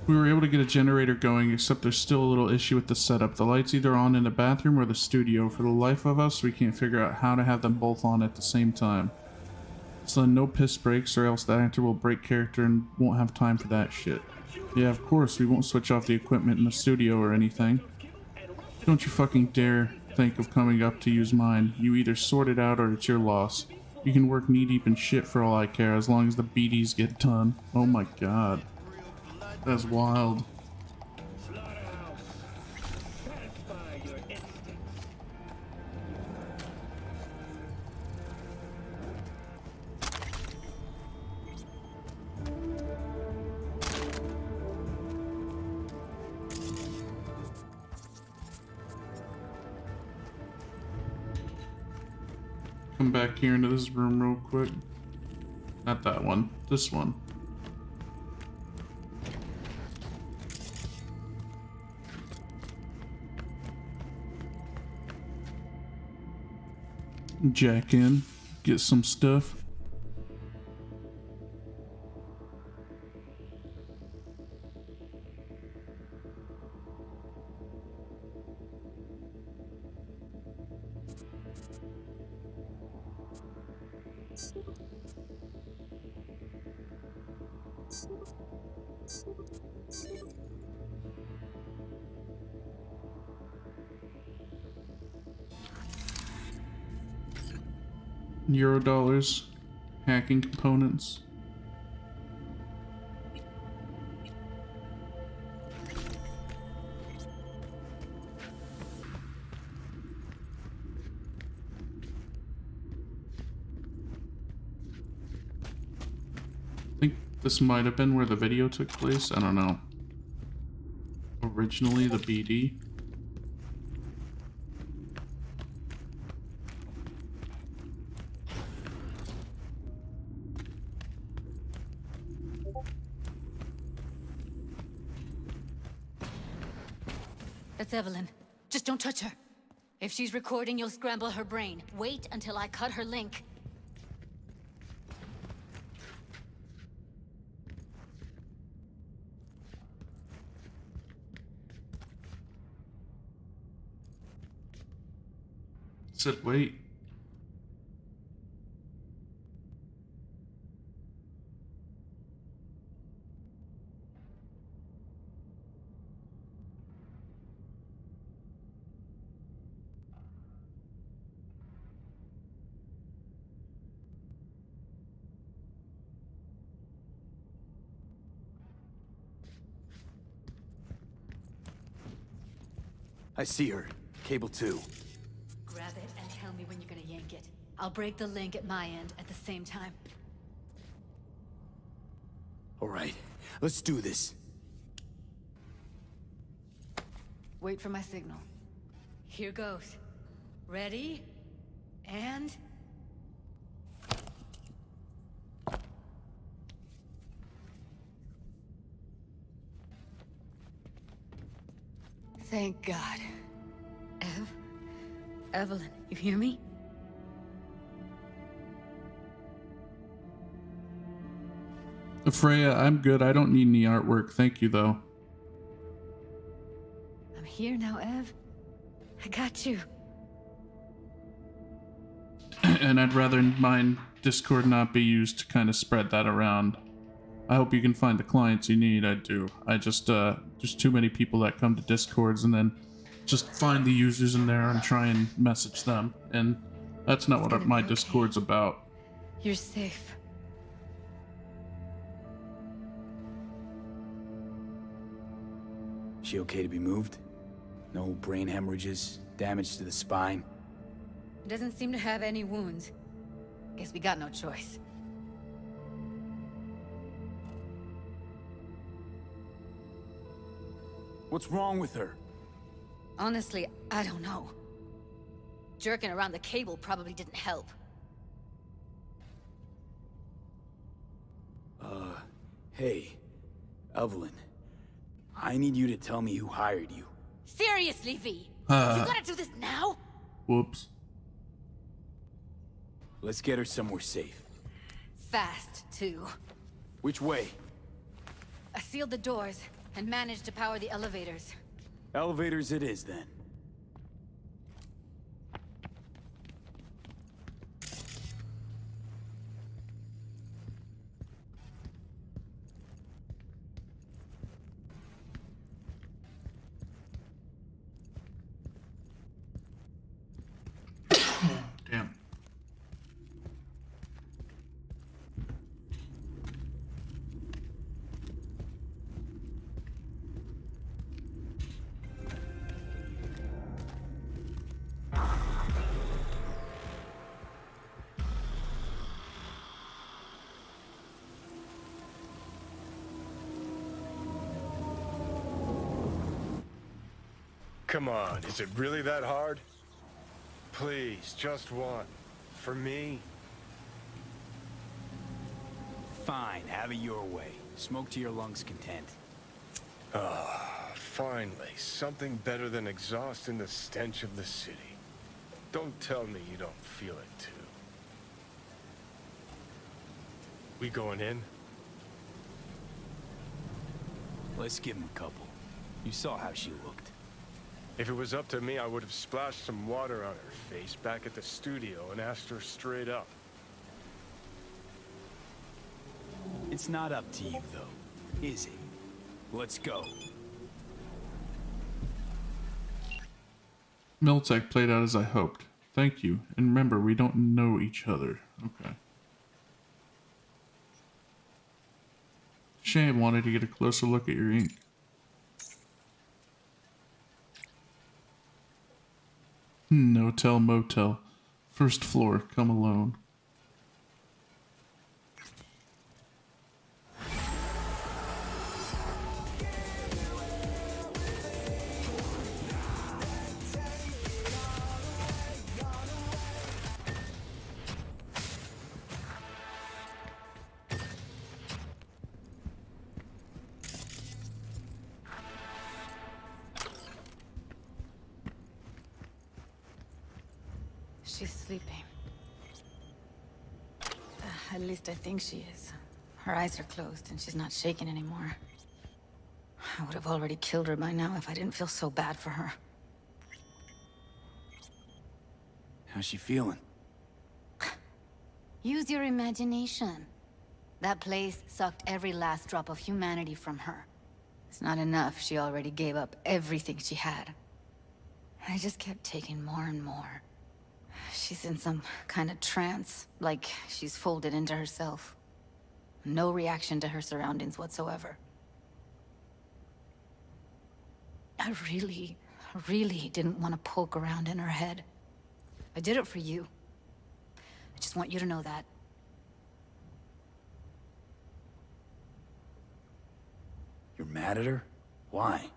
We were able to get a generator going, except there's still a little issue with the setup. The light's either on in the bathroom or the studio. For the life of us, we can't figure out how to have them both on at the same time. So no piss breaks, or else that actor will break character and won't have time for that shit. Yeah, of course, we won't switch off the equipment in the studio or anything. Don't you fucking dare think of coming up to use mine. You either sort it out or it's your loss. You can work knee-deep in shit for all I care, as long as the BDs get done. Oh my god. That's wild. Come back here into this room real quick. Not that one. This one. Jack in. Get some stuff. Eurodollars, hacking components. I think this might have been where the video took place. I don't know. Originally, the BD. That's Evelyn. Just don't touch her. If she's recording, you'll scramble her brain. Wait until I cut her link. Said wait. I see her. Cable 2. Grab it and tell me when you're gonna yank it. I'll break the link at my end at the same time. All right, let's do this. Wait for my signal. Here goes. Ready? And... Thank God. Evelyn, you hear me? Freya, I'm good. I don't need any artwork. Thank you, though. I'm here now, Ev. I got you. And I'd rather mine Discord not be used to kind of spread that around. I hope you can find the clients you need. I do. I just, there's too many people that come to Discords and then just find the users in there and try and message them. And that's not what my Discord's about. You're safe. She okay to be moved? No brain hemorrhages, damage to the spine? Doesn't seem to have any wounds. Guess we got no choice. What's wrong with her? Honestly, I don't know. Jerking around the cable probably didn't help. Hey, Evelyn. I need you to tell me who hired you. Seriously, V? You gotta do this now? Whoops. Let's get her somewhere safe. Fast, too. Which way? I sealed the doors and managed to power the elevators. Elevators it is, then. Damn. Come on, is it really that hard? Please, just one. For me? Fine, have it your way. Smoke to your lungs' content. Finally, something better than exhaust in the stench of the city. Don't tell me you don't feel it, too. We going in? Let's give him a couple. You saw how she looked. If it was up to me, I would have splashed some water on her face back at the studio and asked her straight up. It's not up to you, though, is it? Let's go. Miltech played out as I hoped. Thank you. And remember, we don't know each other. Okay. Shame, wanted to get a closer look at your ink. No-tell motel. First floor, come alone. She's sleeping. At least I think she is. Her eyes are closed and she's not shaking anymore. I would have already killed her by now if I didn't feel so bad for her. How's she feeling? Use your imagination. That place sucked every last drop of humanity from her. It's not enough. She already gave up everything she had. I just kept taking more and more. She's in some kind of trance, like she's folded into herself. No reaction to her surroundings whatsoever. I really didn't want to poke around in her head. I did it for you. I just want you to know that. You're mad at her? Why?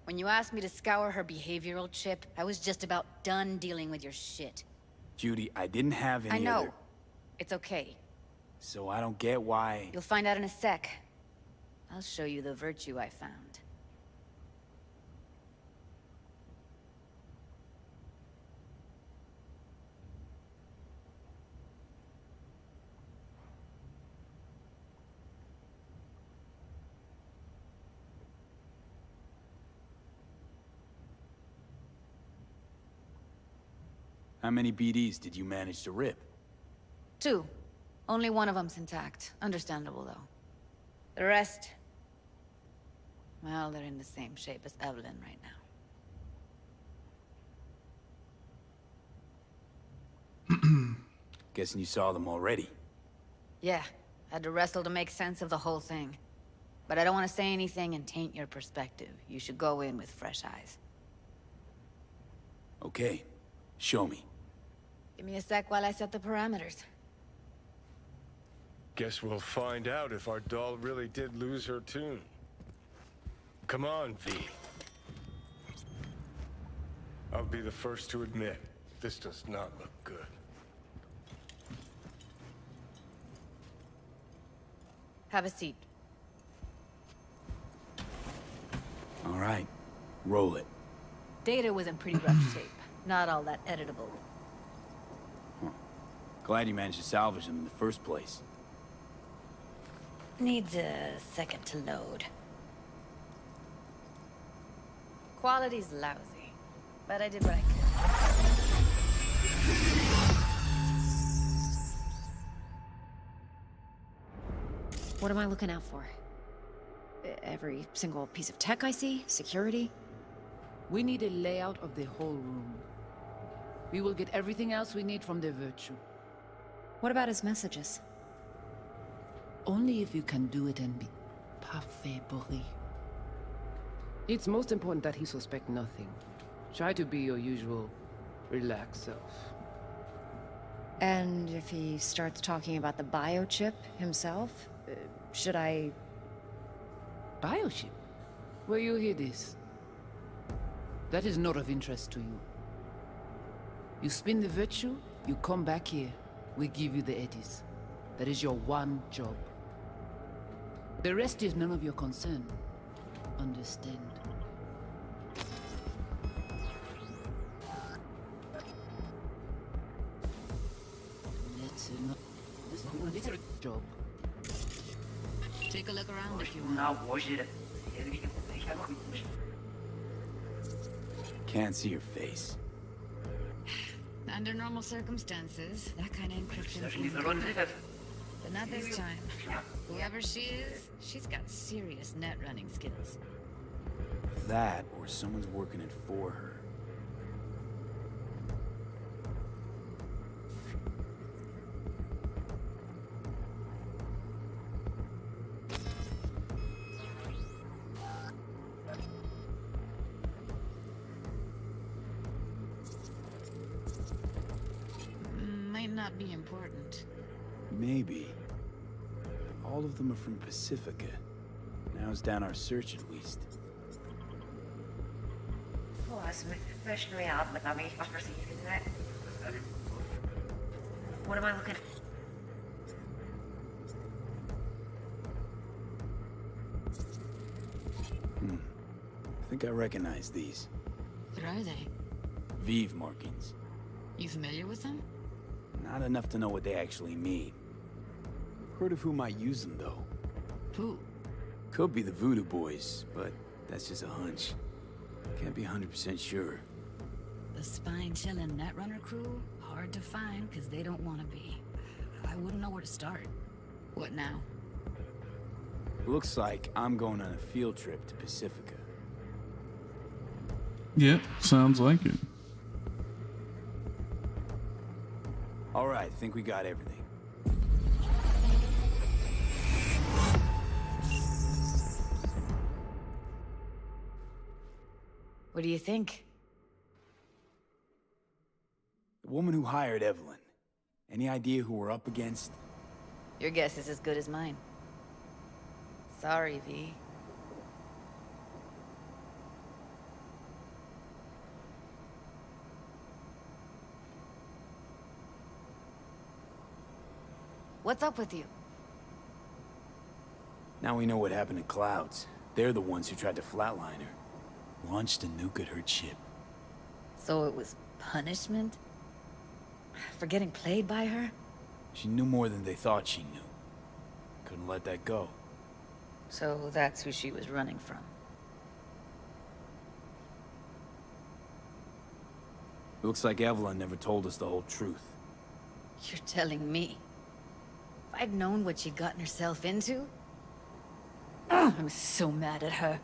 When you asked me to scour her behavioral chip, I was just about done dealing with your shit. Judy, I didn't have any I know. other... It's okay. So I don't get why... You'll find out in a sec. I'll show you the virtue I found. How many BDs did you manage to rip? 2. Only one of them's intact. Understandable, though. The rest... well, they're in the same shape as Evelyn right now. Guessing you saw them already. Yeah, had to wrestle to make sense of the whole thing. But I don't want to say anything and taint your perspective. You should go in with fresh eyes. Okay, show me. Give me a sec while I set the parameters. Guess we'll find out if our doll really did lose her tune. Come on, V. I'll be the first to admit, this does not look good. Have a seat. All right, roll it. Data was in pretty rough shape. Not all that editable. Glad you managed to salvage them in the first place. Needs a second to load. Quality's lousy, but I did what I could. What am I looking out for? Every single piece of tech I see? Security? We need a layout of the whole room. We will get everything else we need from the Virtue. What about his messages? Only if you can do it and be parfait bourré. It's most important that he suspect nothing. Try to be your usual, relaxed self. And if he starts talking about the biochip himself, should I... Biochip? Where you hear this? That is not of interest to you. You spin the Virtue, you come back here, we give you the eddies. That is your one job. The rest is none of your concern. Understand? That's enough. This is a job. Take a look around if you want. Can't see your face. Under normal circumstances, that kind of encryption is but not this time. Whoever she is, she's got serious net running skills. That, or someone's working it for her. Might not be important. Maybe. All of them are from Pacifica. Narrows down our search at least. What am I looking at? I think I recognize these. What are they? Vive markings. You familiar with them? Not enough to know what they actually mean. Heard of who might use them, though. Who? Could be the Voodoo Boys, but that's just a hunch. Can't be 100% sure. The spine-chilling Netrunner crew? Hard to find, because they don't want to be. I wouldn't know where to start. What now? Looks like I'm going on a field trip to Pacifica. Yep, sounds like it. All right, think we got everything. What do you think? The woman who hired Evelyn. Any idea who we're up against? Your guess is as good as mine. Sorry, V. What's up with you? Now we know what happened to Clouds. They're the ones who tried to flatline her. Launched a nuke at her ship. So it was punishment? For getting played by her? She knew more than they thought she knew. Couldn't let that go. So that's who she was running from. Looks like Evelyn never told us the whole truth. You're telling me? If I'd known what she'd gotten herself into... Ugh, I'm so mad at her.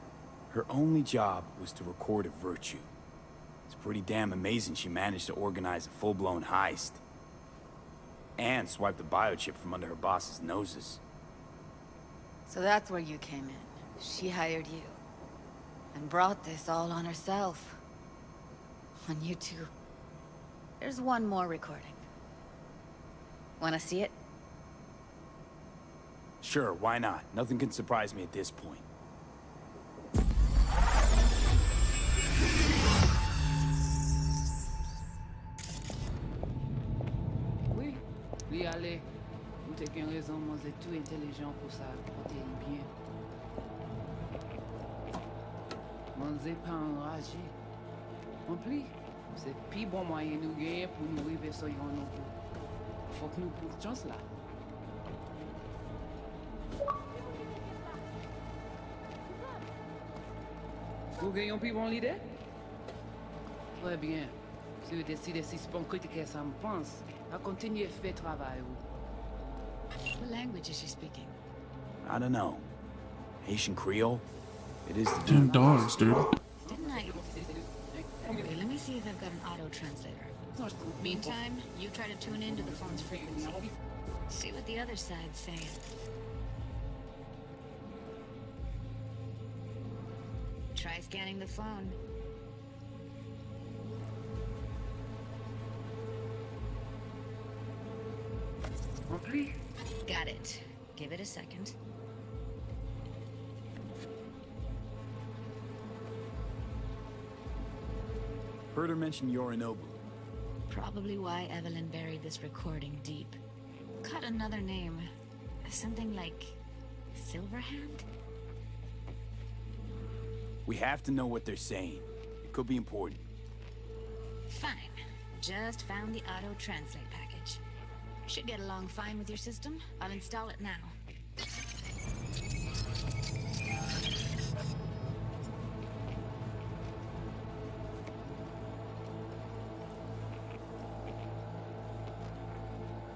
Her only job was to record a virtue. It's pretty damn amazing she managed to organize a full-blown heist. And swipe the biochip from under her boss's noses. So that's where you came in. She hired you. And brought this all on herself. On you two. There's one more recording. Wanna see it? Sure, why not? Nothing can surprise me at this point. Oui, lui aller. Vous t'es qu'une raison, moi c'est tout intelligent pour ça, pour t'es bien. Moi c'est pas enragé. En plus, c'est plus bon moyen nous gagner pour nous arriver sur yon nous. Faut que nous prenions chance là. Vous gagnez plus bon l'idée? Très bien. Si vous décidez si c'est bon critiquer ça me pense, à continuer à faire travail. What language is she speaking? I don't know. Haitian Creole? It is the Damn dogs, dude. Didn't I? Okay, let me see if I've got an auto translator. Meantime, you try to tune into the phone's frequency. See what the other side's saying. Try scanning the phone. Got it. Give it a second. Heard her mention Yorinobu. Probably why Evelyn buried this recording deep. Caught another name. Something like... Silverhand? We have to know what they're saying. It could be important. Fine. Just found the auto-translate package. Should get along fine with your system. I'll install it now.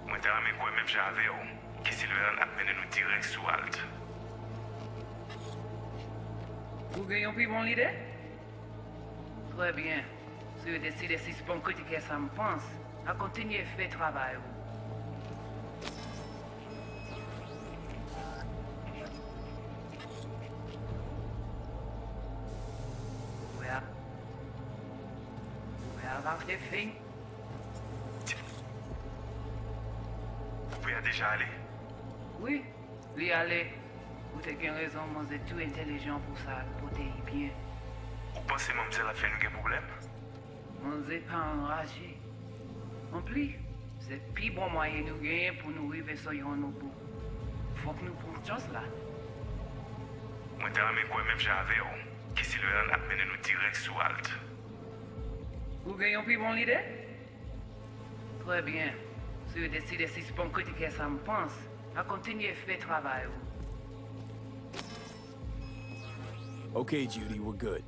Mwen te rame kwen mèm jave yo, ki Silveran ap mene nou direk sou alt. Vous gagnez plus bon l'idée? Très bien. Si vous décidez si c'est bon critiquer ça me pense, à continuer à faire travail. Vous avez fait? Vous pouvez déjà aller? Oui, lui aller. Vous avez raison, moi c'est tout intelligent pour ça, pour t'y bien. Vous pensez que ça la fait nous un problème? On n'est pas enragé. En plus, c'est plus bon moyen nous gagner pour nous arriver sur yon nous bout. Faut que nous prenions chance là. Mwen te rame kwen mèm jave yo, ki Silveran ap mene nou direk sou alt. Vous gagnez plus bon l'idée? Très bien. Si vous décidez si c'est bon critiquer ça me pense, à continuer à faire travail. Okay, Judy, we're good.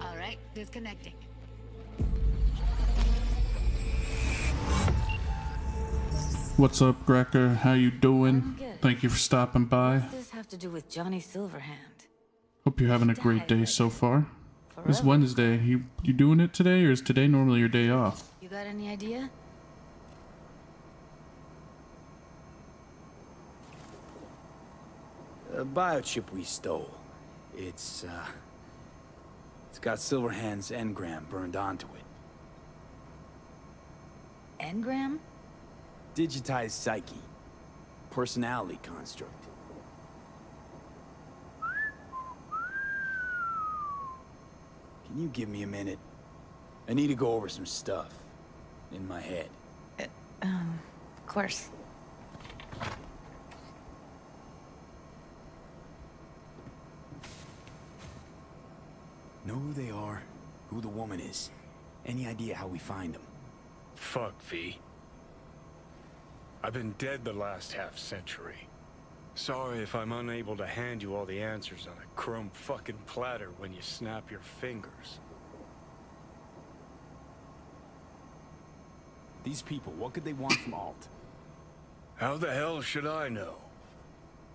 All right, disconnecting. What's up, Grecker? How you doing? I'm good. Thank you for stopping by. What's this have to do with Johnny Silverhand? Hope you're having a great day so far. It's Forever. Wednesday. You doing it today, or is today normally your day off? You got any idea? A biochip we stole. It's got Silverhand's engram burned onto it. Engram? Digitized psyche. Personality construct. Can you give me a minute? I need to go over some stuff. In my head. Of course. Know who they are, who the woman is. Any idea how we find them? Fuck, V. I've been dead the last half-century. Sorry if I'm unable to hand you all the answers on a chrome fucking platter when you snap your fingers. These people, what could they want from Alt? How the hell should I know?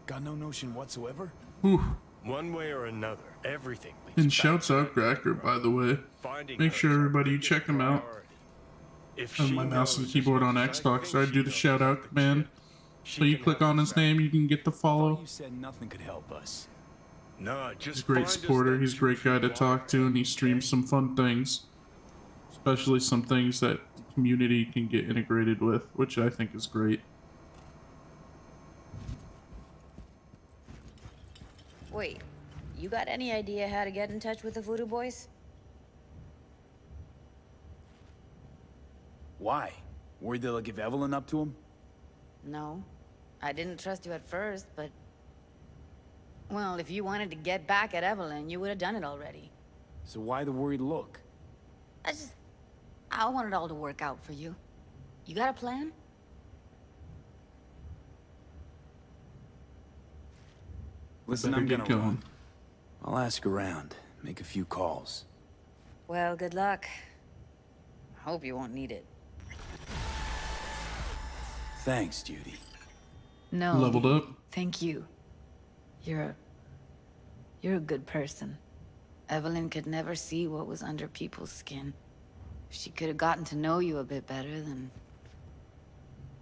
Got no notion whatsoever? Whew. One way or another, everything leads And back shouts to out Cracker, by the way. finding Make her sure is our everybody biggest check him out. priority. If On she my mouse and knows keyboard as on much as Xbox, I think do she the knows shout about out the command. chip, she So you can click help on us his out. name, you can get the follow. You said nothing could help us. Nah, He's just a great find us supporter, them he's a great guy to talk to, and he streams some fun things. Especially some things that the community can get integrated with, which I think is great. Wait, you got any idea how to get in touch with the Voodoo Boys? Why? Worried they'll give Evelyn up to him? No. I didn't trust you at first, but... Well, if you wanted to get back at Evelyn, you would have done it already. So why the worried look? I want it all to work out for you. You got a plan? Listen, Better I'm get gonna going. run. I'll ask around, make a few calls. Well, good luck. Hope you won't need it. Thanks, Judy. No. Leveled up. Thank you. You're a good person. Evelyn could never see what was under people's skin. If she could have gotten to know you a bit better, then...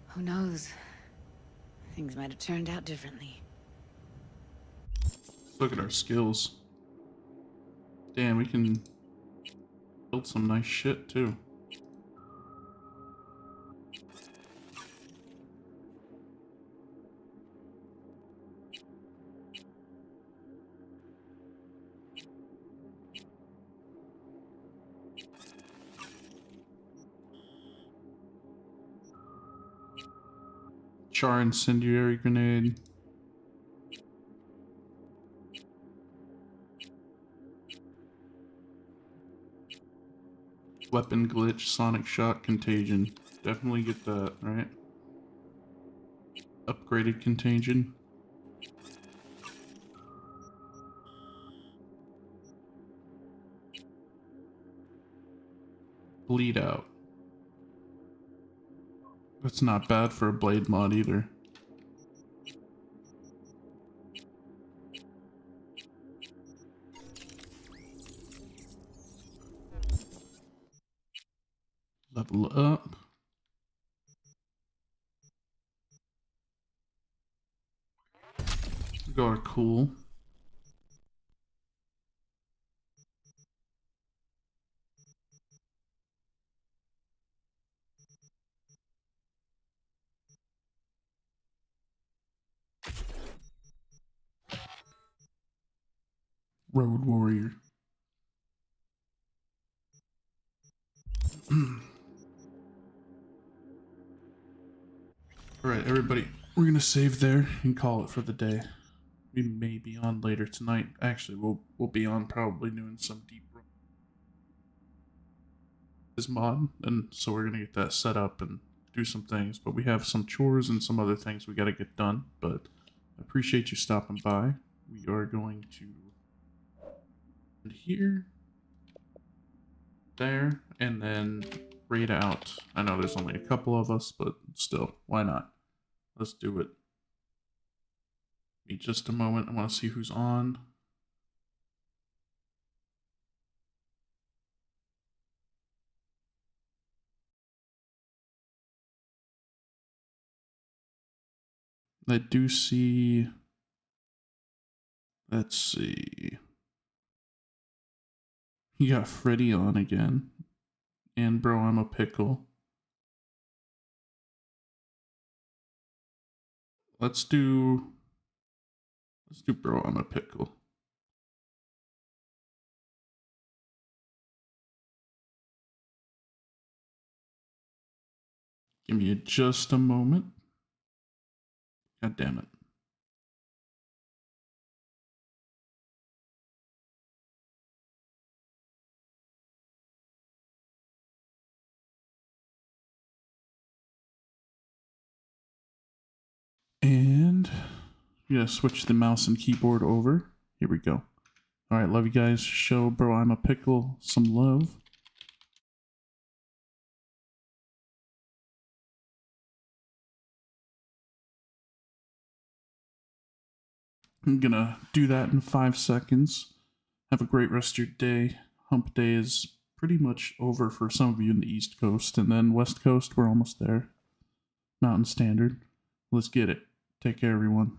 Who knows? Things might have turned out differently. Look at our skills. Damn, we can build some nice shit too. Char incendiary grenade. Weapon glitch, sonic shot, contagion. Definitely get that, right? Upgraded contagion. Bleed out. That's not bad for a blade mod either. Level up. Go cool. Road warrior. Alright, everybody, we're gonna save there and call it for the day. We may be on later tonight. Actually, we'll be on probably doing some deep this mod, and so we're gonna get that set up and do some things. But we have some chores and some other things we gotta get done. But I appreciate you stopping by. We are going to end here, there, and then raid out. I know there's only a couple of us, but still, why not? Let's do it. Wait just a moment. I want to see who's on. I do see... Let's see. You got Freddy on again. And bro, I'm a pickle. Let's do bro, I'm a pickle. Give me just a moment. God damn it. And I'm gonna switch the mouse and keyboard over. Here we go. Alright, love you guys. Show bro, I'm a pickle some love. I'm gonna do that in 5 seconds. Have a great rest of your day. Hump Day is pretty much over for some of you in the East Coast, and then West Coast, we're almost there. Mountain Standard. Let's get it. Take care, everyone.